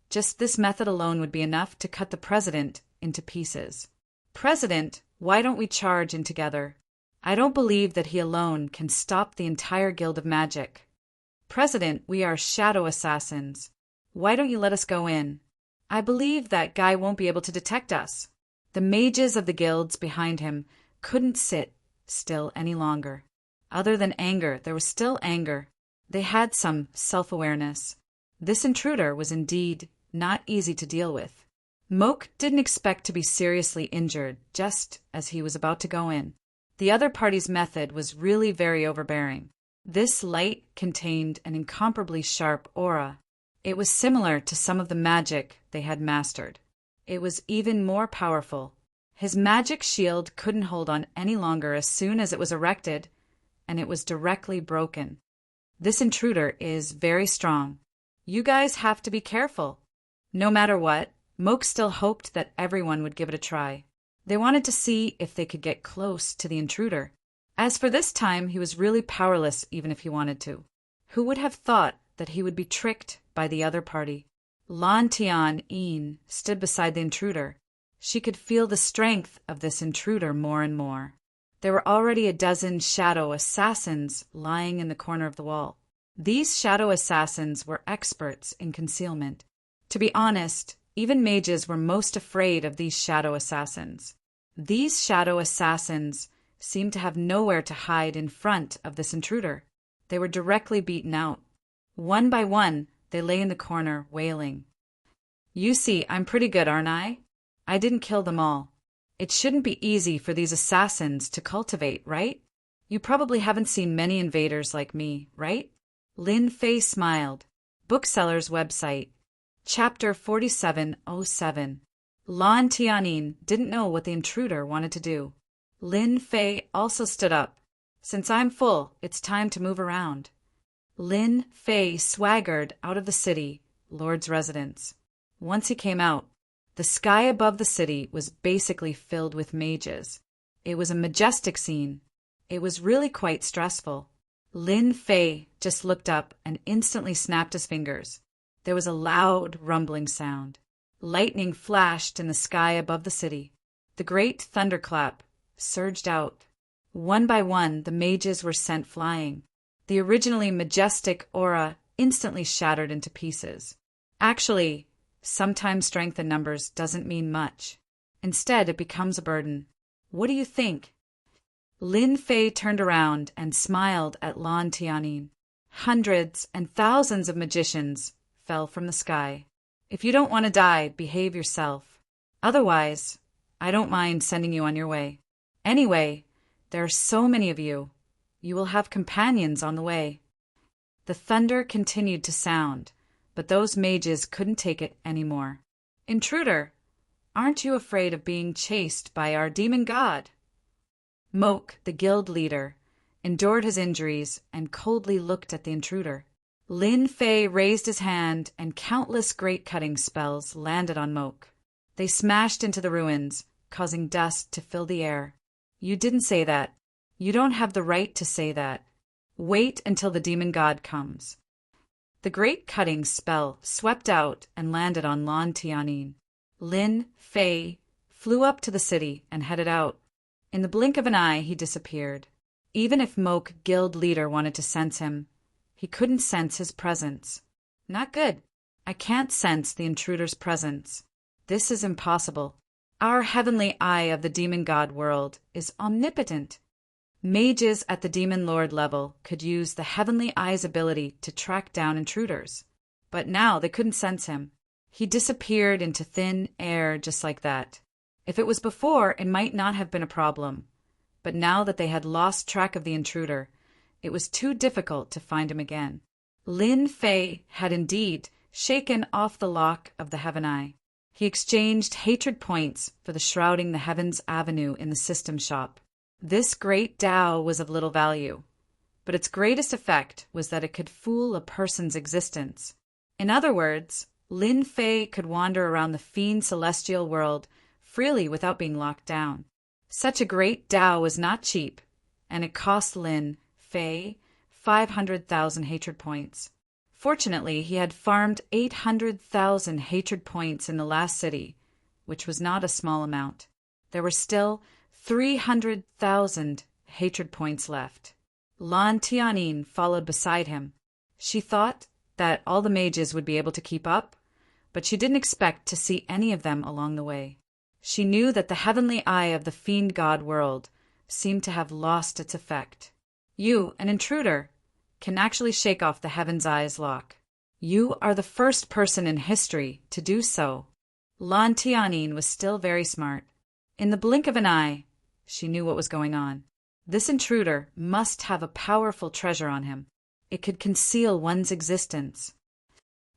just this method alone would be enough to cut the president into pieces. President, why don't we charge in together? I don't believe that he alone can stop the entire Guild of Magic. President, we are shadow assassins. Why don't you let us go in? I believe that guy won't be able to detect us. The mages of the guilds behind him couldn't sit still any longer. Other than anger, there was still anger. They had some self-awareness. This intruder was indeed not easy to deal with. Moke didn't expect to be seriously injured just as he was about to go in. The other party's method was really very overbearing. This light contained an incomparably sharp aura. It was similar to some of the magic they had mastered. It was even more powerful. His magic shield couldn't hold on any longer as soon as it was erected, and it was directly broken. This intruder is very strong. You guys have to be careful. No matter what, Moke still hoped that everyone would give it a try. They wanted to see if they could get close to the intruder. As for this time, he was really powerless even if he wanted to. Who would have thought that he would be tricked by the other party? Lan Tian stood beside the intruder. She could feel the strength of this intruder more and more. There were already a dozen shadow assassins lying in the corner of the wall. These shadow assassins were experts in concealment. To be honest, even mages were most afraid of these shadow assassins. These shadow assassins seemed to have nowhere to hide in front of this intruder. They were directly beaten out. One by one, they lay in the corner, wailing. You see, I'm pretty good, aren't I? I didn't kill them all. It shouldn't be easy for these assassins to cultivate, right? You probably haven't seen many invaders like me, right? Lin Fei smiled. Bookseller's website. Chapter 4707. Lan Tianin didn't know what the intruder wanted to do. Lin Fei also stood up. Since I'm full, it's time to move around. Lin Fei swaggered out of the city, Lord's residence. Once he came out, the The sky above the city was basically filled with mages. It was a majestic scene. It was really quite stressful. Lin Fei just looked up and instantly snapped his fingers. There was a loud, rumbling sound. Lightning flashed in the sky above the city. The great thunderclap surged out. One by one, the mages were sent flying. The originally majestic aura instantly shattered into pieces. Actually, sometimes strength in numbers doesn't mean much. Instead, it becomes a burden. What do you think? Lin Fei turned around and smiled at Lan Tianyin. Hundreds and thousands of magicians fell from the sky. If you don't want to die, behave yourself. Otherwise, I don't mind sending you on your way. Anyway, there are so many of you. You will have companions on the way. The thunder continued to sound, but those mages couldn't take it anymore. Intruder, aren't you afraid of being chased by our demon god? Moke, the guild leader, endured his injuries and coldly looked at the intruder. Lin Fei raised his hand and countless great cutting spells landed on Moke. They smashed into the ruins, causing dust to fill the air. You didn't say that. You don't have the right to say that. Wait until the demon god comes. The great cutting spell swept out and landed on Lan Tianyin. Lin Fei flew up to the city and headed out. In the blink of an eye, he disappeared. Even if Moke, guild leader, wanted to sense him, he couldn't sense his presence. Not good. I can't sense the intruder's presence. This is impossible. Our heavenly eye of the demon god world is omnipotent. Mages at the demon lord level could use the heavenly eye's ability to track down intruders. But now they couldn't sense him. He disappeared into thin air just like that. If it was before, it might not have been a problem. But now that they had lost track of the intruder, it was too difficult to find him again. Lin Fei had indeed shaken off the lock of the Heaven Eye. He exchanged hatred points for the Shrouding the Heavens Avenue in the system shop. This great Tao was of little value, but its greatest effect was that it could fool a person's existence. In other words, Lin Fei could wander around the fiend celestial world freely without being locked down. Such a great Tao was not cheap, and it cost Lin Fei 500,000 hatred points. Fortunately, he had farmed 800,000 hatred points in the last city, which was not a small amount. There were still 300,000 hatred points left. Lan Tianyin followed beside him. She thought that all the mages would be able to keep up, but she didn't expect to see any of them along the way. She knew that the heavenly eye of the fiend god world seemed to have lost its effect. You, an intruder, can actually shake off the heaven's eye's lock. You are the first person in history to do so. Lan Tianyin was still very smart. In the blink of an eye, she knew what was going on. This intruder must have a powerful treasure on him. It could conceal one's existence.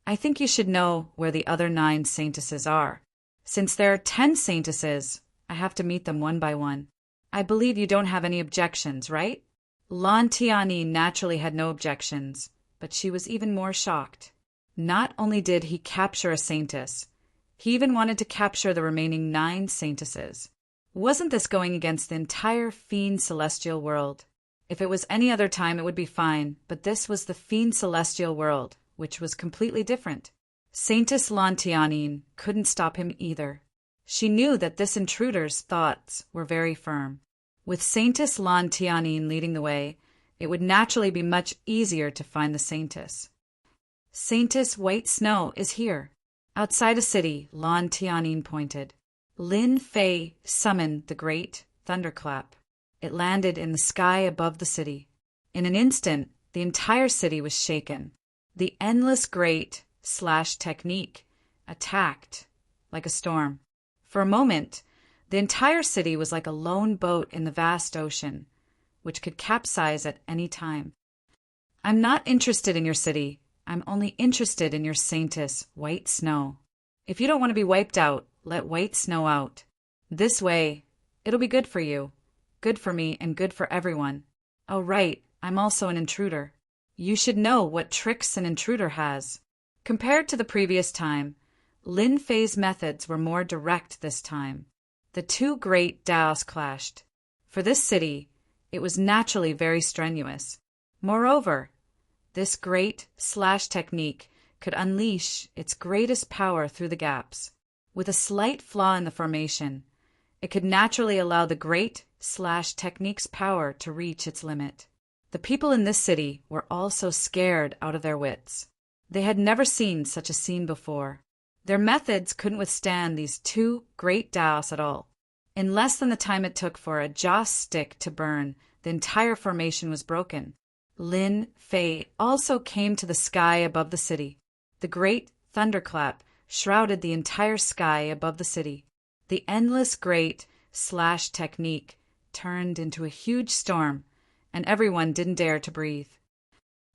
I think you should know where the other 9 saintesses are. Since there are 10 saintesses, I have to meet them one by one. I believe you don't have any objections, right? Lan Tianyin naturally had no objections, but she was even more shocked. Not only did he capture a saintess, he even wanted to capture the remaining 9 saintesses. Wasn't this going against the entire fiend celestial world? If it was any other time, it would be fine, but this was the fiend celestial world, which was completely different. Saintess Lan Tianyin couldn't stop him either. She knew that this intruder's thoughts were very firm. With Saintess Lan Tianyin leading the way, it would naturally be much easier to find the saintess. Saintess White Snow is here. Outside a city, Lan Tianyin pointed. Lin Fei summoned the great thunderclap. It landed in the sky above the city. In an instant, the entire city was shaken. The endless great / technique attacked like a storm. For a moment, the entire city was like a lone boat in the vast ocean, which could capsize at any time. I'm not interested in your city. I'm only interested in your saintess, White Snow. If you don't want to be wiped out, let White Snow out. This way, it'll be good for you, good for me, and good for everyone. Oh, right, I'm also an intruder. You should know what tricks an intruder has. Compared to the previous time, Lin Fei's methods were more direct this time. The two great Daos clashed. For this city, it was naturally very strenuous. Moreover, this great slash technique could unleash its greatest power through the gaps. With a slight flaw in the formation, it could naturally allow the great slash technique's power to reach its limit. The people in this city were all so scared out of their wits. They had never seen such a scene before. Their methods couldn't withstand these two great Daos at all. In less than the time it took for a joss stick to burn, the entire formation was broken. Lin Fei also came to the sky above the city. The great thunderclap shrouded the entire sky above the city. The endless great slash technique turned into a huge storm, and everyone didn't dare to breathe.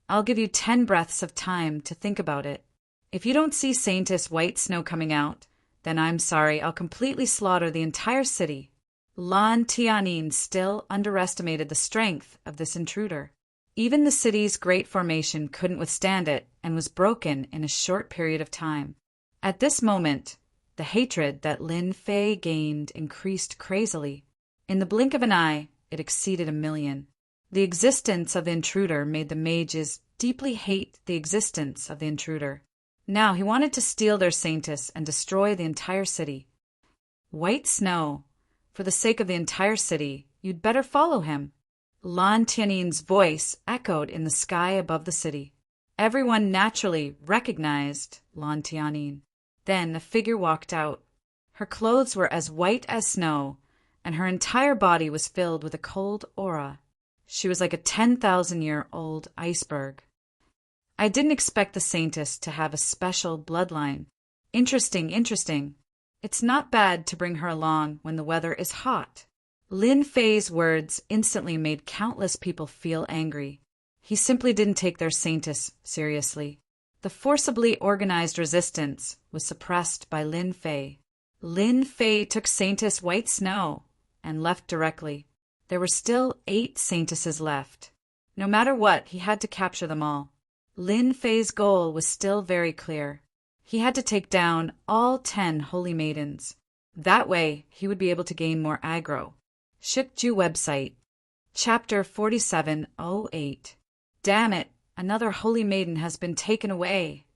I'll give you 10 breaths of time to think about it. If you don't see Saintess White Snow coming out, then I'm sorry, I'll completely slaughter the entire city. Lan Tianin still underestimated the strength of this intruder. Even the city's great formation couldn't withstand it and was broken in a short period of time. At this moment, the hatred that Lin Fei gained increased crazily. In the blink of an eye, it exceeded 1,000,000. The existence of the intruder made the mages deeply hate the existence of the intruder. Now he wanted to steal their Saintess and destroy the entire city. White Snow, for the sake of the entire city, you'd better follow him. Lan Tianin's voice echoed in the sky above the city. Everyone naturally recognized Lan Tianin. Then a figure walked out. Her clothes were as white as snow, and her entire body was filled with a cold aura. She was like a 10,000-year-old iceberg. I didn't expect the Saintess to have a special bloodline. Interesting. It's not bad to bring her along when the weather is hot. Lin Fei's words instantly made countless people feel angry. He simply didn't take their Saintess seriously. The forcibly organized resistance was suppressed by Lin Fei. Lin Fei took Saintess White Snow and left directly. There were still 8 Saintesses left. No matter what, he had to capture them all. Lin Fei's goal was still very clear. He had to take down all 10 holy maidens. That way, he would be able to gain more aggro. Shikju website. Chapter 4708. Damn it, another holy maiden has been taken away.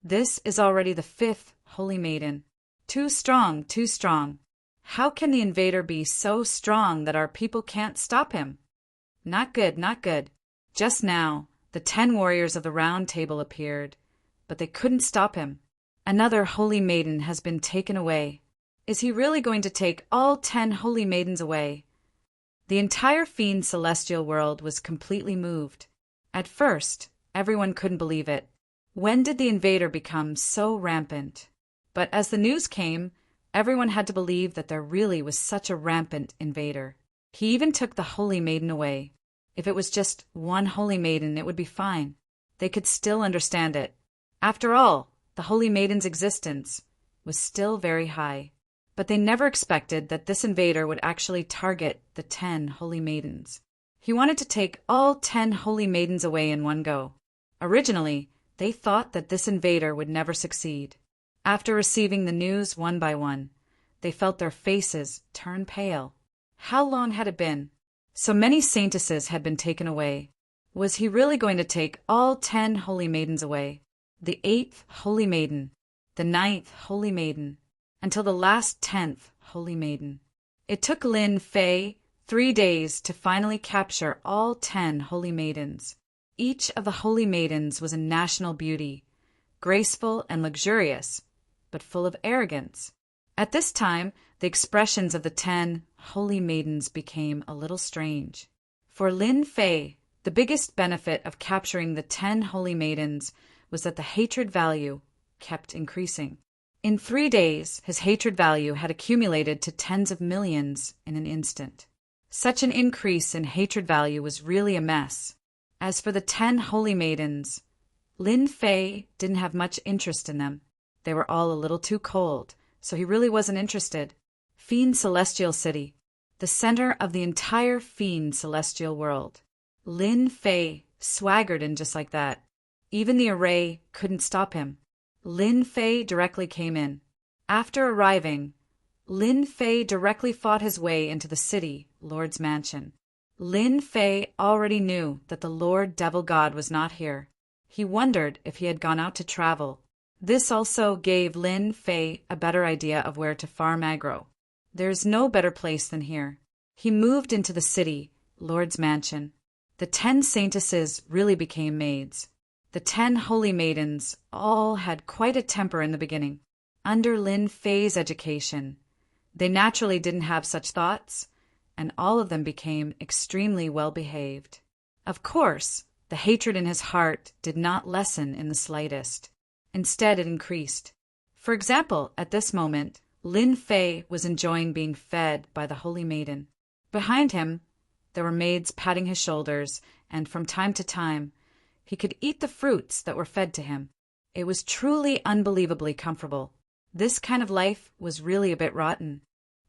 This is already the 5th holy maiden. Too strong. How can the invader be so strong that our people can't stop him? Not good. Just now, the 10 warriors of the Round Table appeared, but they couldn't stop him. Another holy maiden has been taken away. Is he really going to take all 10 holy maidens away? The entire fiend celestial world was completely moved. At first, everyone couldn't believe it. When did the invader become so rampant? But as the news came, everyone had to believe that there really was such a rampant invader. He even took the holy maiden away. If it was just one holy maiden, it would be fine. They could still understand it. After all, the holy maiden's existence was still very high. But they never expected that this invader would actually target the 10 holy maidens. He wanted to take all 10 holy maidens away in one go. Originally, they thought that this invader would never succeed. After receiving the news one by one, they felt their faces turn pale. How long had it been? So many saintesses had been taken away. Was he really going to take all 10 holy maidens away? The 8th holy maiden, the 9th holy maiden, until the last 10th holy maiden. It took Lin Fei 3 days to finally capture all 10 holy maidens. Each of the holy maidens was a national beauty, graceful and luxurious, but full of arrogance. At this time, the expressions of the 10 holy maidens became a little strange. For Lin Fei, the biggest benefit of capturing the 10 holy maidens was that the hatred value kept increasing. In 3 days, his hatred value had accumulated to tens of millions in an instant. Such an increase in hatred value was really a mess. As for the 10 holy maidens, Lin Fei didn't have much interest in them. They were all a little too cold, so he really wasn't interested. Fiend Celestial City, the center of the entire Fiend Celestial world. Lin Fei swaggered in just like that. Even the array couldn't stop him. Lin Fei directly came in. After arriving, Lin Fei directly fought his way into the city, Lord's mansion. Lin Fei already knew that the Lord Devil God was not here. He wondered if he had gone out to travel. This also gave Lin Fei a better idea of where to farm aggro. There's no better place than here. He moved into the city, Lord's mansion. The 10 saintesses really became maids. The 10 holy maidens all had quite a temper in the beginning. Under Lin Fei's education, they naturally didn't have such thoughts, and all of them became extremely well-behaved. Of course, the hatred in his heart did not lessen in the slightest. Instead, it increased. For example, at this moment, Lin Fei was enjoying being fed by the holy maiden. Behind him, there were maids patting his shoulders, and from time to time, he could eat the fruits that were fed to him. It was truly unbelievably comfortable. This kind of life was really a bit rotten.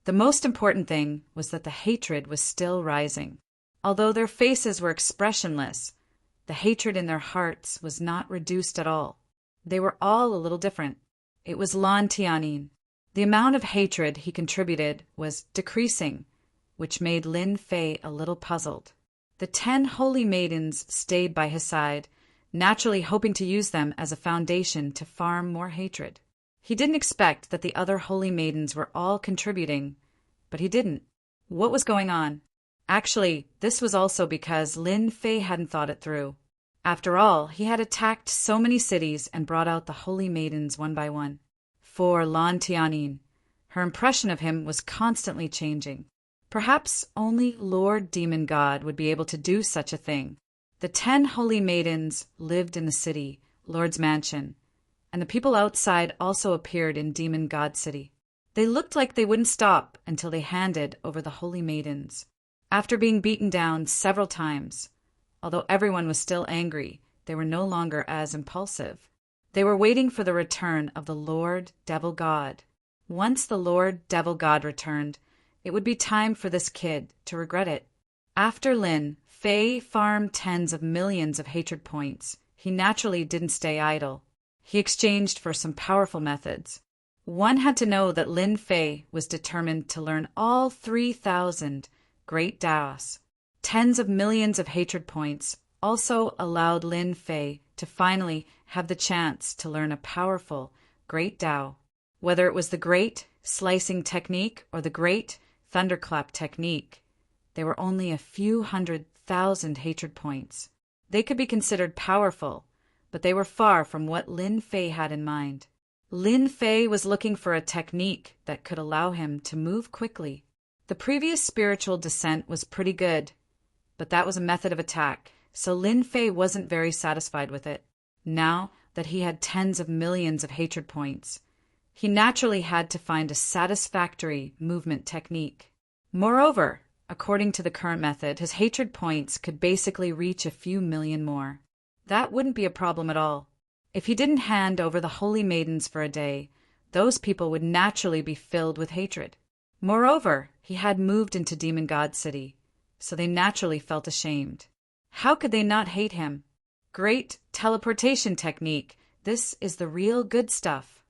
The most important thing was that the hatred was still rising. Although their faces were expressionless, the hatred in their hearts was not reduced at all. They were all a little different. It was Lan Tianin. The amount of hatred he contributed was decreasing, which made Lin Fei a little puzzled. The 10 holy maidens stayed by his side, naturally hoping to use them as a foundation to farm more hatred. He didn't expect that the other holy maidens were all contributing, but he didn't. What was going on? Actually, this was also because Lin Fei hadn't thought it through. After all, he had attacked so many cities and brought out the holy maidens one by one. For Lan Tianin, her impression of him was constantly changing. Perhaps only Lord Demon God would be able to do such a thing. The 10 holy maidens lived in the city, Lord's mansion, and the people outside also appeared in Demon God City. They looked like they wouldn't stop until they handed over the holy maidens. After being beaten down several times, although everyone was still angry, they were no longer as impulsive. They were waiting for the return of the Lord Devil God. Once the Lord Devil God returned, it would be time for this kid to regret it. After Lin Fei farmed tens of millions of hatred points, he naturally didn't stay idle. He exchanged for some powerful methods. One had to know that Lin Fei was determined to learn all 3,000 great Daos. Tens of millions of hatred points also allowed Lin Fei to finally have the chance to learn a powerful great Dao. Whether it was the great slicing technique or the great thunderclap technique, they were only a few 100,000 hatred points. They could be considered powerful, but they were far from what Lin Fei had in mind. Lin Fei was looking for a technique that could allow him to move quickly. The previous spiritual descent was pretty good, but that was a method of attack, so Lin Fei wasn't very satisfied with it. Now that he had tens of millions of hatred points, he naturally had to find a satisfactory movement technique. Moreover, according to the current method, his hatred points could basically reach a few million more. That wouldn't be a problem at all. If he didn't hand over the holy maidens for a day, those people would naturally be filled with hatred. Moreover, he had moved into Demon God City, so they naturally felt ashamed. How could they not hate him? Great teleportation technique. This is the real good stuff.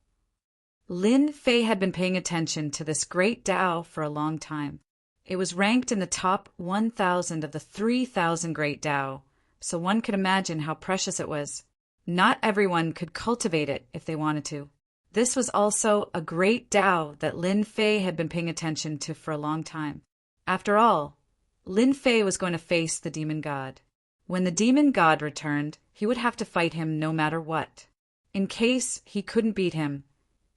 Lin Fei had been paying attention to this great Dao for a long time. It was ranked in the top 1,000 of the 3,000 great Dao, so one could imagine how precious it was. Not everyone could cultivate it if they wanted to. This was also a great Dao that Lin Fei had been paying attention to for a long time. After all, Lin Fei was going to face the demon god. When the demon god returned, he would have to fight him no matter what. In case he couldn't beat him,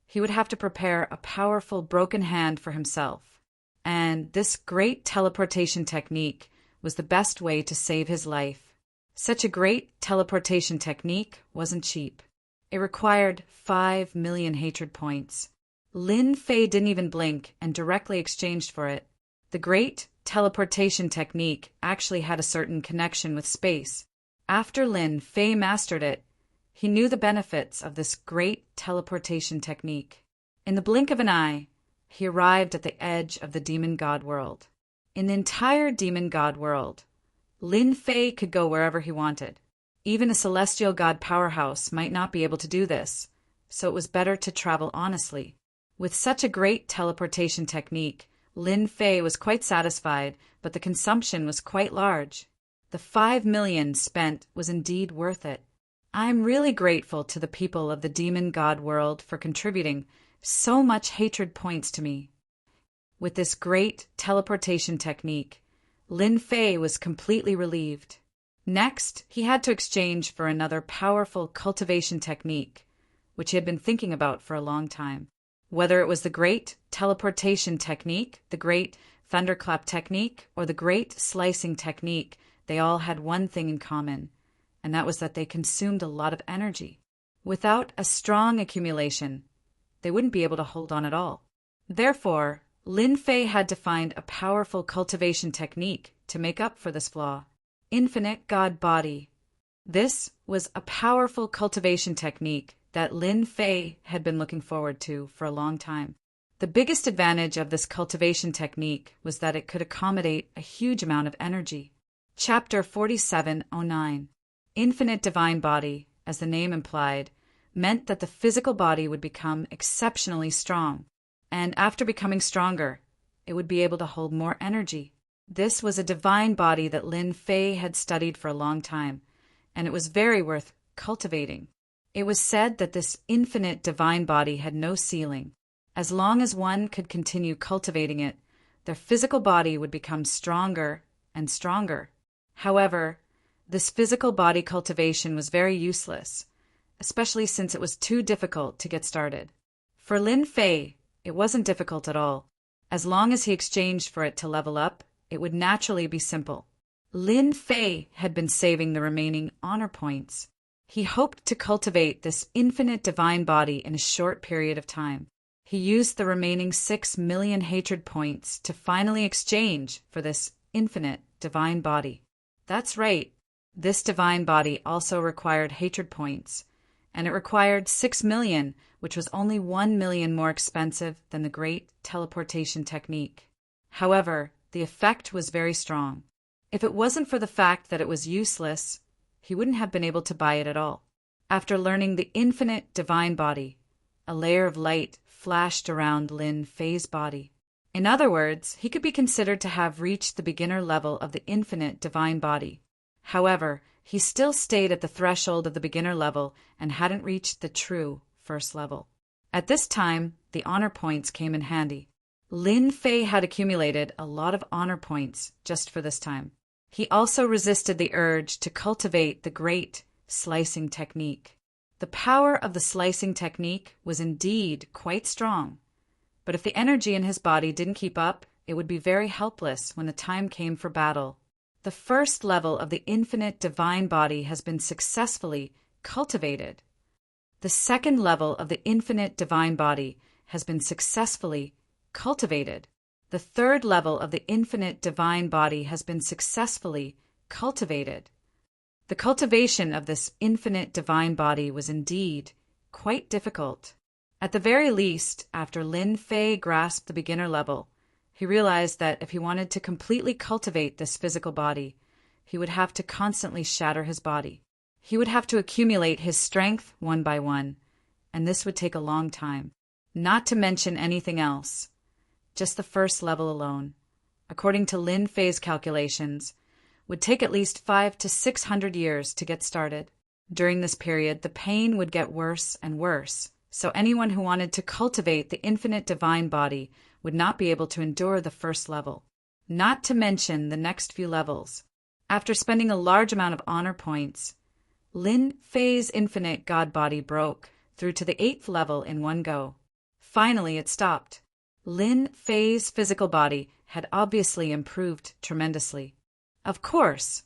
he would have to prepare a powerful broken hand for himself. And this great teleportation technique was the best way to save his life. Such a great teleportation technique wasn't cheap. It required 5 million hatred points. Lin Fei didn't even blink and directly exchanged for it. The great teleportation technique actually had a certain connection with space. After Lin Fei mastered it, he knew the benefits of this great teleportation technique. In the blink of an eye, he arrived at the edge of the demon god world. In the entire demon god world, Lin Fei could go wherever he wanted. Even a celestial god powerhouse might not be able to do this, so it was better to travel honestly. With such a great teleportation technique, Lin Fei was quite satisfied, but the consumption was quite large. The 5 million spent was indeed worth it. I'm really grateful to the people of the demon god world for contributing so much hatred points to me. With this great teleportation technique, Lin Fei was completely relieved. Next, he had to exchange for another powerful cultivation technique, which he had been thinking about for a long time. Whether it was the great teleportation technique, the great thunderclap technique, or the great slicing technique, they all had one thing in common, and that was that they consumed a lot of energy. Without a strong accumulation, they wouldn't be able to hold on at all. Therefore, Lin Fei had to find a powerful cultivation technique to make up for this flaw. Infinite God Body. This was a powerful cultivation technique that Lin Fei had been looking forward to for a long time. The biggest advantage of this cultivation technique was that it could accommodate a huge amount of energy. Chapter 4709. Infinite Divine Body, as the name implied, meant that the physical body would become exceptionally strong, and after becoming stronger, it would be able to hold more energy. This was a divine body that Lin Fei had studied for a long time, and it was very worth cultivating. It was said that this infinite divine body had no ceiling. As long as one could continue cultivating it, their physical body would become stronger and stronger. However, this physical body cultivation was very useless, especially since it was too difficult to get started. For Lin Fei, it wasn't difficult at all. As long as he exchanged for it to level up, it would naturally be simple. Lin Fei had been saving the remaining honor points. He hoped to cultivate this infinite divine body in a short period of time. He used the remaining 6 million hatred points to finally exchange for this infinite divine body. That's right, this divine body also required hatred points, and it required 6 million, which was only 1 million more expensive than the great teleportation technique. However, the effect was very strong. If it wasn't for the fact that it was useless, he wouldn't have been able to buy it at all. After learning the infinite divine body, a layer of light flashed around Lin Fei's body. In other words, he could be considered to have reached the beginner level of the infinite divine body. However, he still stayed at the threshold of the beginner level and hadn't reached the true first level. At this time, the honor points came in handy. Lin Fei had accumulated a lot of honor points just for this time. He also resisted the urge to cultivate the great slicing technique. The power of the slicing technique was indeed quite strong, but if the energy in his body didn't keep up, it would be very helpless when the time came for battle. The first level of the infinite divine body has been successfully cultivated. The second level of the infinite divine body has been successfully cultivated. The third level of the infinite divine body has been successfully cultivated. The cultivation of this infinite divine body was indeed quite difficult. At the very least, after Lin Fei grasped the beginner level, he realized that if he wanted to completely cultivate this physical body, he would have to constantly shatter his body. He would have to accumulate his strength one by one, and this would take a long time. Not to mention anything else. Just the first level alone, according to Lin Fei's calculations, would take at least 500 to 600 years to get started. During this period, the pain would get worse and worse, so anyone who wanted to cultivate the infinite divine body would not be able to endure the first level, not to mention the next few levels. After spending a large amount of honor points, Lin Fei's infinite god body broke through to the 8th level in one go. Finally, it stopped. Lin Fei's physical body had obviously improved tremendously. Of course,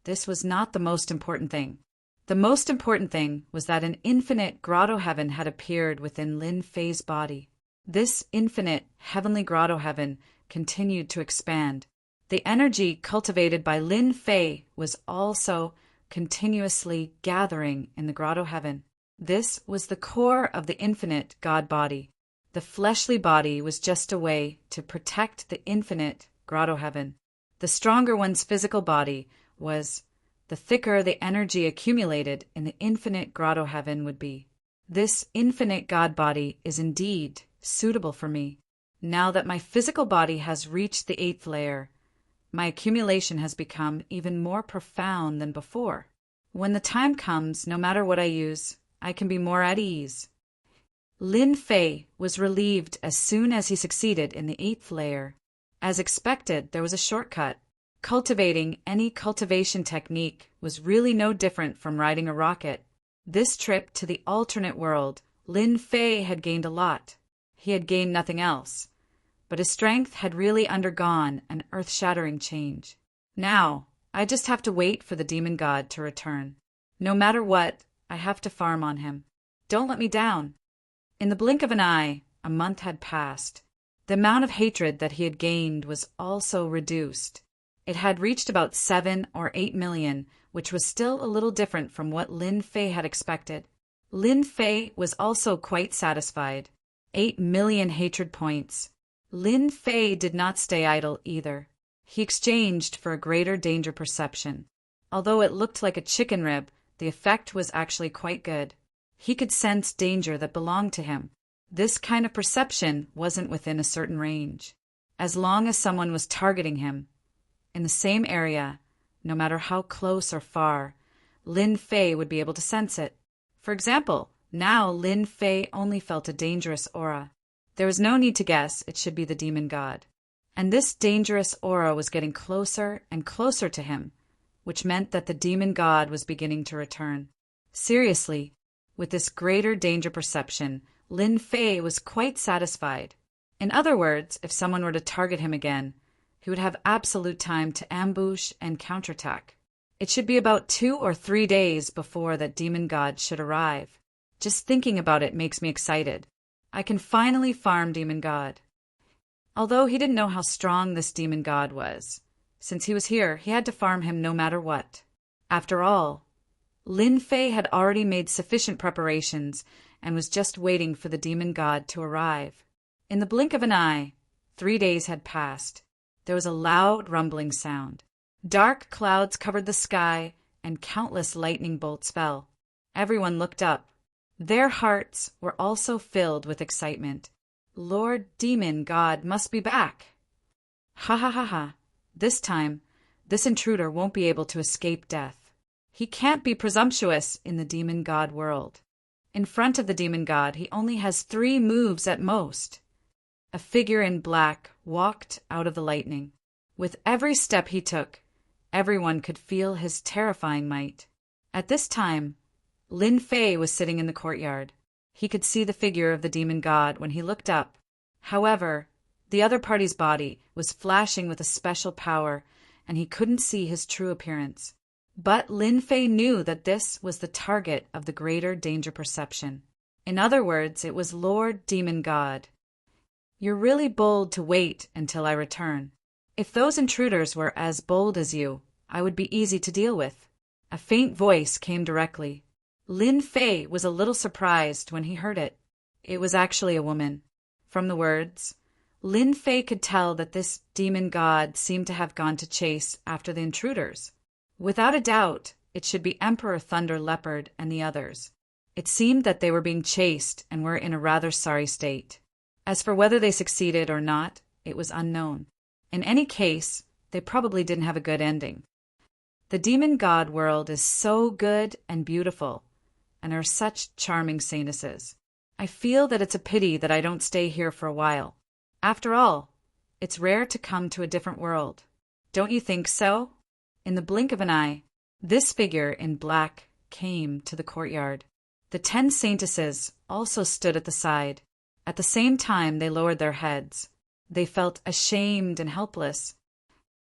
this was not the most important thing. The most important thing was that an infinite grotto heaven had appeared within Lin Fei's body. This infinite heavenly grotto heaven continued to expand. The energy cultivated by Lin Fei was also continuously gathering in the grotto heaven. This was the core of the infinite God body. The fleshly body was just a way to protect the infinite grotto heaven. The stronger one's physical body was, the thicker the energy accumulated in the infinite grotto heaven would be. This infinite God body is indeed suitable for me. Now that my physical body has reached the 8th layer, my accumulation has become even more profound than before. When the time comes, no matter what I use, I can be more at ease. Lin Fei was relieved as soon as he succeeded in the 8th layer. As expected, there was a shortcut. Cultivating any cultivation technique was really no different from riding a rocket. This trip to the alternate world, Lin Fei had gained a lot. He had gained nothing else, but his strength had really undergone an earth-shattering change. Now, I just have to wait for the demon god to return. No matter what, I have to farm on him. Don't let me down. In the blink of an eye, a month had passed. The amount of hatred that he had gained was also reduced. It had reached about 7 or 8 million, which was still a little different from what Lin Fei had expected. Lin Fei was also quite satisfied. 8 million hatred points. Lin Fei did not stay idle either. He exchanged for a greater danger perception. Although it looked like a chicken rib, the effect was actually quite good. He could sense danger that belonged to him. This kind of perception wasn't within a certain range. As long as someone was targeting him, in the same area, no matter how close or far, Lin Fei would be able to sense it. For example, now Lin Fei only felt a dangerous aura. There was no need to guess it should be the demon god. And this dangerous aura was getting closer and closer to him, which meant that the demon god was beginning to return. Seriously, with this greater danger perception, Lin Fei was quite satisfied. In other words, if someone were to target him again, he would have absolute time to ambush and counterattack. It should be about 2 or 3 days before that demon god should arrive. Just thinking about it makes me excited. I can finally farm demon god. Although he didn't know how strong this demon god was, since he was here, he had to farm him no matter what. After all, Lin Fei had already made sufficient preparations and was just waiting for the demon god to arrive. In the blink of an eye, 3 days had passed. There was a loud rumbling sound. Dark clouds covered the sky, and countless lightning bolts fell. Everyone looked up. Their hearts were also filled with excitement. Lord Demon God must be back. Ha ha ha ha. This time, this intruder won't be able to escape death. He can't be presumptuous in the demon god world. In front of the demon god, he only has 3 moves at most. A figure in black walked out of the lightning. With every step he took, everyone could feel his terrifying might. At this time, Lin Fei was sitting in the courtyard. He could see the figure of the demon god when he looked up. However, the other party's body was flashing with a special power, and he couldn't see his true appearance. But Lin Fei knew that this was the target of the greater danger perception. In other words, it was Lord Demon God. You're really bold to wait until I return. If those intruders were as bold as you, I would be easy to deal with. A faint voice came directly. Lin Fei was a little surprised when he heard it. It was actually a woman. From the words, Lin Fei could tell that this demon god seemed to have gone to chase after the intruders. Without a doubt, it should be Emperor Thunder Leopard and the others. It seemed that they were being chased and were in a rather sorry state. As for whether they succeeded or not, it was unknown. In any case, they probably didn't have a good ending. The demon god world is so good and beautiful, and there are such charming saintesses. I feel that it's a pity that I don't stay here for a while. After all, it's rare to come to a different world. Don't you think so? In the blink of an eye, this figure in black came to the courtyard. The 10 saintesses also stood at the side. At the same time, they lowered their heads. They felt ashamed and helpless.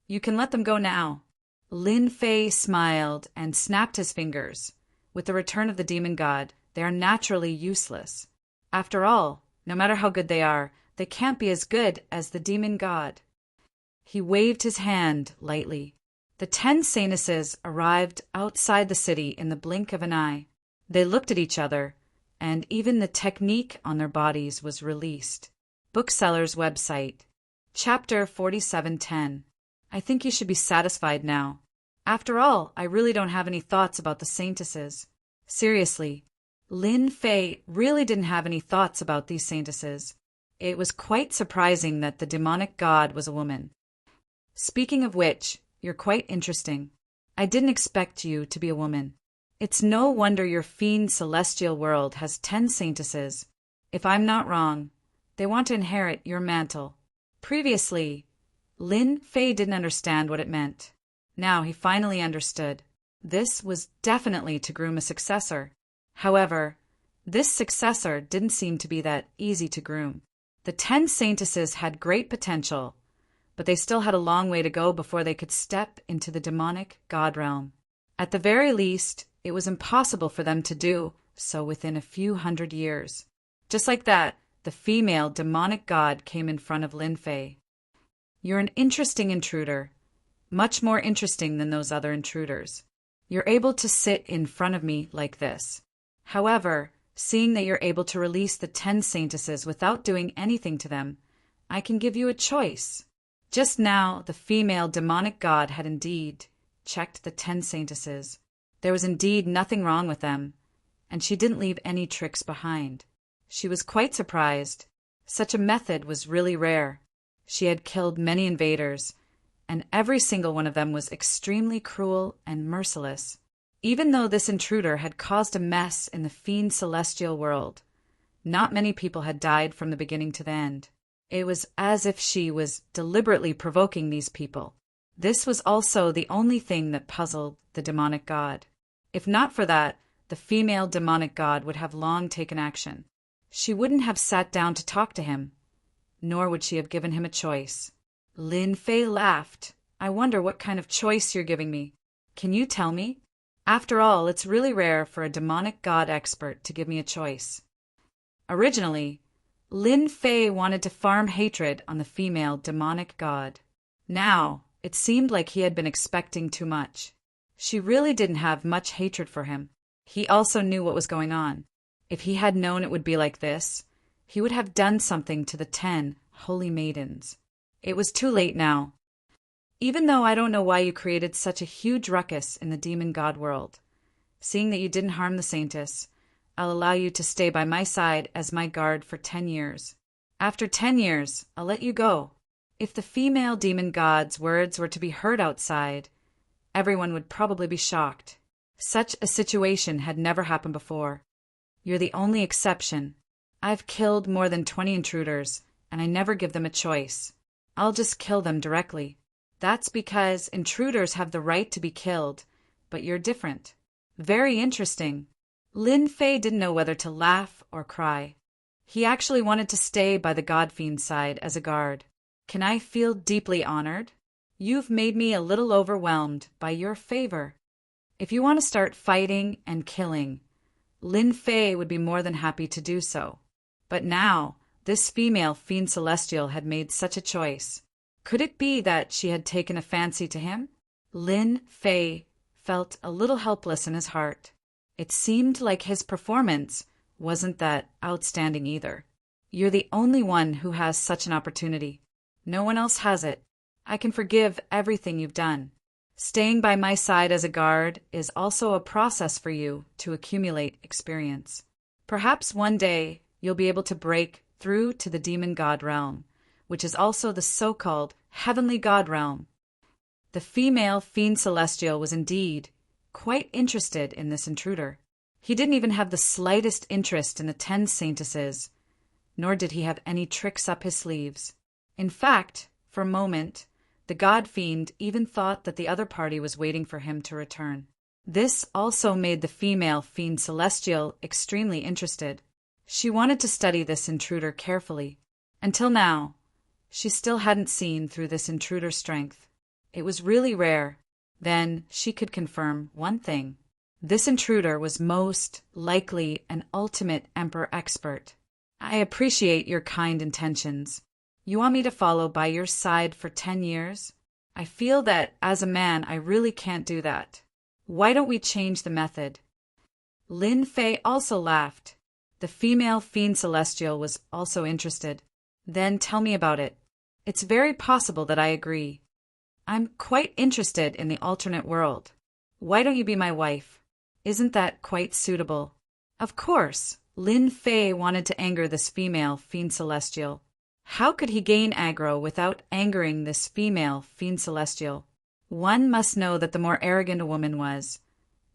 You can let them go now. Lin Fei smiled and snapped his fingers. With the return of the demon god, they are naturally useless. After all, no matter how good they are, they can't be as good as the demon god. He waved his hand lightly. The 10 saintesses arrived outside the city in the blink of an eye. They looked at each other, and even the technique on their bodies was released. Bookseller's website. Chapter 4710. I think you should be satisfied now. After all, I really don't have any thoughts about the saintesses. Seriously, Lin Fei really didn't have any thoughts about these saintesses. It was quite surprising that the demonic god was a woman. Speaking of which, you're quite interesting. I didn't expect you to be a woman. It's no wonder your fiend celestial world has 10 saintesses. If I'm not wrong, they want to inherit your mantle. Previously, Lin Fei didn't understand what it meant. Now he finally understood. This was definitely to groom a successor. However, this successor didn't seem to be that easy to groom. The 10 saintesses had great potential, but they still had a long way to go before they could step into the demonic god realm. At the very least, it was impossible for them to do so within a few hundred years. Just like that, the female demonic god came in front of Lin Fei. You're an interesting intruder, much more interesting than those other intruders. You're able to sit in front of me like this. However, seeing that you're able to release the 10 saintesses without doing anything to them, I can give you a choice. Just now, the female demonic god had indeed checked the 10 saintesses. There was indeed nothing wrong with them, and she didn't leave any tricks behind. She was quite surprised. Such a method was really rare. She had killed many invaders, and every single one of them was extremely cruel and merciless. Even though this intruder had caused a mess in the fiend celestial world, not many people had died from the beginning to the end. It was as if she was deliberately provoking these people. This was also the only thing that puzzled the demonic god. If not for that, the female demonic god would have long taken action. She wouldn't have sat down to talk to him, nor would she have given him a choice. Lin Fei laughed. I wonder what kind of choice you're giving me. Can you tell me? After all, it's really rare for a demonic god expert to give me a choice. Originally, Lin Fei wanted to farm hatred on the female demonic god. Now, it seemed like he had been expecting too much. She really didn't have much hatred for him. He also knew what was going on. If he had known it would be like this, he would have done something to the 10 holy maidens. It was too late now. Even though I don't know why you created such a huge ruckus in the demon god world, seeing that you didn't harm the saintess, I'll allow you to stay by my side as my guard for 10 years. After 10 years, I'll let you go. If the female demon god's words were to be heard outside, everyone would probably be shocked. Such a situation had never happened before. You're the only exception. I've killed more than 20 intruders, and I never give them a choice. I'll just kill them directly. That's because intruders have the right to be killed, but you're different. Very interesting. Lin Fei didn't know whether to laugh or cry. He actually wanted to stay by the godfiend's side as a guard. Can I feel deeply honored? You've made me a little overwhelmed by your favor. If you want to start fighting and killing, Lin Fei would be more than happy to do so. But now, this female fiend celestial had made such a choice. Could it be that she had taken a fancy to him? Lin Fei felt a little helpless in his heart. It seemed like his performance wasn't that outstanding either. You're the only one who has such an opportunity. No one else has it. I can forgive everything you've done. Staying by my side as a guard is also a process for you to accumulate experience. Perhaps one day you'll be able to break through to the demon god realm, which is also the so-called heavenly god realm. The female fiend celestial was indeed quite interested in this intruder. He didn't even have the slightest interest in the 10 saintesses, nor did he have any tricks up his sleeves. In fact, for a moment, the god fiend even thought that the other party was waiting for him to return. This also made the female fiend celestial extremely interested. She wanted to study this intruder carefully. Until now, she still hadn't seen through this intruder's strength. It was really rare. Then she could confirm one thing. This intruder was most likely an ultimate emperor expert. I appreciate your kind intentions. You want me to follow by your side for 10 years? I feel that as a man I really can't do that. Why don't we change the method? Lin Fei also laughed. The female fiend celestial was also interested. Then tell me about it. It's very possible that I agree. I'm quite interested in the alternate world. Why don't you be my wife? Isn't that quite suitable? Of course, Lin Fei wanted to anger this female fiend celestial. How could he gain aggro without angering this female fiend celestial? One must know that the more arrogant a woman was,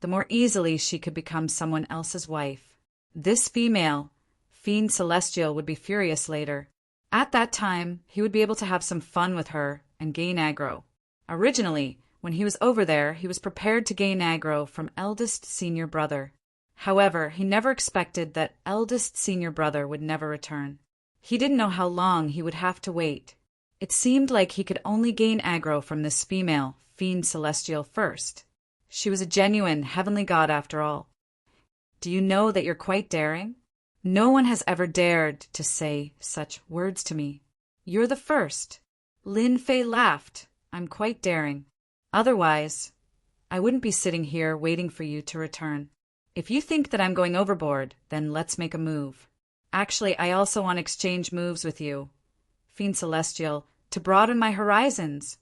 the more easily she could become someone else's wife. This female fiend celestial would be furious later. At that time, he would be able to have some fun with her and gain aggro. Originally, when he was over there, he was prepared to gain aggro from eldest senior brother. However, he never expected that eldest senior brother would never return. He didn't know how long he would have to wait. It seemed like he could only gain aggro from this female fiend celestial first. She was a genuine heavenly god after all. Do you know that you're quite daring? No one has ever dared to say such words to me. You're the first. Lin Fei laughed. I'm quite daring. Otherwise, I wouldn't be sitting here waiting for you to return. If you think that I'm going overboard, then let's make a move. Actually, I also want to exchange moves with you, Fiend Celestial, to broaden my horizons.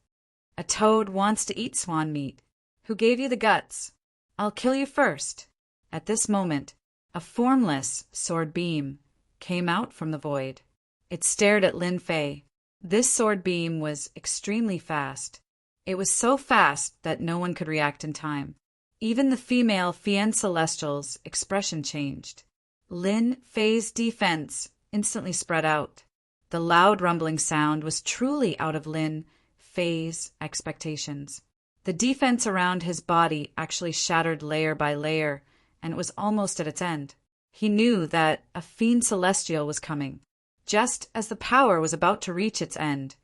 A toad wants to eat swan meat. Who gave you the guts? I'll kill you first. At this moment, a formless sword beam came out from the void. It stared at Lin Fei. This sword beam was extremely fast. It was so fast that no one could react in time. Even the female Fiend Celestial's expression changed. Lin Fei's defense instantly spread out. The loud rumbling sound was truly out of Lin Fei's expectations. The defense around his body actually shattered layer by layer, and it was almost at its end. He knew that a Fiend Celestial was coming. Just as the power was about to reach its end,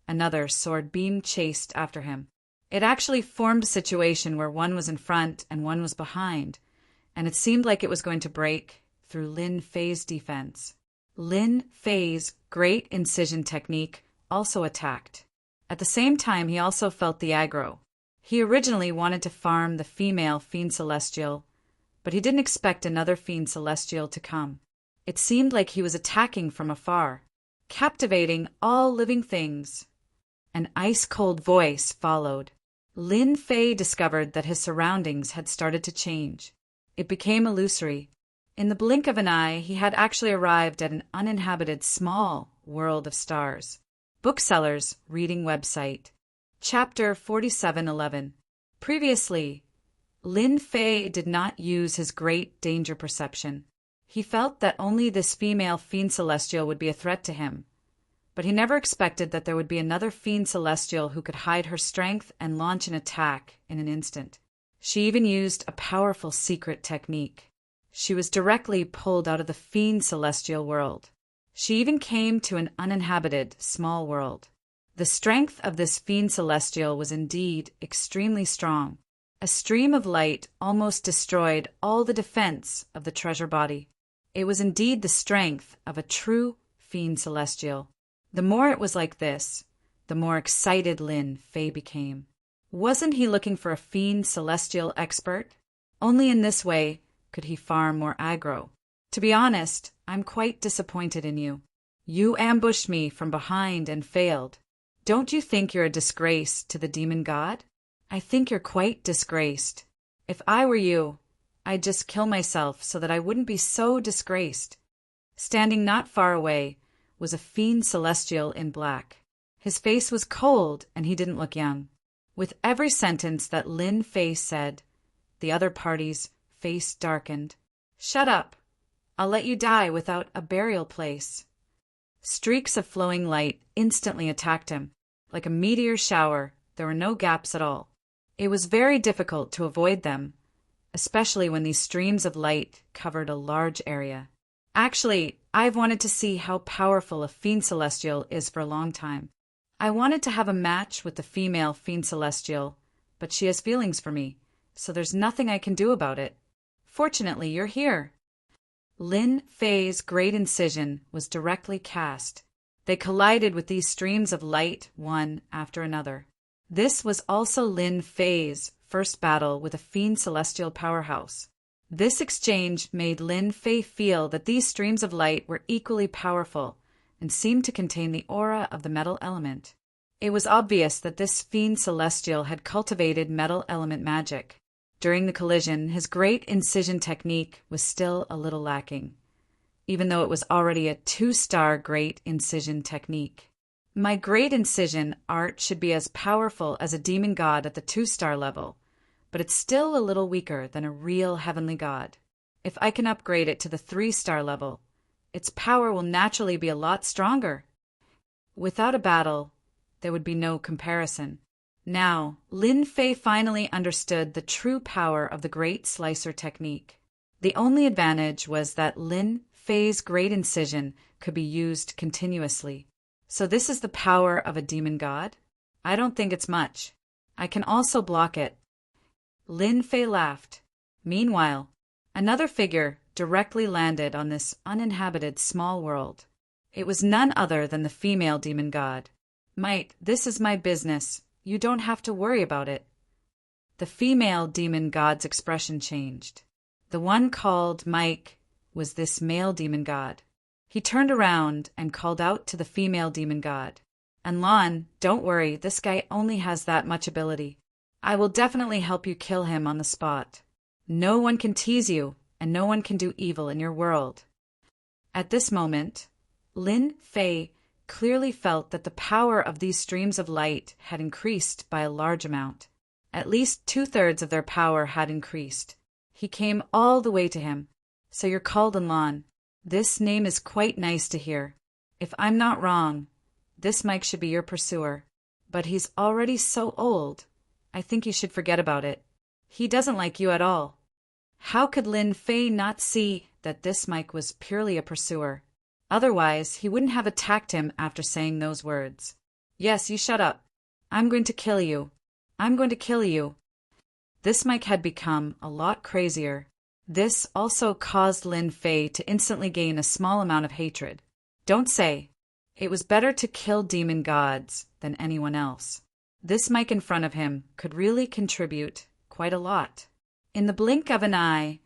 another sword beam chased after him. It actually formed a situation where one was in front and one was behind, and it seemed like it was going to break through Lin Fei's defense. Lin Fei's great incision technique also attacked. At the same time, he also felt the aggro. He originally wanted to farm the female Fiend Celestial, but he didn't expect another Fiend Celestial to come. It seemed like he was attacking from afar, captivating all living things. An ice-cold voice followed. Lin Fei discovered that his surroundings had started to change. It became illusory. In the blink of an eye, he had actually arrived at an uninhabited small world of stars. Bookseller's reading website. Chapter 4711. Previously, Lin Fei did not use his great danger perception. He felt that only this female Fiend Celestial would be a threat to him, but he never expected that there would be another Fiend Celestial who could hide her strength and launch an attack in an instant. She even used a powerful secret technique. She was directly pulled out of the Fiend Celestial world. She even came to an uninhabited small world. The strength of this Fiend Celestial was indeed extremely strong. A stream of light almost destroyed all the defense of the treasure body. It was indeed the strength of a true Fiend Celestial. The more it was like this, the more excited Lin Fei became. Wasn't he looking for a Fiend Celestial expert? Only in this way could he farm more aggro. To be honest, I'm quite disappointed in you. You ambushed me from behind and failed. Don't you think you're a disgrace to the demon god? I think you're quite disgraced. If I were you, I'd just kill myself so that I wouldn't be so disgraced. Standing not far away was a Fiend Celestial in black. His face was cold and he didn't look young. With every sentence that Lin Fei said, the other party's face darkened. Shut up. I'll let you die without a burial place. Streaks of flowing light instantly attacked him. Like a meteor shower, there were no gaps at all. It was very difficult to avoid them, especially when these streams of light covered a large area. Actually, I've wanted to see how powerful a Fiend Celestial is for a long time. I wanted to have a match with the female Fiend Celestial, but she has feelings for me, so there's nothing I can do about it. Fortunately, you're here. Lin Fei's great incision was directly cast. They collided with these streams of light, one after another. This was also Lin Fei's first battle with a Fiend Celestial powerhouse. This exchange made Lin Fei feel that these streams of light were equally powerful and seemed to contain the aura of the metal element. It was obvious that this Fiend Celestial had cultivated metal element magic. During the collision, his great incision technique was still a little lacking, even though it was already a 2-star great incision technique. My great incision art should be as powerful as a demon god at the 2-star level, but it's still a little weaker than a real heavenly god. If I can upgrade it to the 3-star level, its power will naturally be a lot stronger. Without a battle, there would be no comparison. Now, Lin Fei finally understood the true power of the Great Slicer technique. The only advantage was that Lin Fei's Great Incision could be used continuously. So this is the power of a demon god? I don't think it's much. I can also block it. Lin Fei laughed. Meanwhile, another figure directly landed on this uninhabited small world. It was none other than the female demon god. Might, this is my business. You don't have to worry about it. The female demon god's expression changed. The one called Mike was this male demon god. He turned around and called out to the female demon god. And Lon, don't worry, this guy only has that much ability. I will definitely help you kill him on the spot. No one can tease you, and no one can do evil in your world. At this moment, Lin Fei clearly felt that the power of these streams of light had increased by a large amount. At least 2/3 of their power had increased. He came all the way to him. So you're called Lon. This name is quite nice to hear. If I'm not wrong, this Mike should be your pursuer. But he's already so old. I think you should forget about it. He doesn't like you at all. How could Lin Fei not see that this Mike was purely a pursuer? Otherwise, he wouldn't have attacked him after saying those words. Yes, you shut up. I'm going to kill you. I'm going to kill you. This Mike had become a lot crazier. This also caused Lin Fei to instantly gain a small amount of hatred. Don't say. It was better to kill demon gods than anyone else. This Mike in front of him could really contribute quite a lot. In the blink of an eye,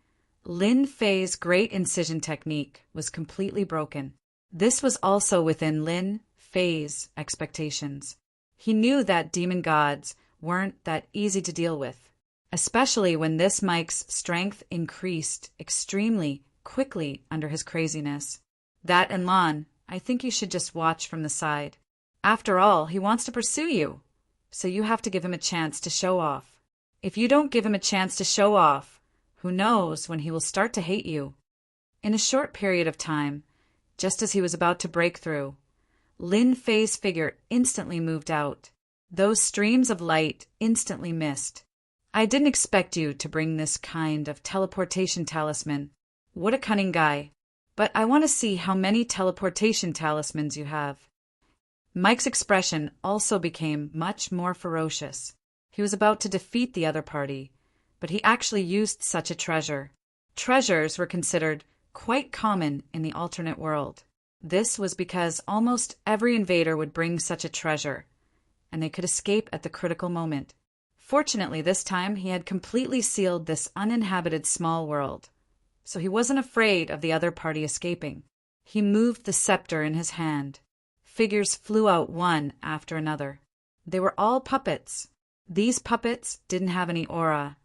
Lin Fei's great incision technique was completely broken. This was also within Lin Fei's expectations. He knew that demon gods weren't that easy to deal with, especially when this Mike's strength increased extremely quickly under his craziness. That and Lon, I think you should just watch from the side. After all, he wants to pursue you, so you have to give him a chance to show off. If you don't give him a chance to show off, who knows when he will start to hate you. In a short period of time, just as he was about to break through, Lin Fei's figure instantly moved out. Those streams of light instantly missed. I didn't expect you to bring this kind of teleportation talisman. What a cunning guy. But I want to see how many teleportation talismans you have. Mike's expression also became much more ferocious. He was about to defeat the other party, but he actually used such a treasure. Treasures were considered quite common in the alternate world. This was because almost every invader would bring such a treasure, and they could escape at the critical moment. Fortunately, this time he had completely sealed this uninhabited small world, so he wasn't afraid of the other party escaping. He moved the scepter in his hand. Figures flew out one after another. They were all puppets. These puppets didn't have any aura,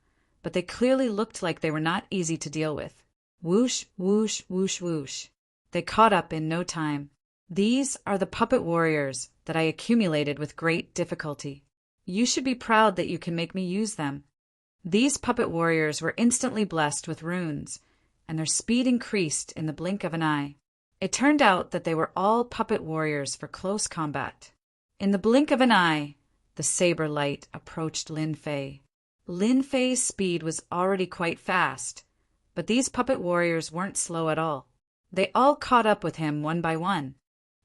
but they clearly looked like they were not easy to deal with. Whoosh, whoosh, whoosh, whoosh. They caught up in no time. These are the puppet warriors that I accumulated with great difficulty. You should be proud that you can make me use them. These puppet warriors were instantly blessed with runes, and their speed increased in the blink of an eye. It turned out that they were all puppet warriors for close combat. In the blink of an eye, the saber light approached Lin Fei. Lin Fei's speed was already quite fast, but these puppet warriors weren't slow at all. They all caught up with him one by one.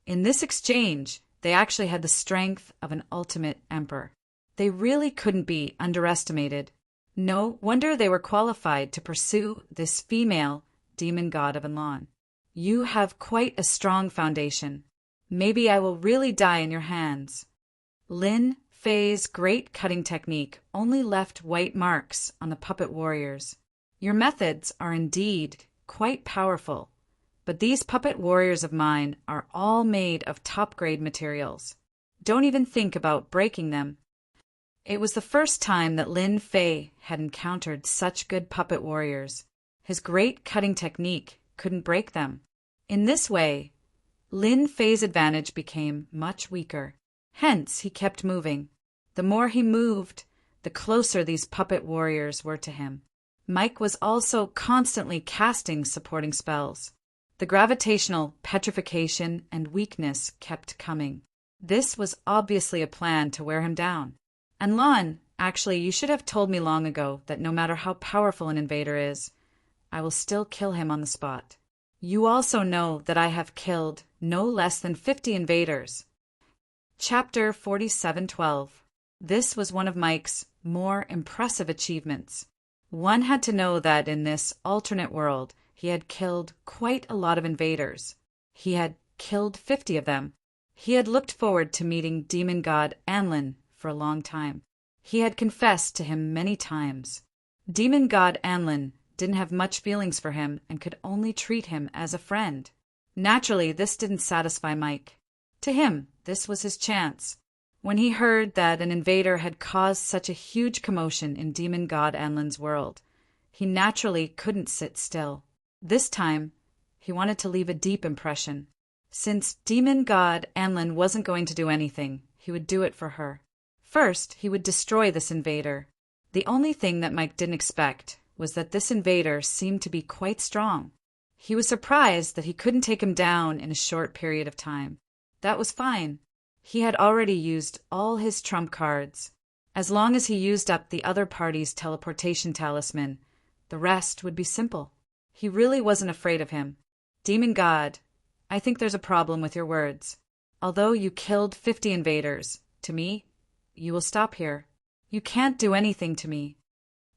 In this exchange, they actually had the strength of an ultimate emperor. They really couldn't be underestimated. No wonder they were qualified to pursue this female demon god of Enlon. You have quite a strong foundation. Maybe I will really die in your hands. Lin Fei's great cutting technique only left white marks on the puppet warriors. Your methods are indeed quite powerful, but these puppet warriors of mine are all made of top-grade materials. Don't even think about breaking them. It was the first time that Lin Fei had encountered such good puppet warriors. His great cutting technique couldn't break them. In this way, Lin Fei's advantage became much weaker. Hence, he kept moving. The more he moved, the closer these puppet warriors were to him. Mike was also constantly casting supporting spells. The gravitational petrification and weakness kept coming. This was obviously a plan to wear him down. And Lon, actually, you should have told me long ago that no matter how powerful an invader is, I will still kill him on the spot. You also know that I have killed no less than 50 invaders. Chapter 47:12. This was one of Mike's more impressive achievements. One had to know that in this alternate world, he had killed quite a lot of invaders. He had killed 50 of them. He had looked forward to meeting demon god Anlin for a long time. He had confessed to him many times. Demon god Anlin didn't have much feelings for him and could only treat him as a friend. Naturally, this didn't satisfy Mike. To him, this was his chance. When he heard that an invader had caused such a huge commotion in demon god Anlin's world, he naturally couldn't sit still. This time, he wanted to leave a deep impression. Since demon god Anlin wasn't going to do anything, he would do it for her. First, he would destroy this invader. The only thing that Mike didn't expect was that this invader seemed to be quite strong. He was surprised that he couldn't take him down in a short period of time. That was fine. He had already used all his trump cards. As long as he used up the other party's teleportation talisman, the rest would be simple. He really wasn't afraid of him. Demon God, I think there's a problem with your words. Although you killed 50 invaders, to me, you will stop here. You can't do anything to me.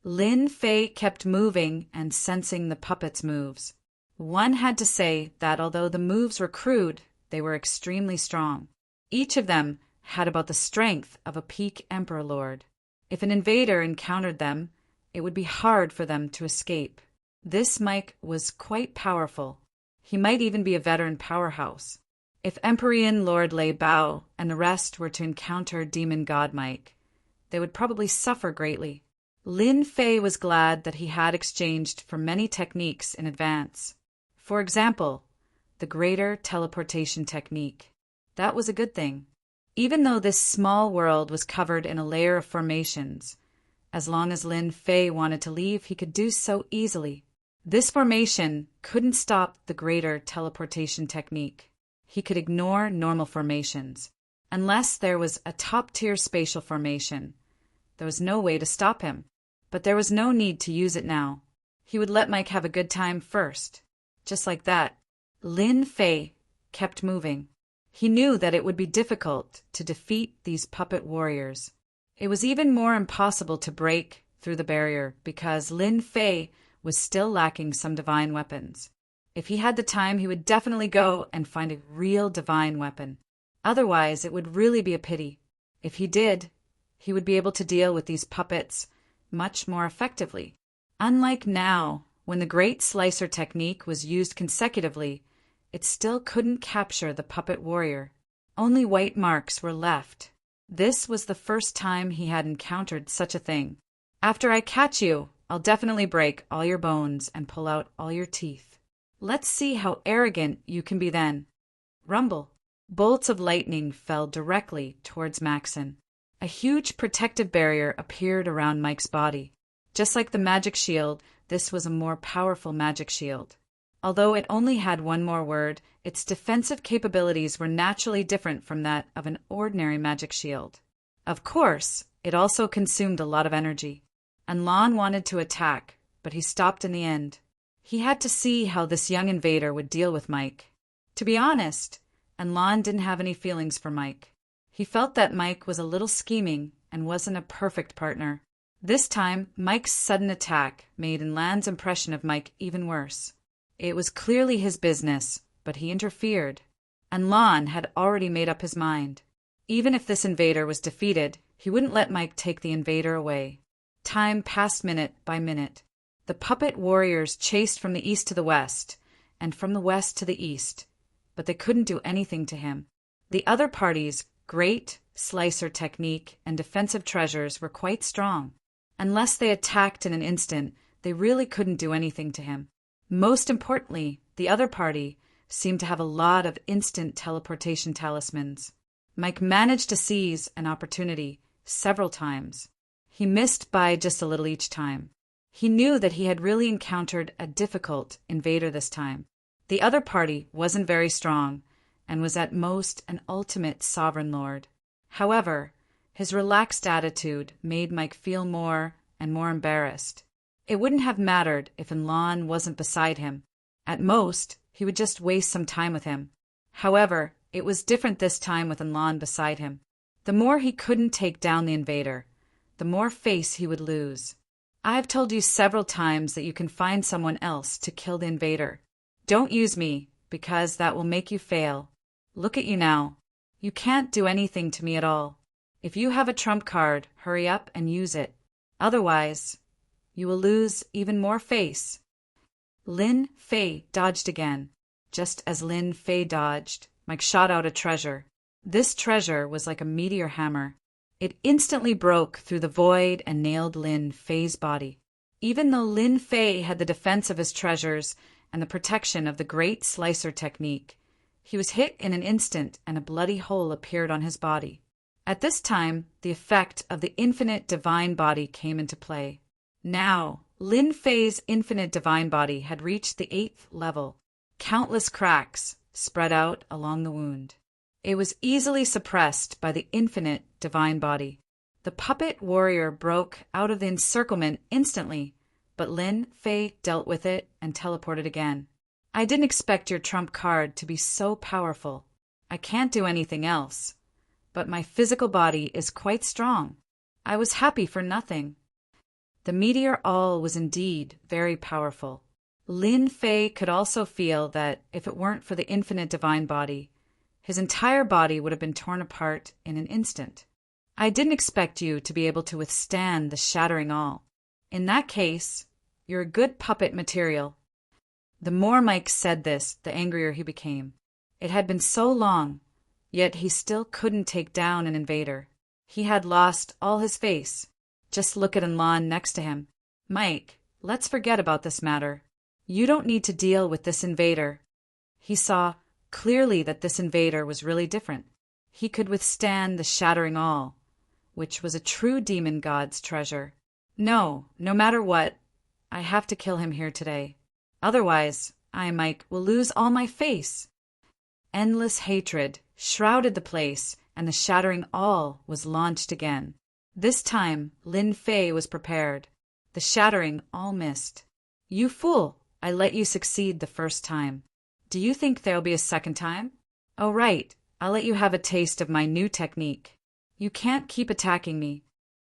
Lin Fei kept moving and sensing the puppets' moves. One had to say that although the moves were crude, they were extremely strong. Each of them had about the strength of a peak emperor lord. If an invader encountered them, it would be hard for them to escape. This Mike was quite powerful. He might even be a veteran powerhouse. If Empyrean Lord Lei Bao and the rest were to encounter Demon God Mike, they would probably suffer greatly. Lin Fei was glad that he had exchanged for many techniques in advance. For example, the greater teleportation technique. That was a good thing. Even though this small world was covered in a layer of formations, as long as Lin Fei wanted to leave, he could do so easily. This formation couldn't stop the greater teleportation technique. He could ignore normal formations. Unless there was a top-tier spatial formation, there was no way to stop him. But there was no need to use it now. He would let Mike have a good time first. Just like that, Lin Fei kept moving. He knew that it would be difficult to defeat these puppet warriors. It was even more impossible to break through the barrier because Lin Fei was still lacking some divine weapons. If he had the time, he would definitely go and find a real divine weapon. Otherwise, it would really be a pity. If he did, he would be able to deal with these puppets much more effectively. Unlike now, when the Great Slicer technique was used consecutively, it still couldn't capture the puppet warrior. Only white marks were left. This was the first time he had encountered such a thing. After I catch you, I'll definitely break all your bones and pull out all your teeth. Let's see how arrogant you can be then. Rumble. Bolts of lightning fell directly towards Maxon. A huge protective barrier appeared around Mike's body. Just like the magic shield, this was a more powerful magic shield. Although it only had one more word, its defensive capabilities were naturally different from that of an ordinary magic shield. Of course, it also consumed a lot of energy. And Lon wanted to attack, but he stopped in the end. He had to see how this young invader would deal with Mike. To be honest, Lon didn't have any feelings for Mike. He felt that Mike was a little scheming and wasn't a perfect partner. This time, Mike's sudden attack made Lan's impression of Mike even worse. It was clearly his business, but he interfered. And Lon had already made up his mind. Even if this invader was defeated, he wouldn't let Mike take the invader away. Time passed minute by minute. The puppet warriors chased from the east to the west, and from the west to the east, but they couldn't do anything to him. The other party's great slicer technique, and defensive treasures were quite strong. Unless they attacked in an instant, they really couldn't do anything to him. Most importantly, the other party seemed to have a lot of instant teleportation talismans. Mike managed to seize an opportunity several times. He missed by just a little each time. He knew that he had really encountered a difficult invader this time. The other party wasn't very strong and was at most an ultimate sovereign lord. However, his relaxed attitude made Mike feel more and more embarrassed. It wouldn't have mattered if Enlon wasn't beside him. At most, he would just waste some time with him. However, it was different this time with Enlon beside him. The more he couldn't take down the invader, the more face he would lose. I've told you several times that you can find someone else to kill the invader. Don't use me, because that will make you fail. Look at you now. You can't do anything to me at all. If you have a trump card, hurry up and use it. Otherwise, you will lose even more face. Lin Fei dodged again. Just as Lin Fei dodged, Mike shot out a treasure. This treasure was like a meteor hammer. It instantly broke through the void and nailed Lin Fei's body. Even though Lin Fei had the defense of his treasures and the protection of the great slicer technique, he was hit in an instant and a bloody hole appeared on his body. At this time, the effect of the infinite divine body came into play. Now, Lin Fei's infinite divine body had reached the 8th level. Countless cracks spread out along the wound. It was easily suppressed by the infinite divine body. The puppet warrior broke out of the encirclement instantly, but Lin Fei dealt with it and teleported again. I didn't expect your trump card to be so powerful. I can't do anything else, but my physical body is quite strong. I was happy for nothing. The meteor all was indeed very powerful. Lin Fei could also feel that if it weren't for the infinite divine body, his entire body would have been torn apart in an instant. I didn't expect you to be able to withstand the shattering all. In that case, you're a good puppet material. The more Mike said this, the angrier he became. It had been so long, yet he still couldn't take down an invader. He had lost all his face. Just look at Enlon next to him. Mike, let's forget about this matter. You don't need to deal with this invader. He saw clearly that this invader was really different. He could withstand the shattering all, which was a true demon god's treasure. No matter what, I have to kill him here today. Otherwise, I, Mike, will lose all my face. Endless hatred shrouded the place, and the shattering all was launched again. This time, Lin Fei was prepared. The shattering all missed. You fool! I let you succeed the first time. Do you think there'll be a second time? Oh, right. I'll let you have a taste of my new technique. You can't keep attacking me.